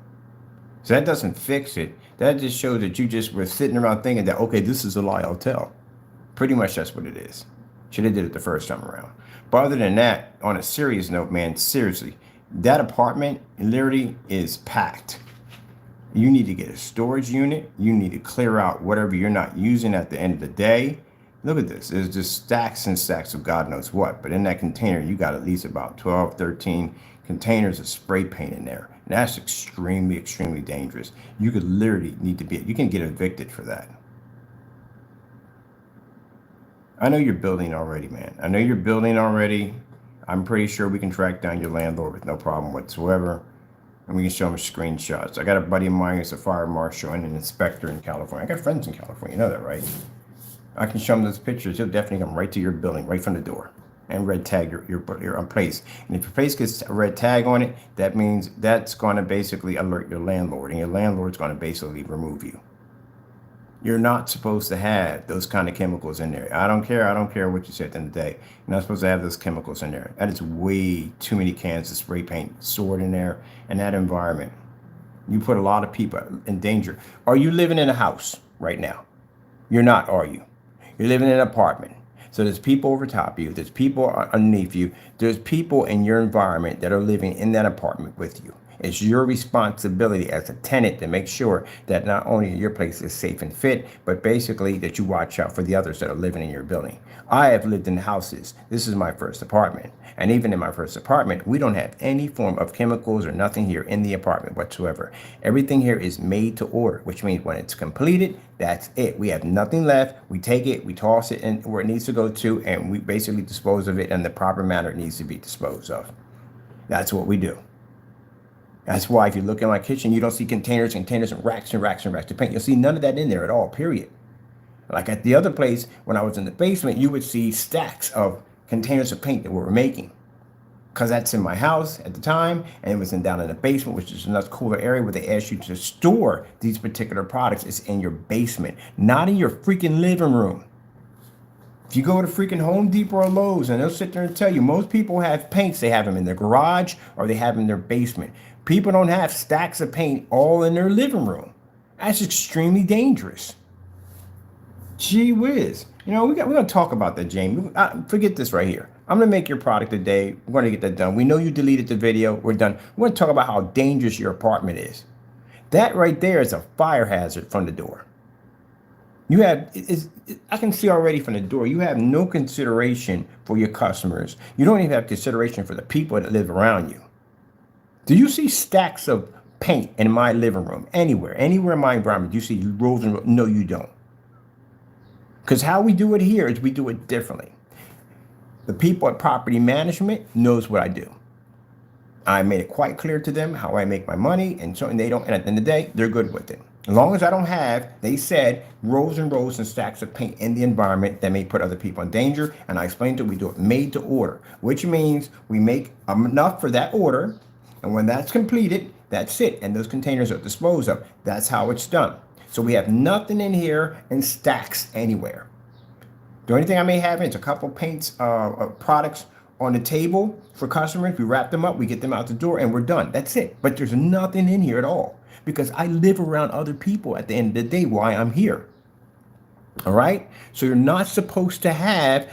So that doesn't fix it. That just shows that you just were sitting around thinking that, okay, this is a lie I'll tell. Pretty much that's what it is. Should have did it the first time around. But other than that, on a serious note, man, seriously, that apartment literally is packed. You need to get a storage unit. You need to clear out whatever you're not using at the end of the day. Look at this. There's just stacks and stacks of God knows what. But in that container, you got at least about 12, 13 containers of spray paint in there. And that's extremely, extremely dangerous. You could literally you can get evicted for that. I know you're building already, man. I know you're building already. I'm pretty sure we can track down your landlord with no problem whatsoever. And we can show them screenshots. I got a buddy of mine who's a fire marshal and an inspector in California. I got friends in California, you know that, right? I can show them those pictures. He'll definitely come right to your building, right from the door, and red tag your place. And if your place gets a red tag on it, that means that's going to basically alert your landlord, and your landlord's going to basically remove you. You're not supposed to have those kind of chemicals in there. I don't care what you say at the end of the day. You're not supposed to have those chemicals in there. That is way too many cans of spray paint stored in there. In that environment, you put a lot of people in danger. Are you living in a house right now? You're not, are you? You're living in an apartment. So there's people over top of you. There's people underneath you. There's people in your environment that are living in that apartment with you. It's your responsibility as a tenant to make sure that not only your place is safe and fit, but basically that you watch out for the others that are living in your building. I have lived in houses. This is my first apartment. And even in my first apartment, we don't have any form of chemicals or nothing here in the apartment whatsoever. Everything here is made to order, which means when it's completed, that's it. We have nothing left. We take it, we toss it in where it needs to go to, and we basically dispose of it in the proper manner it needs to be disposed of. That's what we do. That's why if you look in my kitchen, you don't see containers and racks and racks of paint. You'll see none of that in there at all, period. Like at the other place, when I was in the basement, you would see stacks of containers of paint that we were making. Because that's in my house at the time, and it was down in the basement, which is another cooler area where they ask you to store these particular products. It's in your basement, not in your freaking living room. If you go to freaking Home Depot or Lowe's, and they'll sit there and tell you, most people have paints, they have them in their garage or they have them in their basement. People don't have stacks of paint all in their living room. That's extremely dangerous. Gee whiz. You know, we're going to talk about that, Jamie. Forget this right here. I'm going to make your product today. We're going to get that done. We know you deleted the video. We're done. We're going to talk about how dangerous your apartment is. That right there is a fire hazard from the door. You have, I can see already from the door, you have no consideration for your customers. You don't even have consideration for the people that live around you. Do you see stacks of paint in my living room? Anywhere in my environment, you see rows and rows? No, you don't. Because how we do it here is we do it differently. The people at property management knows what I do. I made it quite clear to them how I make my money, and so and they don't. And at the end of the day, they're good with it. As long as I don't have, they said, rows and rows and stacks of paint in the environment that may put other people in danger. And I explained to them, we do it made to order, which means we make enough for that order. And when that's completed, that's it. And those containers are disposed of. That's how it's done. So we have nothing in here in stacks anywhere. The only thing I may have is a couple paints, products on the table for customers. We wrap them up, we get them out the door, and we're done. That's it. But there's nothing in here at all because I live around other people at the end of the day while I'm here. All right? So you're not supposed to have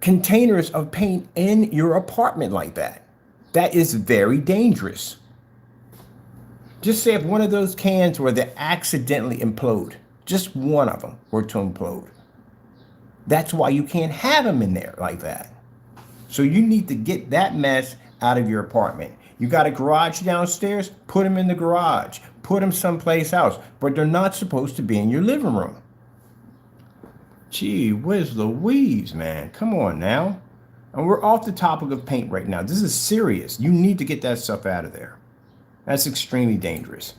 containers of paint in your apartment like that. That is very dangerous. Just say if one of those cans were to accidentally implode, just one of them were to implode. That's why you can't have them in there like that. So you need to get that mess out of your apartment. You got a garage downstairs, put them in the garage, put them someplace else, but they're not supposed to be in your living room. Gee whiz Louise, man, come on now. And we're off the topic of paint right now. This is serious. You need to get that stuff out of there. That's extremely dangerous.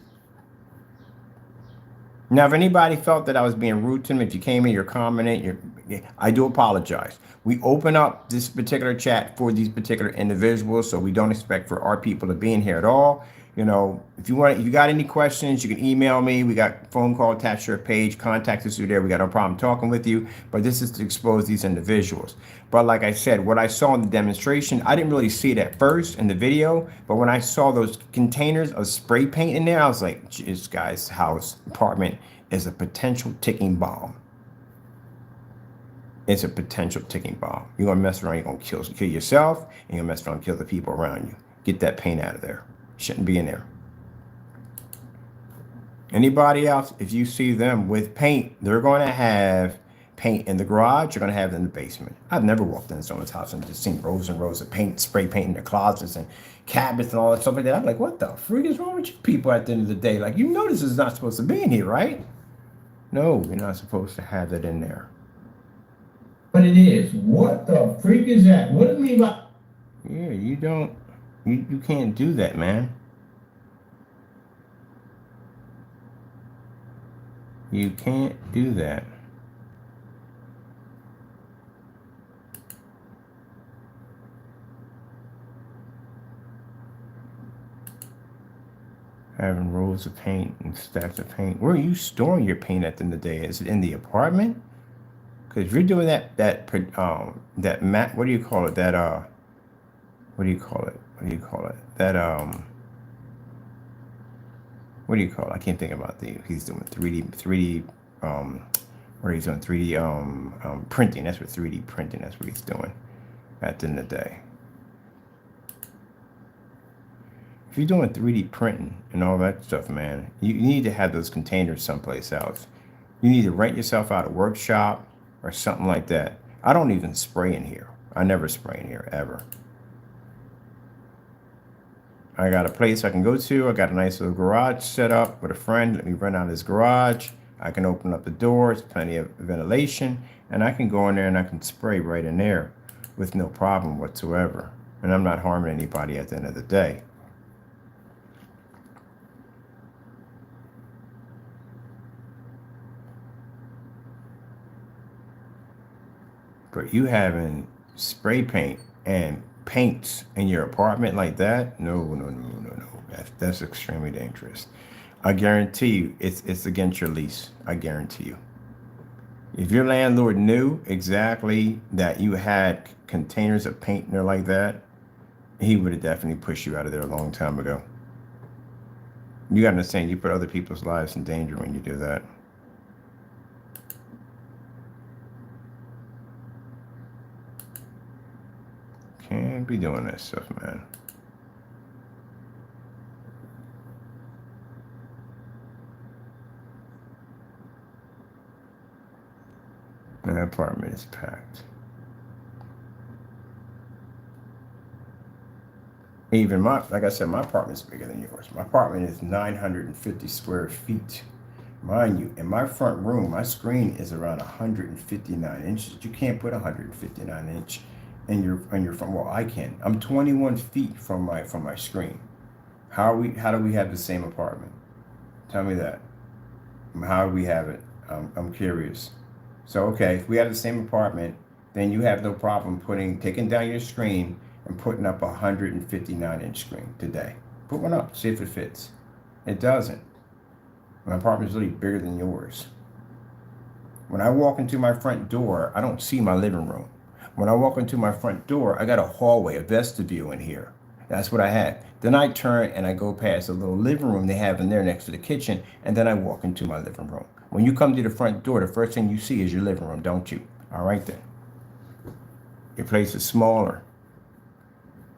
Now, if anybody felt that I was being rude to them, if you came in, you're commenting, I do apologize. We open up this particular chat for these particular individuals, so we don't expect for our people to be in here at all. You know, if you got any questions, you can email me. We got phone call attached to our page. Contact us through there. We got no problem talking with you. But this is to expose these individuals. But like I said, what I saw in the demonstration, I didn't really see it at first in the video. But when I saw those containers of spray paint in there, I was like, this guy's house, apartment is a potential ticking bomb. It's a potential ticking bomb. You're going to mess around. You're going to kill yourself. And you're going to mess around and kill the people around you. Get that paint out of there. Shouldn't be in there. Anybody else, if you see them with paint, they're going to have paint in the garage, you're going to have it in the basement. I've never walked into someone's house and just seen rows and rows of paint, spray paint in their closets and cabinets and all that stuff like that. I'm like, what the freak is wrong with you people at the end of the day? Like, you know this is not supposed to be in here, right? No, you're not supposed to have it in there. But it is. What the freak is that? What do you mean by? Yeah, you can't do that, man. You can't do that. Having rolls of paint and stacks of paint. Where are you storing your paint at the end of the day? Is it in the apartment? Because if you're doing that mat, what do you call it? What do you call it? What do you call it? What do you call it? I can't think about he's doing 3D, where he's doing 3D printing. That's what 3D printing, that's what he's doing at the end of the day. If you're doing 3D printing and all that stuff, man, you need to have those containers someplace else. You need to rent yourself out a workshop or something like that. I don't even spray in here. I never spray in here, ever. I got a place I can go to. I got a nice little garage set up with a friend. Let me rent out his garage. I can open up the doors, plenty of ventilation, and I can go in there and I can spray right in there with no problem whatsoever. And I'm not harming anybody at the end of the day. But you having spray paint and paints in your apartment like that? No. That's extremely dangerous. I guarantee you, it's against your lease. I guarantee you. If your landlord knew exactly that you had containers of paint in there like that, he would have definitely pushed you out of there a long time ago. You got to understand, you put other people's lives in danger when you do that. Can't be doing that stuff, man. My apartment is packed. Even like I said, my apartment's bigger than yours. My apartment is 950 square feet. Mind you, in my front room, my screen is around 159 inches. You can't put 159 inch in your front. Well, I can. I'm 21 feet from my screen. How do we have the same apartment? Tell me that. How do we have it? I'm curious. So okay, if we have the same apartment, then you have no problem taking down your screen and putting up a 159 inch screen today. Put one up, see if it fits. It doesn't. My apartment is really bigger than yours. When I walk into my front door, I don't see my living room. When I walk into my front door, I got a hallway, a vestibule in here. That's what I had. Then I turn and I go past a little living room they have in there next to the kitchen, and then I walk into my living room. When you come to the front door, the first thing you see is your living room, don't you? All right then. Your place is smaller.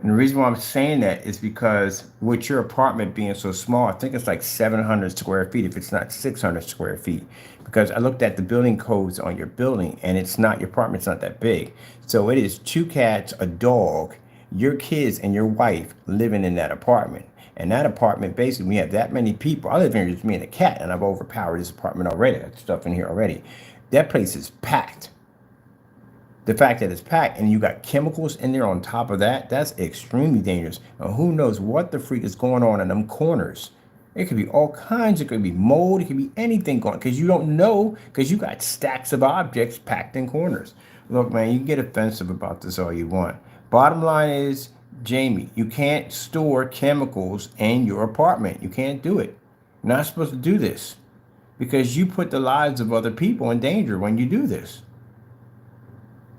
And the reason why I'm saying that is because with your apartment being so small, I think it's like 700 square feet, if it's not 600 square feet. Because I looked at the building codes on your building, and your apartment's not that big. So it is 2 cats, a dog, your kids, and your wife living in that apartment. And that apartment, basically, we have that many people. I live here just me and a cat, and I've overpowered this apartment already. I got stuff in here already. That place is packed. The fact that it's packed and you got chemicals in there on top of that, that's extremely dangerous. Now, who knows what the freak is going on in them corners? It could be all kinds. It could be mold. It could be anything going, because you don't know, because you got stacks of objects packed in corners. Look, man, you can get offensive about this all you want. Bottom line is, Jamie, you can't store chemicals in your apartment. You can't do it. You're not supposed to do this because you put the lives of other people in danger when you do this.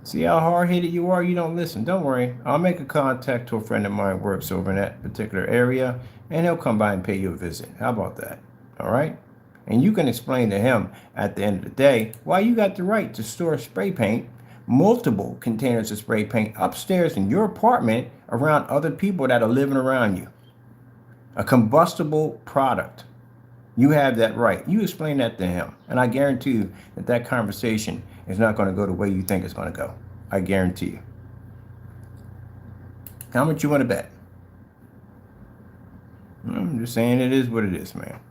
See how hard-headed you are? You don't listen. Don't worry. I'll make a contact to a friend of mine who works over in that particular area, and he'll come by and pay you a visit. How about that? All right? And you can explain to him at the end of the day why you got the right to store spray paint, multiple containers of spray paint upstairs in your apartment around other people that are living around you. A combustible product. You have that right. You explain that to him. And I guarantee you that conversation It's not going to go the way you think it's going to go. I guarantee you. How much you want to bet? I'm just saying it is what it is, man.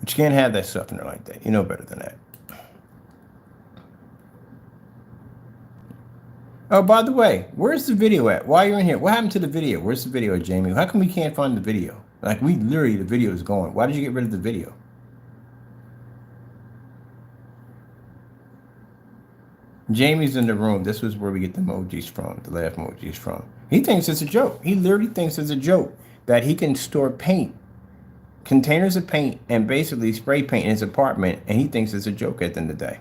But you can't have that stuff in there like that. You know better than that. Oh, by the way, where's the video at? While you're in here, what happened to the video? Where's the video, Jamie? How come we can't find the video? Like, we literally, the video is going. Why did you get rid of the video? Jamie's in the room. This was where we get the emojis from, the laugh emojis from. He thinks it's a joke. He literally thinks it's a joke that he can store paint, containers of paint, and basically spray paint in his apartment, and he thinks it's a joke at the end of the day.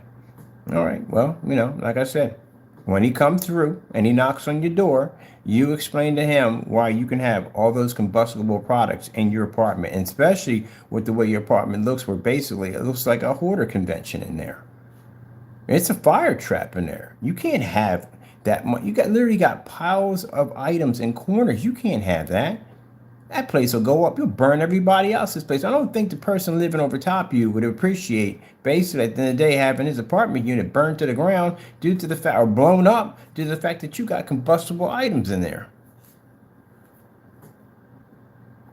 All right, well, you know, like I said, when he comes through and he knocks on your door, you explain to him why you can have all those combustible products in your apartment, and especially with the way your apartment looks, where basically it looks like a hoarder convention in there. It's a fire trap in there. You can't have that much. You literally got piles of items in corners. You can't have that. That place will go up. You'll burn everybody else's place. I don't think the person living over top of you would appreciate, basically, at the end of the day, having his apartment unit burned to the ground due to the fact, or blown up due to the fact that you got combustible items in there.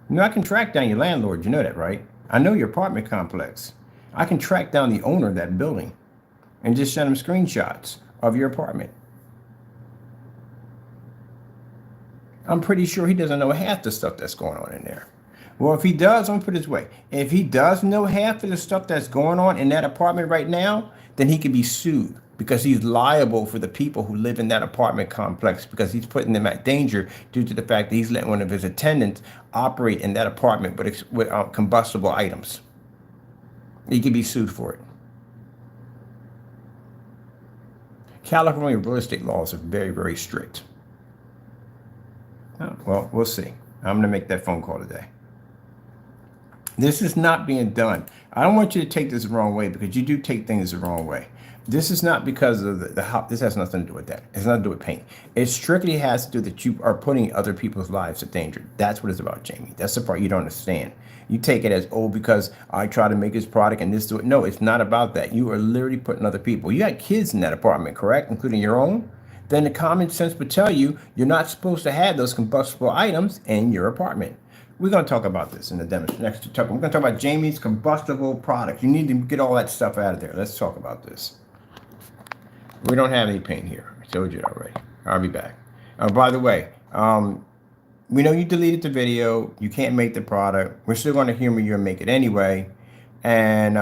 You know, I can track down your landlord. You know that, right? I know your apartment complex. I can track down the owner of that building and just send him screenshots of your apartment. I'm pretty sure he doesn't know half the stuff that's going on in there. Well, if he does, I'm gonna put it this way. If he does know half of the stuff that's going on in that apartment right now, then he could be sued because he's liable for the people who live in that apartment complex, because he's putting them at danger due to the fact that he's letting one of his attendants operate in that apartment with combustible items. He could be sued for it. California real estate laws are very, very strict. Oh, well, we'll see. I'm going to make that phone call today. This is not being done. I don't want you to take this the wrong way, because you do take things the wrong way. This is not because of this has nothing to do with that. It's nothing to do with paint. It strictly has to do that you are putting other people's lives in danger. That's what it's about, Jamie. That's the part you don't understand. You take it as, oh, because I try to make this product and this do it. No, it's not about that. You are literally putting other people. You got kids in that apartment, correct? Including your own? Then the common sense would tell you you're not supposed to have those combustible items in your apartment. We're going to talk about this in the next talk. We're going to talk about Jamie's combustible products. You need to get all that stuff out of there. Let's talk about this. We don't have any paint here. I told you already. I'll be back. By the way, we know you deleted the video. You can't make the product. We're still going to humor you and make it anyway. And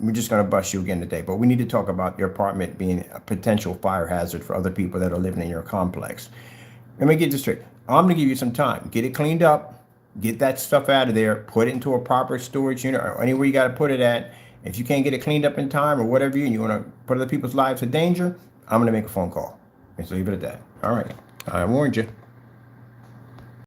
we're just going to bust you again today. But we need to talk about your apartment being a potential fire hazard for other people that are living in your complex. Let me get this straight. I'm going to give you some time. Get it cleaned up. Get that stuff out of there. Put it into a proper storage unit or anywhere you got to put it at. If you can't get it cleaned up in time or whatever, and you want to put other people's lives in danger, I'm going to make a phone call. And so leave it at that. All right. I warned you.